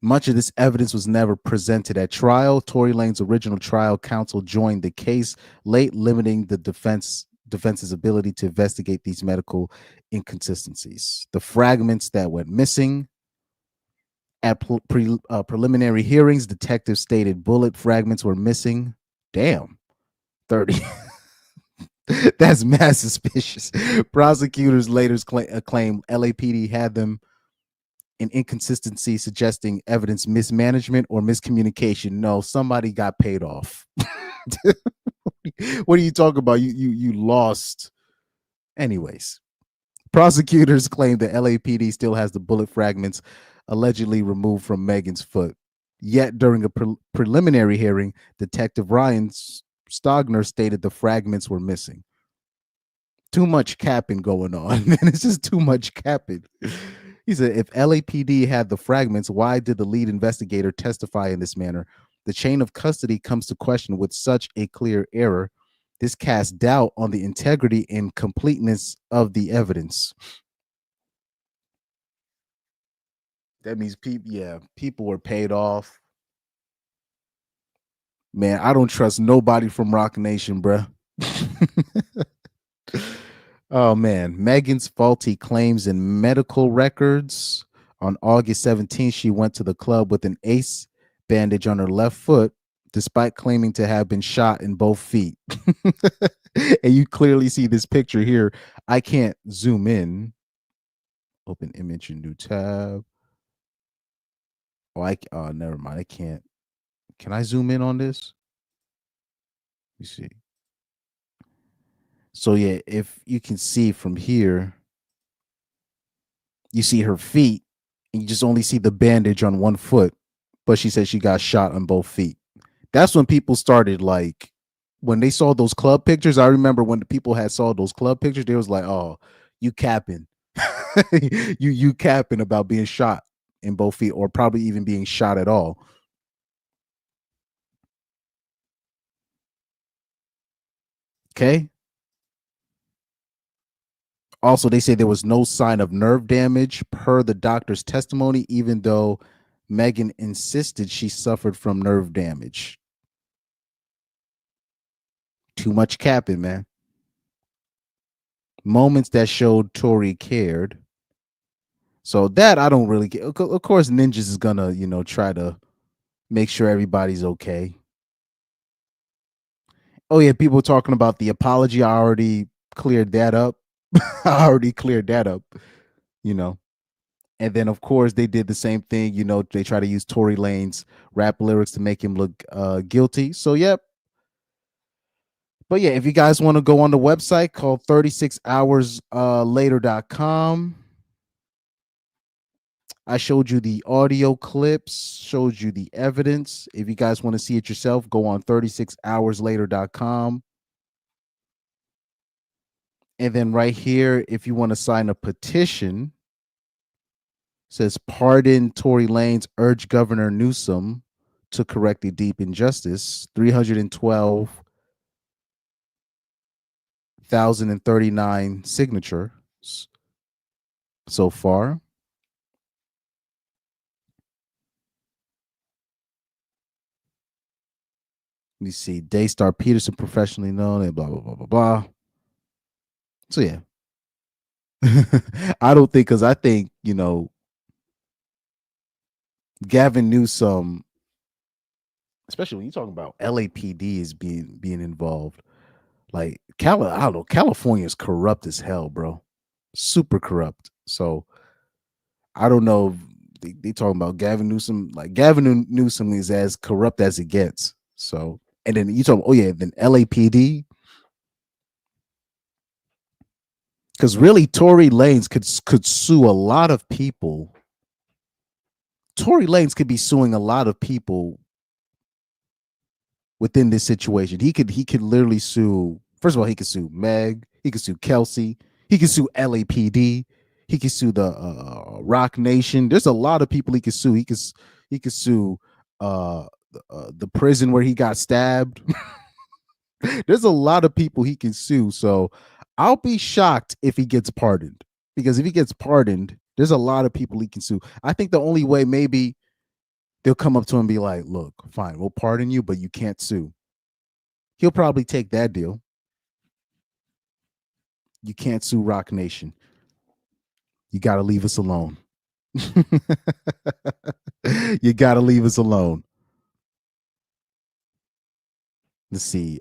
Much of this evidence was never presented at trial. Tory Lanez's original trial counsel joined the case late, limiting the defense's ability to investigate these medical inconsistencies. The fragments that went missing at preliminary hearings, detectives stated bullet fragments were missing. Damn, 30. That's mad suspicious. Prosecutors later claim LAPD had them an inconsistency suggesting evidence mismanagement or miscommunication. No, somebody got paid off. What are you talking about? You lost. Anyways, prosecutors claim the LAPD still has the bullet fragments allegedly removed from Megan's foot. Yet during a preliminary hearing, Detective Ryan Stogner stated the fragments were missing. Too much capping going on, man. It's just too much capping. He said, if LAPD had the fragments, why did the lead investigator testify in this manner? The chain of custody comes to question with such a clear error. This casts doubt on the integrity and completeness of the evidence. That means people were paid off. Man, I don't trust nobody from Rock Nation, bruh. Oh man, Megan's faulty claims in medical records. On August 17th, she went to the club with an ace bandage on her left foot, despite claiming to have been shot in both feet. And you clearly see this picture here. I can't zoom in. Open image in new tab. Oh, never mind. I can't. Can I zoom in on this? Let me see. So yeah, if you can see from here, you see her feet, and you just only see the bandage on one foot. But she said she got shot on both feet. That's when people started, like, when they saw those club pictures. I remember when the people had saw those club pictures, they was like, "Oh, you capping, you capping about being shot in both feet, or probably even being shot at all." Okay. Also, they say there was no sign of nerve damage per the doctor's testimony, even though Megan insisted she suffered from nerve damage. Too much capping, man. Moments that showed Tory cared. So that I don't really get. Of course, Ninjas is gonna, try to make sure everybody's okay. Oh yeah, people talking about the apology. I already cleared that up. And then of course they did the same thing. They try to use Tory Lanez rap lyrics to make him look guilty. So yep. But yeah, if you guys want to go on the website called 36hourslater.com. I showed you the audio clips, showed you the evidence. If you guys want to see it yourself, go on 36hourslater.com. And then right here, if you want to sign a petition, it says pardon Tory Lanez, urge Governor Newsom to correct the deep injustice. 312,039 signatures so far. Let me see. Daystar Peterson, professionally known, and blah, blah, blah, blah, blah. So, yeah. I don't think, because I think, Gavin Newsom, especially when you're talking about LAPD is being involved. Like I don't know, California is corrupt as hell, bro. Super corrupt. So I don't know. They talking about Gavin Newsom. Like Gavin Newsom is as corrupt as it gets. So and then you talk, oh yeah, then LAPD. Because really, Tory Lanez could sue a lot of people. Tory Lanez could be suing a lot of people within this situation. He could literally sue. First of all, he could sue Meg. He could sue Kelsey. He could sue LAPD. He could sue the Rock Nation. There's a lot of people he could sue. He could sue the prison where he got stabbed. There's a lot of people he can sue. So I'll be shocked if he gets pardoned, because if he gets pardoned, there's a lot of people he can sue. I think the only way maybe they'll come up to him and be like, look, fine, we'll pardon you, but you can't sue. He'll probably take that deal. You can't sue Rock Nation. You got to leave us alone. You got to leave us alone. Let's see.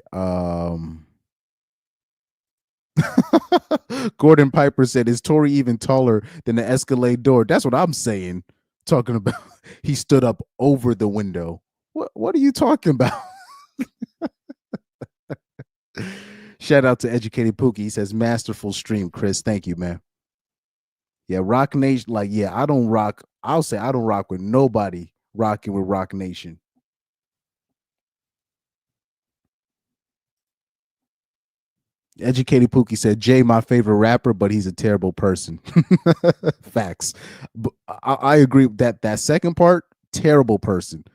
Gordon Piper said, is Tory even taller than the Escalade door? That's what I'm saying. Talking about he stood up over the window. What are you talking about? Shout out to Educated Pookie. He says, masterful stream, Chris. Thank you, man. Yeah, Rock Nation. Like, yeah, I'll say I don't rock with nobody rocking with Rock Nation. Educated Pookie said, Jay, my favorite rapper, but he's a terrible person. Facts. But I agree with that second part, terrible person.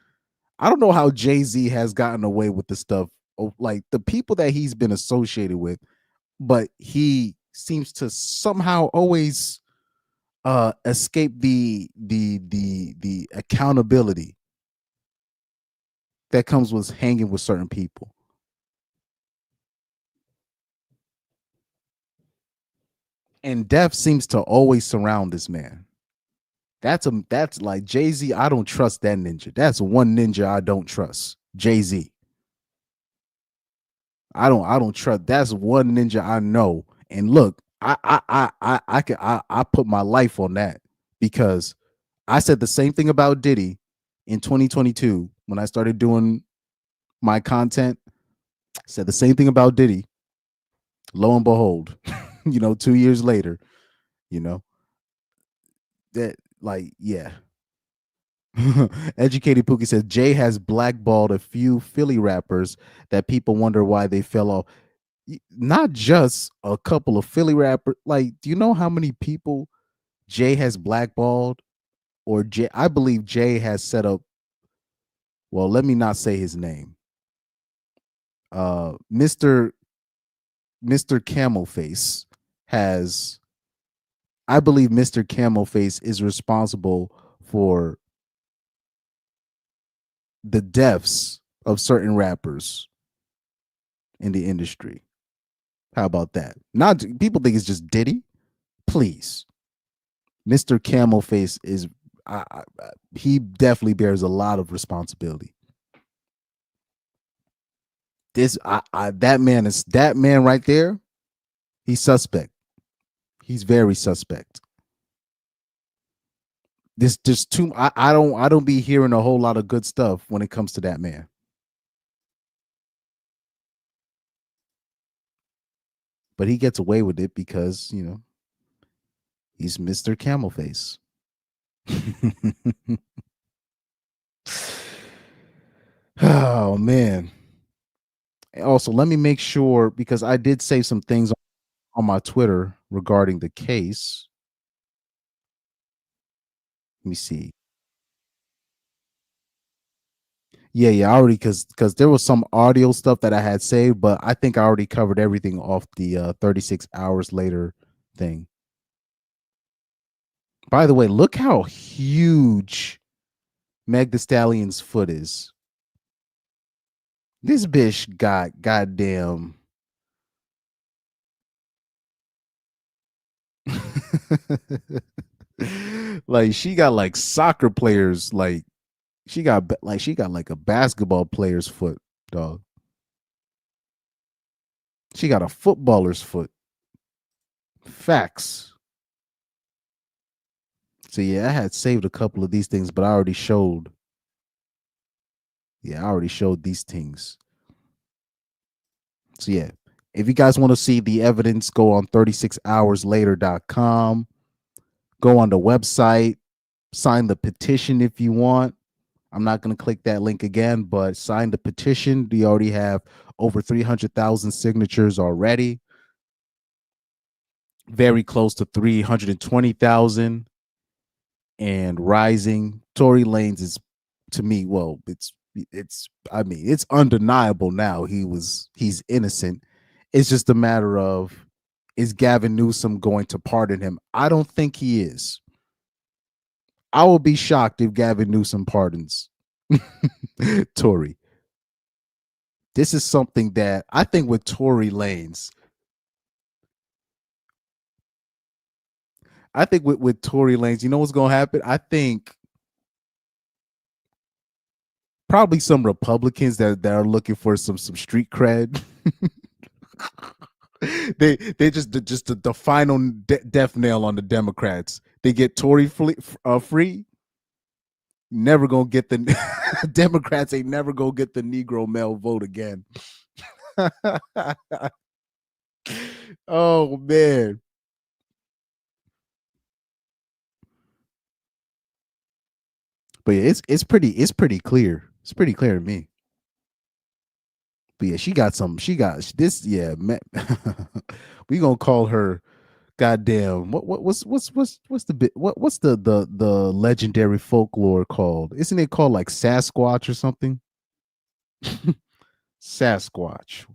I don't know how Jay-Z has gotten away with the stuff, like the people that he's been associated with, but he seems to somehow always escape the accountability that comes with hanging with certain people. And death seems to always surround this man. That's like Jay-Z. I don't trust that ninja. That's one ninja I don't trust. Jay-Z. I don't trust. That's one ninja I know. And look, I put my life on that, because I said the same thing about Diddy in 2022 when I started doing my content. I said the same thing about Diddy. Lo and behold, 2 years later, that, like, yeah. Educated Pookie says Jay has blackballed a few Philly rappers that people wonder why they fell off. Not just a couple of Philly rappers. Like, do you know how many people Jay has blackballed? Or I believe Jay has set up. Well, let me not say his name. Mr. Camel Face has. I believe Mr. Camel Face is responsible for the deaths of certain rappers in the industry. How about that? Not people think it's just Diddy. Please, Mr. Camel Face is. He definitely bears a lot of responsibility. That man right there. He's suspect. He's very suspect. This just too. I don't be hearing a whole lot of good stuff when it comes to that man. But he gets away with it because he's Mr. Camel Face. Oh man. Also, let me make sure, because I did say some things on my Twitter regarding the case. Let me see. Yeah, I already, because there was some audio stuff that I had saved, but I think I already covered everything off the 36 hours later thing. By the way, look how huge Meg Thee Stallion's foot is. This bitch got goddamn. Like, she got like soccer players, like she got like a basketball player's foot, dog. She got a footballer's foot. Facts. So yeah, I had saved a couple of these things, but I already showed. Yeah, I already showed these things. So yeah, if you guys want to see the evidence, go on 36hourslater.com. Go on the website, sign the petition if you want. I'm not going to click that link again, but sign the petition. We already have over 300,000 signatures already. Very close to 320,000 and rising. Tory Lanez is, to me, well, I mean, it's undeniable now he's innocent. It's just a matter of, is Gavin Newsom going to pardon him? I don't think he is. I will be shocked if Gavin Newsom pardons Tory. This is something that I think with Tory Lanez, with Tory Lanez, you know what's going to happen? I think probably some Republicans that are looking for some street cred. they just the final death nail on the Democrats. They get Tory free. Never gonna get the Democrats ain't never gonna get the Negro male vote again. Oh man. But yeah, it's pretty clear. It's pretty clear to me. But yeah, she got this. Yeah, we gonna call her. Goddamn! What's the bit? What's the legendary folklore called? Isn't it called like Sasquatch or something? Sasquatch.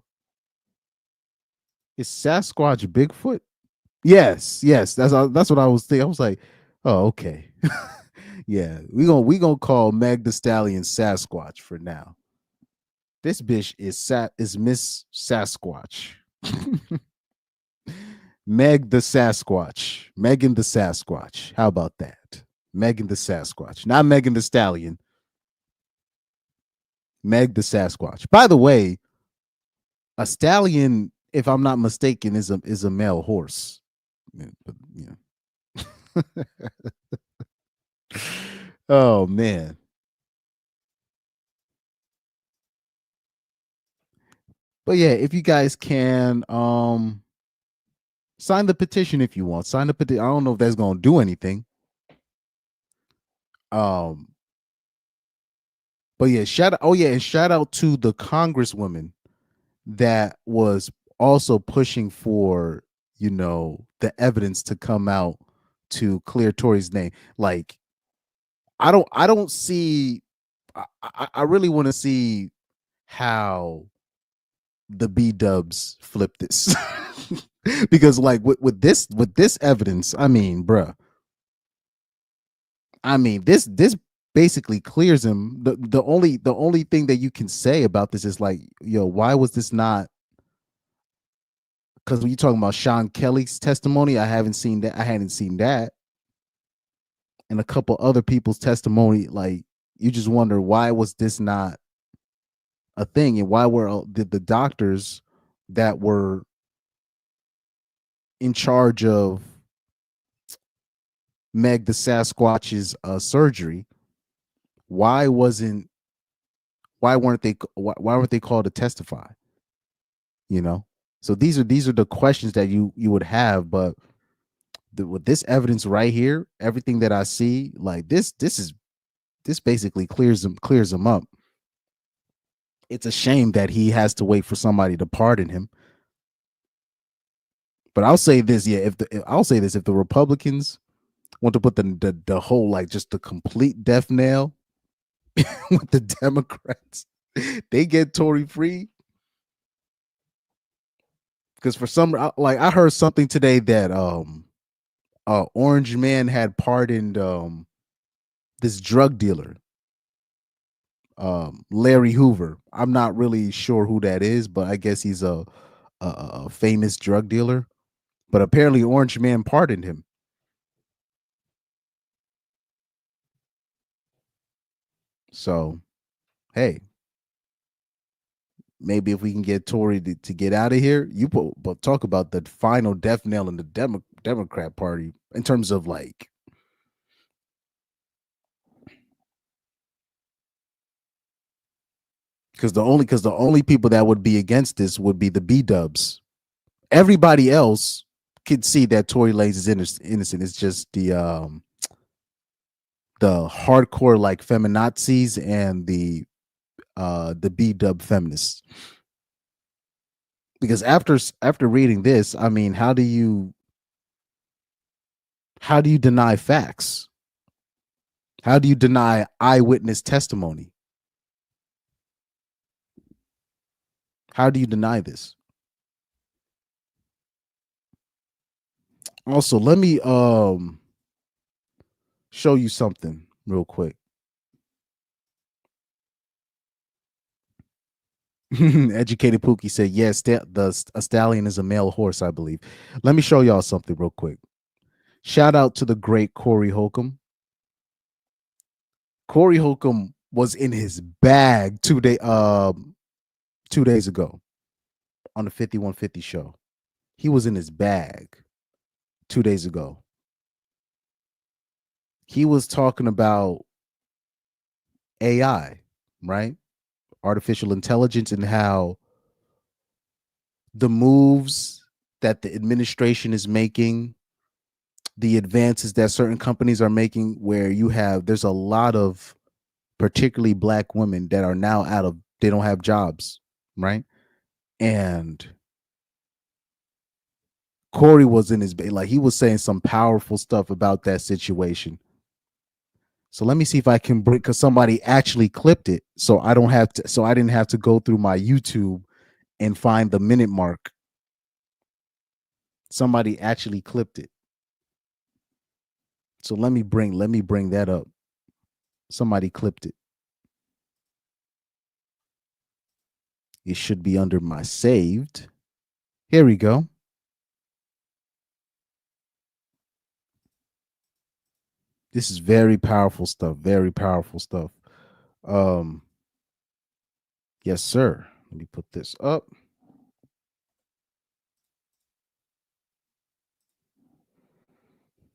Is Sasquatch Bigfoot? Yes. That's what I was thinking. I was like, oh, okay. Yeah, we gonna call Meg Thee Stallion Sasquatch for now. This bitch is Miss Sasquatch. Meg the Sasquatch. Megan the Sasquatch. How about that? Megan the Sasquatch. Not Megan Thee Stallion. Meg the Sasquatch. By the way, a stallion, if I'm not mistaken, is a male horse. But, oh man. But yeah, if you guys can sign the petition if you want. Sign the petition. I don't know if that's gonna do anything. But yeah, shout out to the congresswoman that was also pushing for, the evidence to come out to clear Tory's name. Like, I don't see. I really want to see how the B-dubs flip this. Because like with this evidence, I mean, bruh. I mean, this basically clears him. The only thing that you can say about this is like, why was this not? Because when you're talking about Sean Kelly's testimony, I hadn't seen that. And a couple other people's testimony, like, you just wonder, why was this not a thing? And why did the doctors that were in charge of Meg the Sasquatch's surgery, why weren't they called to testify? So these are the questions that you would have. But with this evidence right here, everything that I see, like this basically clears him up. It's a shame that he has to wait for somebody to pardon him. But I'll say this, if the Republicans want to put the whole, like, just the complete death nail with the Democrats, they get Tory free. Because for some, like, I heard something today that Orange Man had pardoned this drug dealer, Larry Hoover. I'm not really sure who that is, but I guess he's a famous drug dealer. But apparently Orange Man pardoned him. So, hey, maybe if we can get Tory to get out of here, but talk about the final death nail in the Democrat Party in terms of like, because the only people that would be against this would be the B-dubs. Everybody else could see that Tory Lanez is innocent. It's just the hardcore like feminazis and the B-dub feminists. Because after reading this, I mean, how do you deny facts? How do you deny eyewitness testimony? How do you deny this? Also, let me show you something real quick. Educated Pookie said, yes, a stallion is a male horse, I believe. Let me show y'all something real quick. Shout out to the great Corey Holcomb. Corey Holcomb was in his bag 2 days ago on the 5150 show. He was in his bag 2 days ago. He was talking about AI, right? Artificial intelligence, and how the moves that the administration is making, the advances that certain companies are making, where there's a lot of particularly black women that are now they don't have jobs, right? And Corey was in his like, he was saying some powerful stuff about that situation. So let me see if I can bring, because somebody actually clipped it, so I didn't have to go through my YouTube and find the minute mark. Somebody actually clipped it. So let me bring that up. Somebody clipped it. It should be under my saved. Here we go. This is very powerful stuff. Very powerful stuff. Yes, sir. Let me put this up.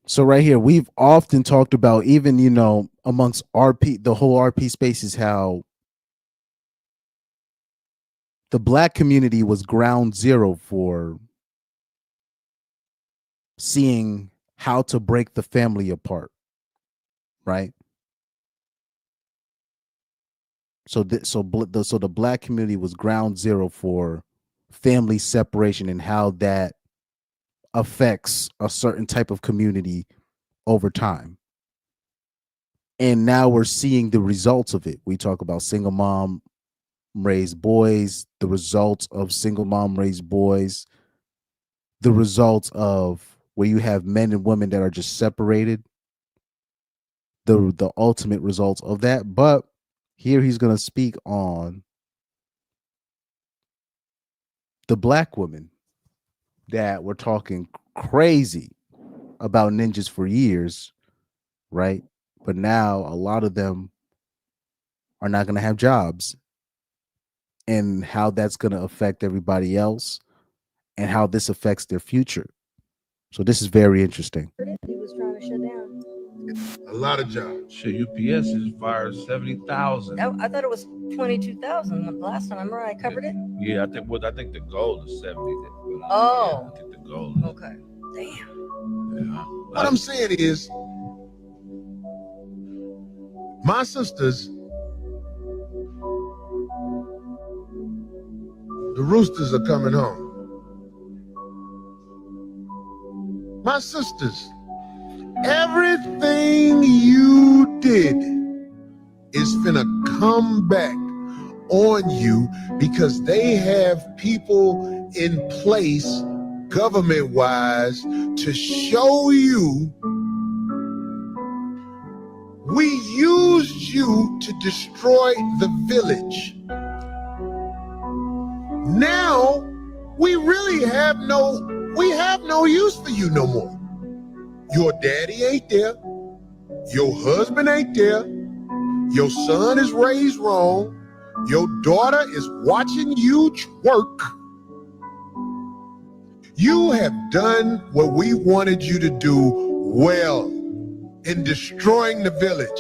So right here, we've often talked about, even, amongst RP, the whole RP space, is how the black community was ground zero for seeing how to break the family apart, right? So the black community was ground zero for family separation and how that affects a certain type of community over time. And now we're seeing the results of it. We talk about single mom raised boys, the results of single mom raised boys, the results of where you have men and women that are just separated, the ultimate results of that. But here he's going to speak on the black women that were talking crazy about ninjas for years, right? But now a lot of them are not going to have jobs, and how that's going to affect everybody else and how this affects their future. So this is very interesting. He was trying to shut down. A lot of jobs. Shit, UPS is fired 70,000. I thought it was 22,000 last time. Remember I covered it? Yeah, I think the goal is 70. Oh. I think the goal is. Okay. Damn. Yeah. What I'm saying is, my sisters, the roosters are coming home. My sisters, everything you did is finna come back on you, because they have people in place government-wise to show you we used you to destroy the village. Now we really have no use for you no more. Your daddy ain't there. Your husband ain't there. Your son is raised wrong. Your daughter is watching you twerk. You have done what we wanted you to do well in destroying the village.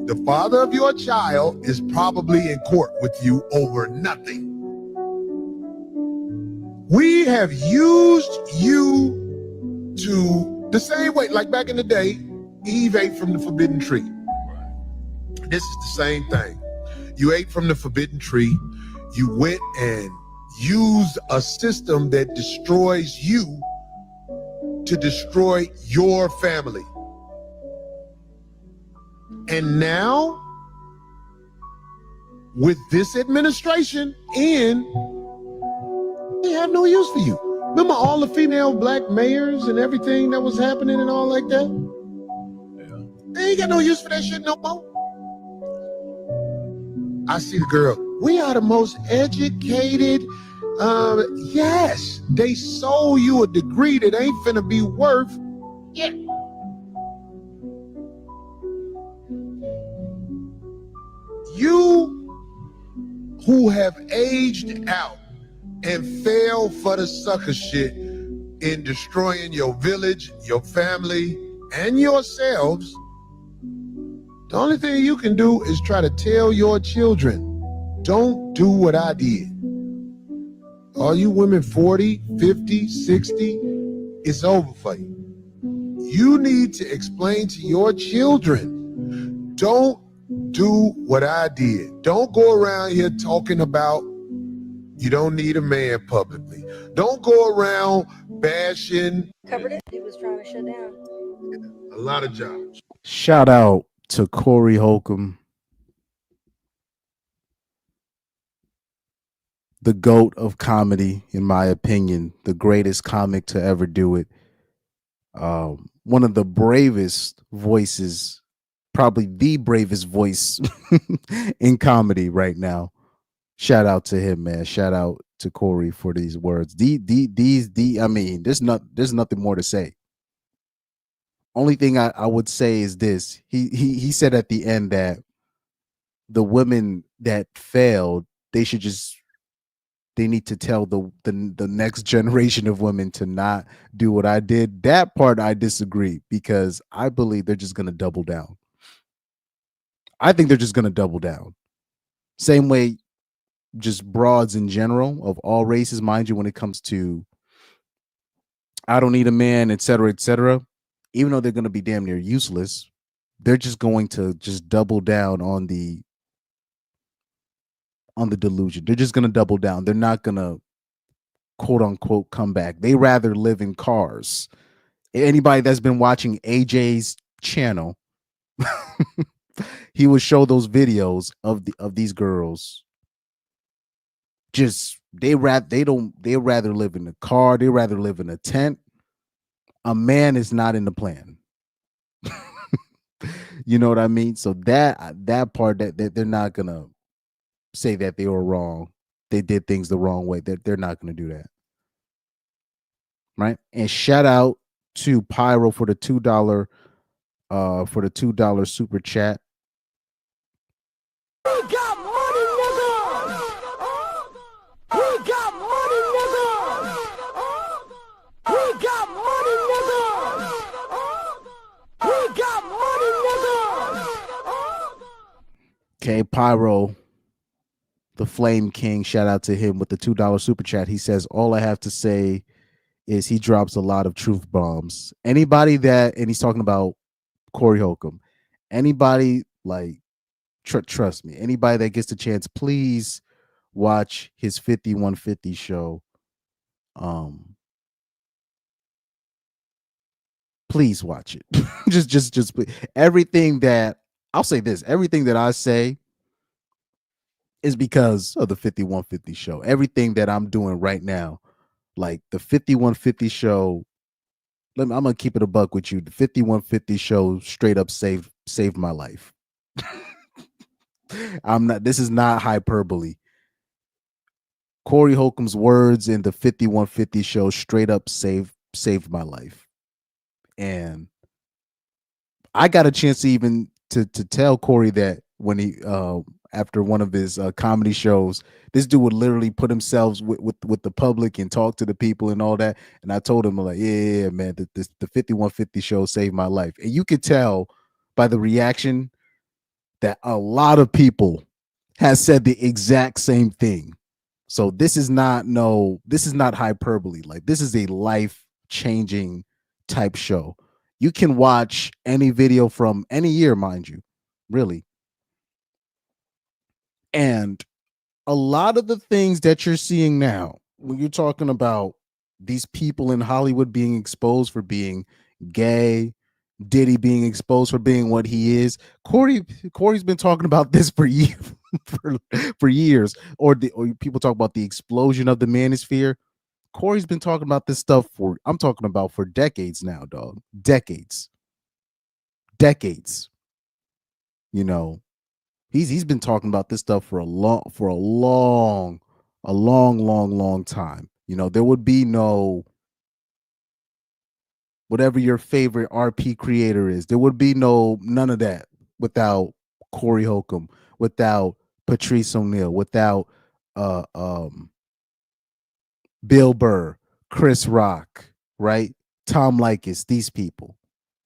The father of your child is probably in court with you over nothing. We have used you to the same way, like back in the day, Eve ate from the forbidden tree. This is the same thing. You ate from the forbidden tree. You went and used a system that destroys you to destroy your family. And now, with this administration in, they have no use for you. Remember all the female black mayors and everything that was happening and all like that? Yeah. They ain't got no use for that shit no more. I see the girl. We are the most educated. Yes, they sold you a degree that ain't finna be worth it. You who have aged out and fell for the sucker shit in destroying your village, your family, and yourselves, the only thing you can do is try to tell your children, don't do what I did. All you women 40, 50, 60, it's over for you. You need to explain to your children, don't do what I did. Don't go around here talking about you don't need a man publicly. Don't go around bashing. Covered it. He was trying to shut down. A lot of jobs. Shout out to Corey Holcomb, the GOAT of comedy, in my opinion, the greatest comic to ever do it. One of the bravest voices, probably the bravest voice in comedy right now. Shout out to him, man. Shout out to Corey for these words. I mean, there's nothing more to say. Only thing I would say is this. He said at the end that the women that failed, they need to tell the next generation of women to not do what I did. That part I disagree, because I believe they're just going to double down. I think they're just going to double down. Same way, just broads in general of all races, mind you, when it comes to I don't need a man, et cetera, even though they're going to be damn near useless, they're just going to just double down on the delusion. They're just going to double down. They're not going to quote unquote come back. They rather live in cars. Anybody that's been watching AJ's channel, he would show those videos of these girls. Just they rather live in a car. They rather live in a tent. A man is not in the plan. You know what I mean? So that part that they're not gonna say that they were wrong. They did things the wrong way. They're not gonna do that. Right? And shout out to Pyro for the $2 super chat. We got money, niggas! We got money, niggas! We got money, niggas! We got money, niggas! Okay, Pyro, the Flame King, shout out to him with the $2 super chat. He says, all I have to say is he drops a lot of truth bombs. Anybody that, and he's talking about Corey Holcomb, anybody like, trust me, anybody that gets the chance, please watch his 5150 show. Please watch it. just everything that I'll say this, everything that I say is because of the 5150 show. Everything that I'm doing right now, like the 5150 show, I'm gonna keep it a buck with you. The 5150 show straight up saved my life. This is not hyperbole. Corey Holcomb's words in the 5150 show straight up saved my life. And I got a chance to even to tell Corey that when he after one of his comedy shows. This dude would literally put himself with the public and talk to the people and all that. And I told him, like, yeah, man, the 5150 show saved my life. And you could tell by the reaction that a lot of people has said the exact same thing. So this is not hyperbole. Like, this is a life-changing type show. You can watch any video from any year, mind you, really. And a lot of the things that you're seeing now, when you're talking about these people in Hollywood being exposed for being gay, Diddy being exposed for being what he is, Corey's been talking about this for years, for years. Or people talk about the explosion of the manosphere. Corey's been talking about this stuff for decades now, dog. Decades. You know, he's been talking about this stuff for a long time. You know, there would be no, whatever your favorite RP creator is, there would be none of that without Corey Holcomb, without Patrice O'Neal, without Bill Burr, Chris Rock, right? Tom Likas, these people,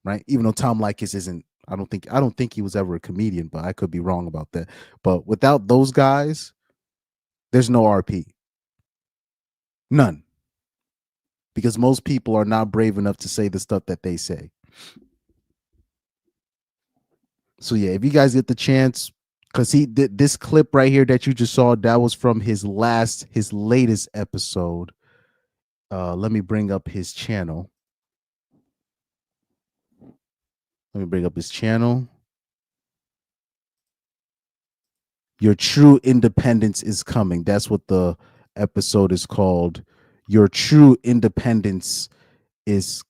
right? Even though Tom Likas isn't, I don't think he was ever a comedian, but I could be wrong about that. But without those guys, there's no RP. None. Because most people are not brave enough to say the stuff that they say. So yeah, if you guys get the chance, because he did this clip right here that you just saw, that was from his latest episode. Let me bring up his channel. Your true independence is coming. That's what the episode is called. Your true independence is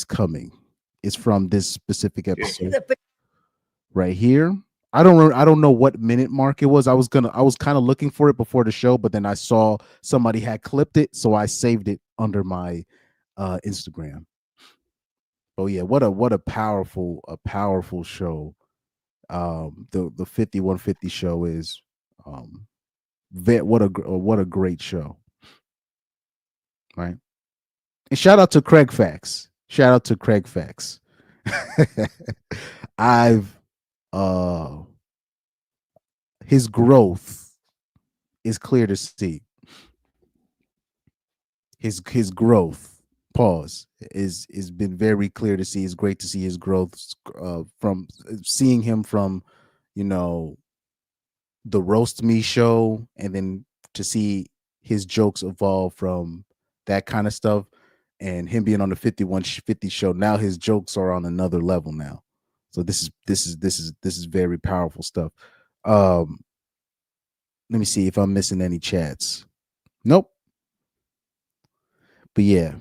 coming. It's from this specific episode right here. I don't know what minute mark it was. I was kind of looking for it before the show, but then I saw somebody had clipped it, so I saved it under my Instagram. Oh yeah, what a powerful show. The 5150 show is what a great show. Right? And shout out to Craig Fax. His growth is clear to see. His growth, pause, is been very clear to see. It's great to see his growth from seeing him from, you know, the Roast Me show, and then to see his jokes evolve from that kind of stuff, and him being on the 5150 show. Now his jokes are on another level now. So this is very powerful stuff. Let me see if I'm missing any chats. Nope. But yeah.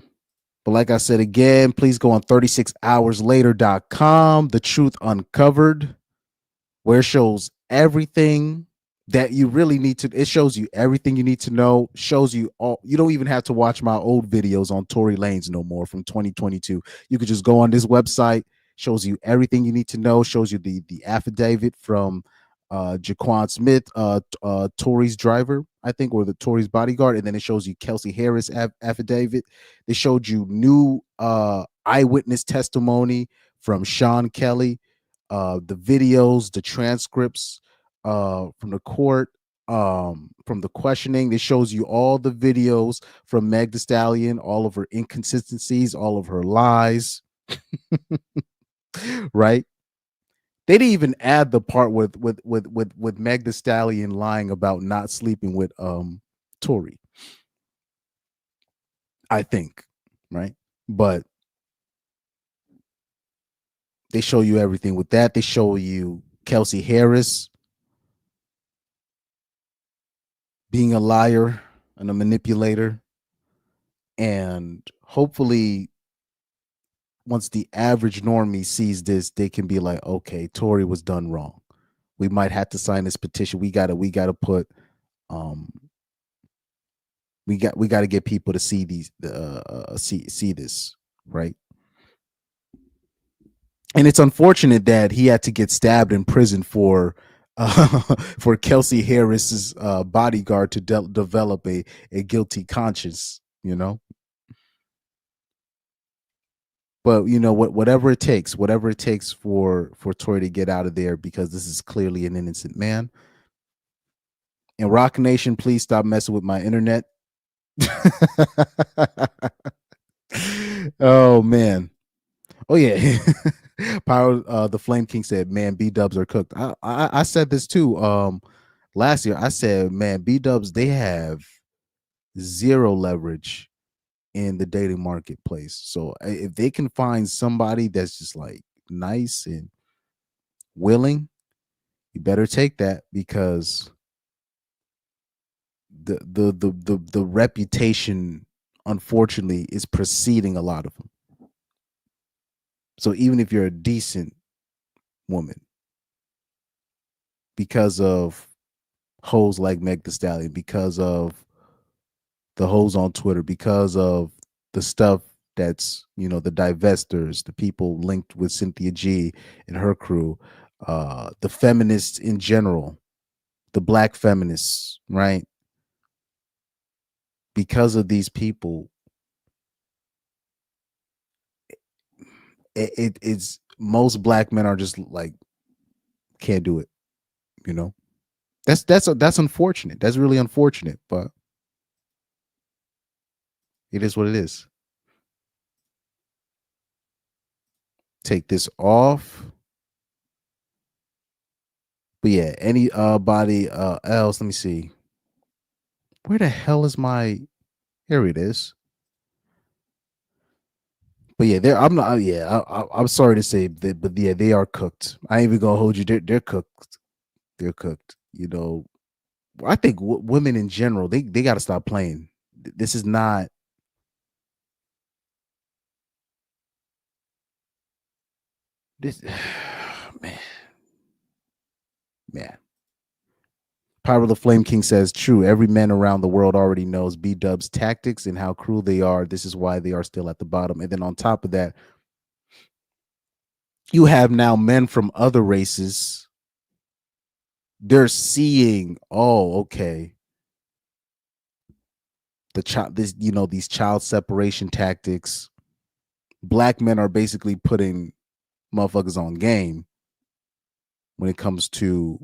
But like I said again, please go on 36hourslater.com, The Truth Uncovered, where it shows everything that you really need to. It shows you everything you need to know. Shows you all. You don't even have to watch my old videos on Tory Lanez no more from 2022. You could just go on this website. Shows you everything you need to know. Shows you the affidavit from Jaquan Smith, Tory's driver, I think, or the Tory's bodyguard, and then it shows you Kelsey Harris affidavit. They showed you new eyewitness testimony from Sean Kelly, the videos, the transcripts from the court, from the questioning. They shows you all the videos from Meg Thee Stallion, all of her inconsistencies, all of her lies. Right? They didn't even add the part with Meg Thee Stallion lying about not sleeping with Tory, I think, right? But they show you everything with that. They show you Kelsey Harris being a liar and a manipulator. And hopefully, once the average normie sees this, they can be like, okay, Tory was done wrong. We might have to sign this petition. We gotta put we got to get people to see these see this, right? And it's unfortunate that he had to get stabbed in prison for for Kelsey Harris's bodyguard to develop a guilty conscience, you know. But you know whatever it takes for Tory to get out of there, because this is clearly an innocent man. And Rock Nation, please stop messing with my internet. Oh man. Oh yeah. Power the Flame King said, man, B-dubs are cooked. I said this too. Last year I said, man, B-dubs, they have zero leverage in the dating marketplace. So if they can find somebody that's just like nice and willing, you better take that, because the reputation, unfortunately, is preceding a lot of them. So even if you're a decent woman, because of hoes like Megan Thee Stallion, because of the hoes on Twitter, because of the stuff that's, you know, the divestors, the people linked with Cynthia G and her crew, the feminists in general, the black feminists, right? Because of these people, it's most black men are just like, can't do it, you know. That's unfortunate. That's really unfortunate, but it is what it is. Take this off. But yeah, any body else, let me see. Where the hell is my, here it is. But yeah, I'm not, I'm sorry to say that, but yeah, they are cooked. I ain't even gonna hold you. They're cooked. They're cooked. You know, I think women in general, they got to stop playing. This is not. This man. Power of the Flame King says, true, every man around the world already knows B-dub's tactics and how cruel they are. This is why they are still at the bottom. And then on top of that, you have now men from other races. They're seeing, oh, okay, the child, this, you know, these child separation tactics. Black men are basically putting motherfuckers on game when it comes to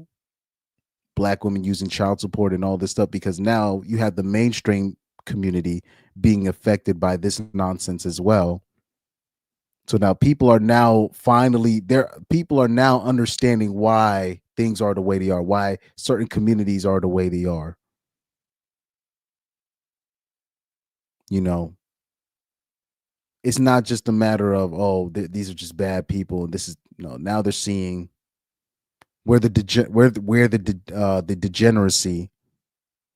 black women using child support and all this stuff, because now you have the mainstream community being affected by this nonsense as well. So now people are now understanding why things are the way they are, why certain communities are the way they are. You know, it's not just a matter of, oh, these are just bad people. This is, no, now they're seeing where the degeneracy,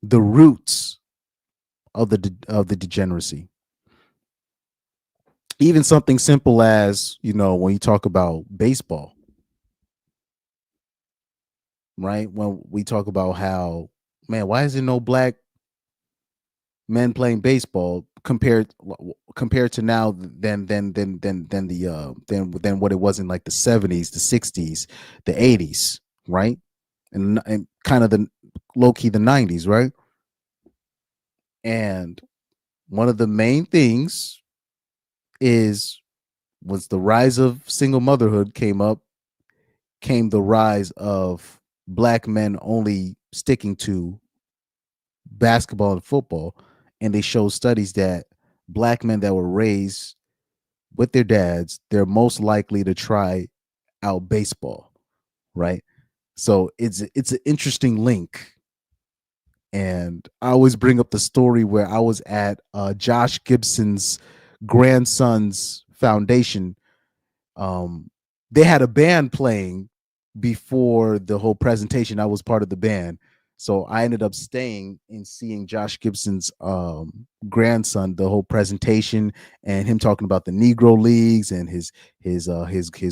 the roots of the degeneracy. Even something simple as, you know, when you talk about baseball, right? When we talk about how, man, why is there no black men playing baseball compared to now than what it was in like the 70s, the 60s, the 80s, right? And kind of the low key the 90s, right? And one of the main things was the rise of single motherhood came the rise of black men only sticking to basketball and football. And they showed studies that black men that were raised with their dads, they're most likely to try out baseball, right? So it's an interesting link. And I always bring up the story where I was at Josh Gibson's grandson's foundation. They had a band playing before the whole presentation. I was part of the band, so I ended up staying and seeing Josh Gibson's grandson, the whole presentation, and him talking about the Negro Leagues and his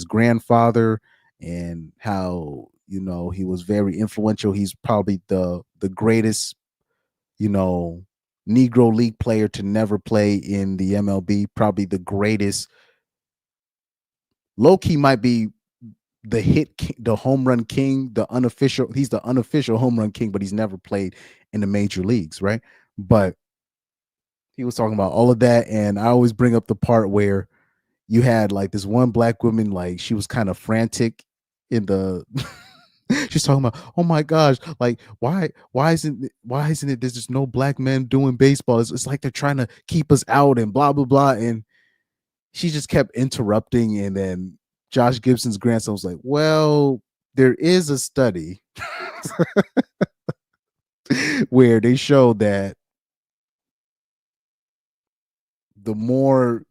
grandfather, and how, you know, he was very influential. He's probably the greatest, you know, Negro League player to never play in the MLB. Probably the greatest. Low-key might be the home run king, he's the unofficial home run king, but he's never played in the major leagues, right? But he was talking about all of that, and I always bring up the part where you had like this one black woman, like she was kind of frantic in the she's talking about, oh my gosh, like why isn't it there's just no black men doing baseball? It's like they're trying to keep us out and blah blah blah. And she just kept interrupting, and then Josh Gibson's grandson was like, well, there is a study where they show that the more,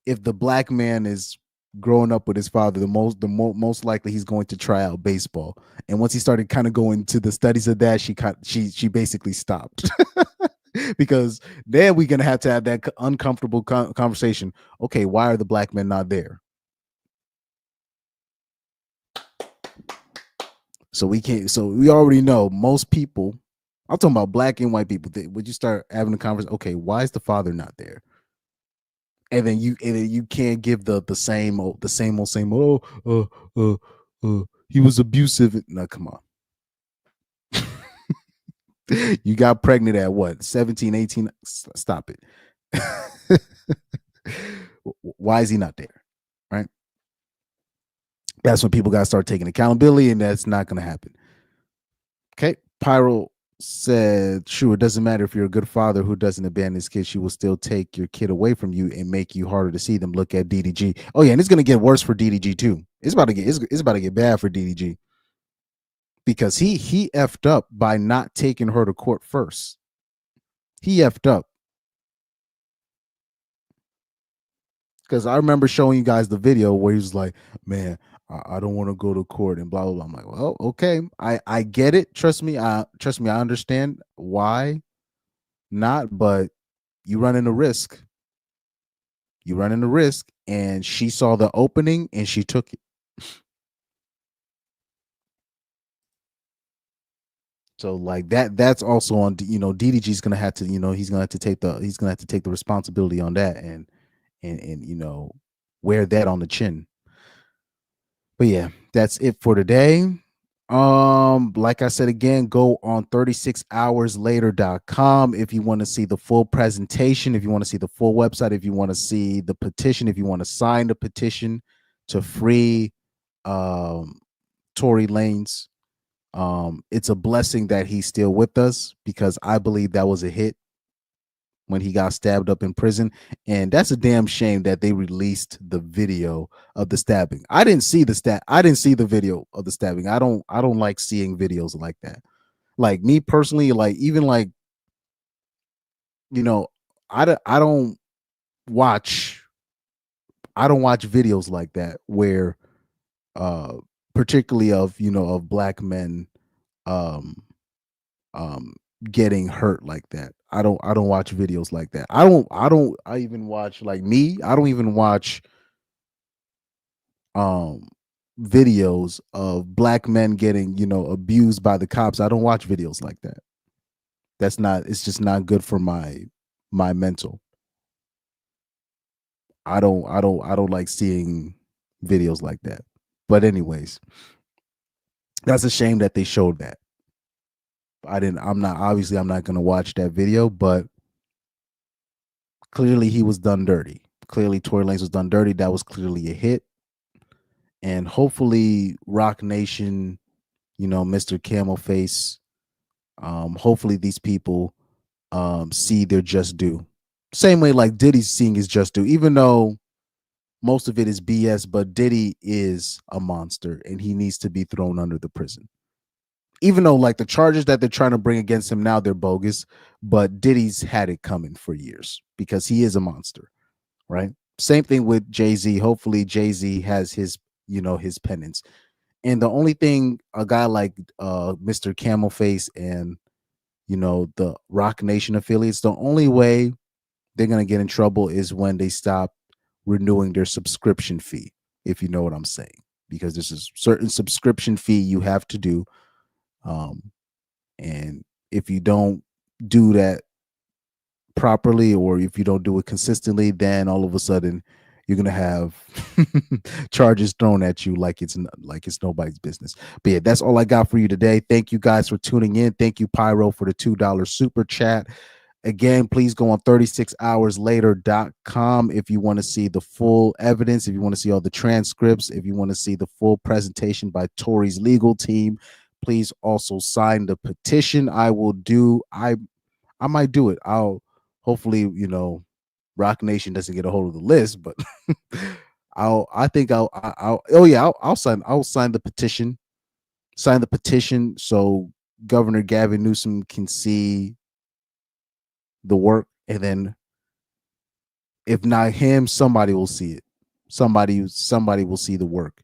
if the black man is growing up with his father, the most likely he's going to try out baseball. And once he started kind of going to the studies of that, she basically stopped. Because then we're gonna have that uncomfortable conversation. Okay, why are the black men not there? So we can't. So we already know most people. I'm talking about black and white people. Would you start having a conversation? Okay, why is the father not there? And then you can't give the same old. He was abusive. No, come on. You got pregnant at what, 17, 18? Stop it. Why is he not there? Right? That's when people got to start taking accountability, and that's not going to happen. Okay. Pyro said, sure, it doesn't matter if you're a good father who doesn't abandon his kid. She will still take your kid away from you and make you harder to see them. Look at DDG. Oh yeah, and it's going to get worse for DDG too. It's about to get bad for DDG. Because he effed up by not taking her to court first. He effed up. Because I remember showing you guys the video where he was like, man, I don't want to go to court and blah, blah, blah. I'm like, well, okay. I get it. Trust me, I understand why not, but you run into risk. You run into risk, and she saw the opening and she took it. So like that's also on, DDG's gonna have to, he's gonna have to take the responsibility on that and wear that on the chin. But yeah, that's it for today. Like I said again, go on 36hourslater.com if you want to see the full presentation, if you want to see the full website, if you want to see the petition, if you want to sign the petition to free Tory Lanez. It's a blessing that he's still with us, because I believe that was a hit when he got stabbed up in prison, and that's a damn shame that they released the video of the stabbing. I didn't see the video of the stabbing. I don't like seeing videos like that. Like me personally, like even like, I don't watch videos like that where particularly of of black men getting hurt like that. I don't watch videos like that. I even watch, like me, I don't even watch videos of black men getting abused by the cops. I don't watch videos like that. It's just not good for my mental. I don't like seeing videos like that. But anyways, that's a shame that they showed that. I'm not going to watch that video, but clearly he was done dirty. Clearly Tory Lanez was done dirty. That was clearly a hit. And hopefully Rock Nation, Mr. Camel Face, hopefully these people see their just due. Same way like Diddy's seeing his just due, even though most of it is BS, but Diddy is a monster and he needs to be thrown under the prison. Even though like the charges that they're trying to bring against him now, they're bogus, but Diddy's had it coming for years because he is a monster, right? Same thing with Jay-Z. Hopefully Jay-Z has his, his penance. And the only thing a guy like Mr. Camel Face and, the Rock Nation affiliates, the only way they're going to get in trouble is when they stop renewing their subscription fee, if you know what I'm saying, because there's a certain subscription fee you have to do. And if you don't do that properly, or if you don't do it consistently, then all of a sudden you're gonna have charges thrown at you like it's nobody's business. But yeah, that's all I got for you today. Thank you guys for tuning in. Thank you, Pyro, for the $2 super chat. Again, please go on 36hourslater.com if you want to see the full evidence, if you want to see all the transcripts, if you want to see the full presentation by Tory's legal team. Please also sign the petition. I might do it. I'll hopefully, Rock Nation doesn't get a hold of the list, but I'll sign the petition. Sign the petition so Governor Gavin Newsom can see the work, and then if not him, somebody will see it. Somebody will see the work,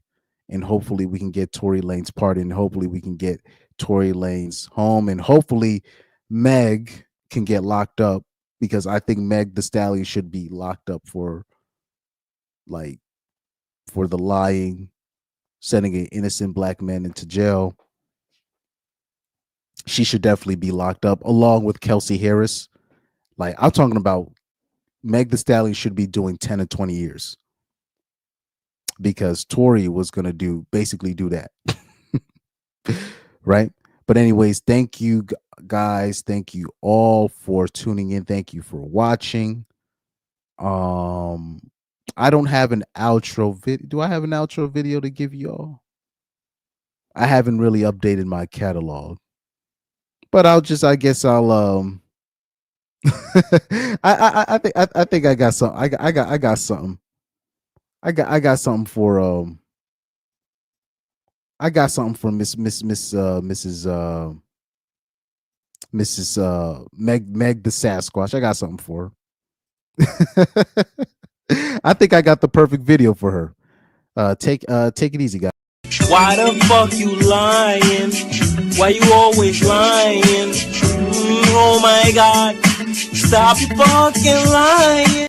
and hopefully we can get Tory Lanez pardoned, and hopefully we can get Tory Lanez home, and hopefully Meg can get locked up, because I think Meg Thee Stallion should be locked up for the lying, sending an innocent black man into jail. She should definitely be locked up along with Kelsey Harris. Like, I'm talking about Meg Thee Stallion should be doing 10 or 20 years, because Tory was going to basically do that. Right? But anyways, thank you guys. Thank you all for tuning in. Thank you for watching. I don't have an outro video. Do I have an outro video to give y'all? I haven't really updated my catalog, but I guess I'll I think I got some. I got something. I got something for I got something for Mrs. Meg the Sasquatch. I got something for her. I think I got the perfect video for her. Take it easy, guys. Why the fuck you lying? Why you always lying? Oh my God, stop fucking lying.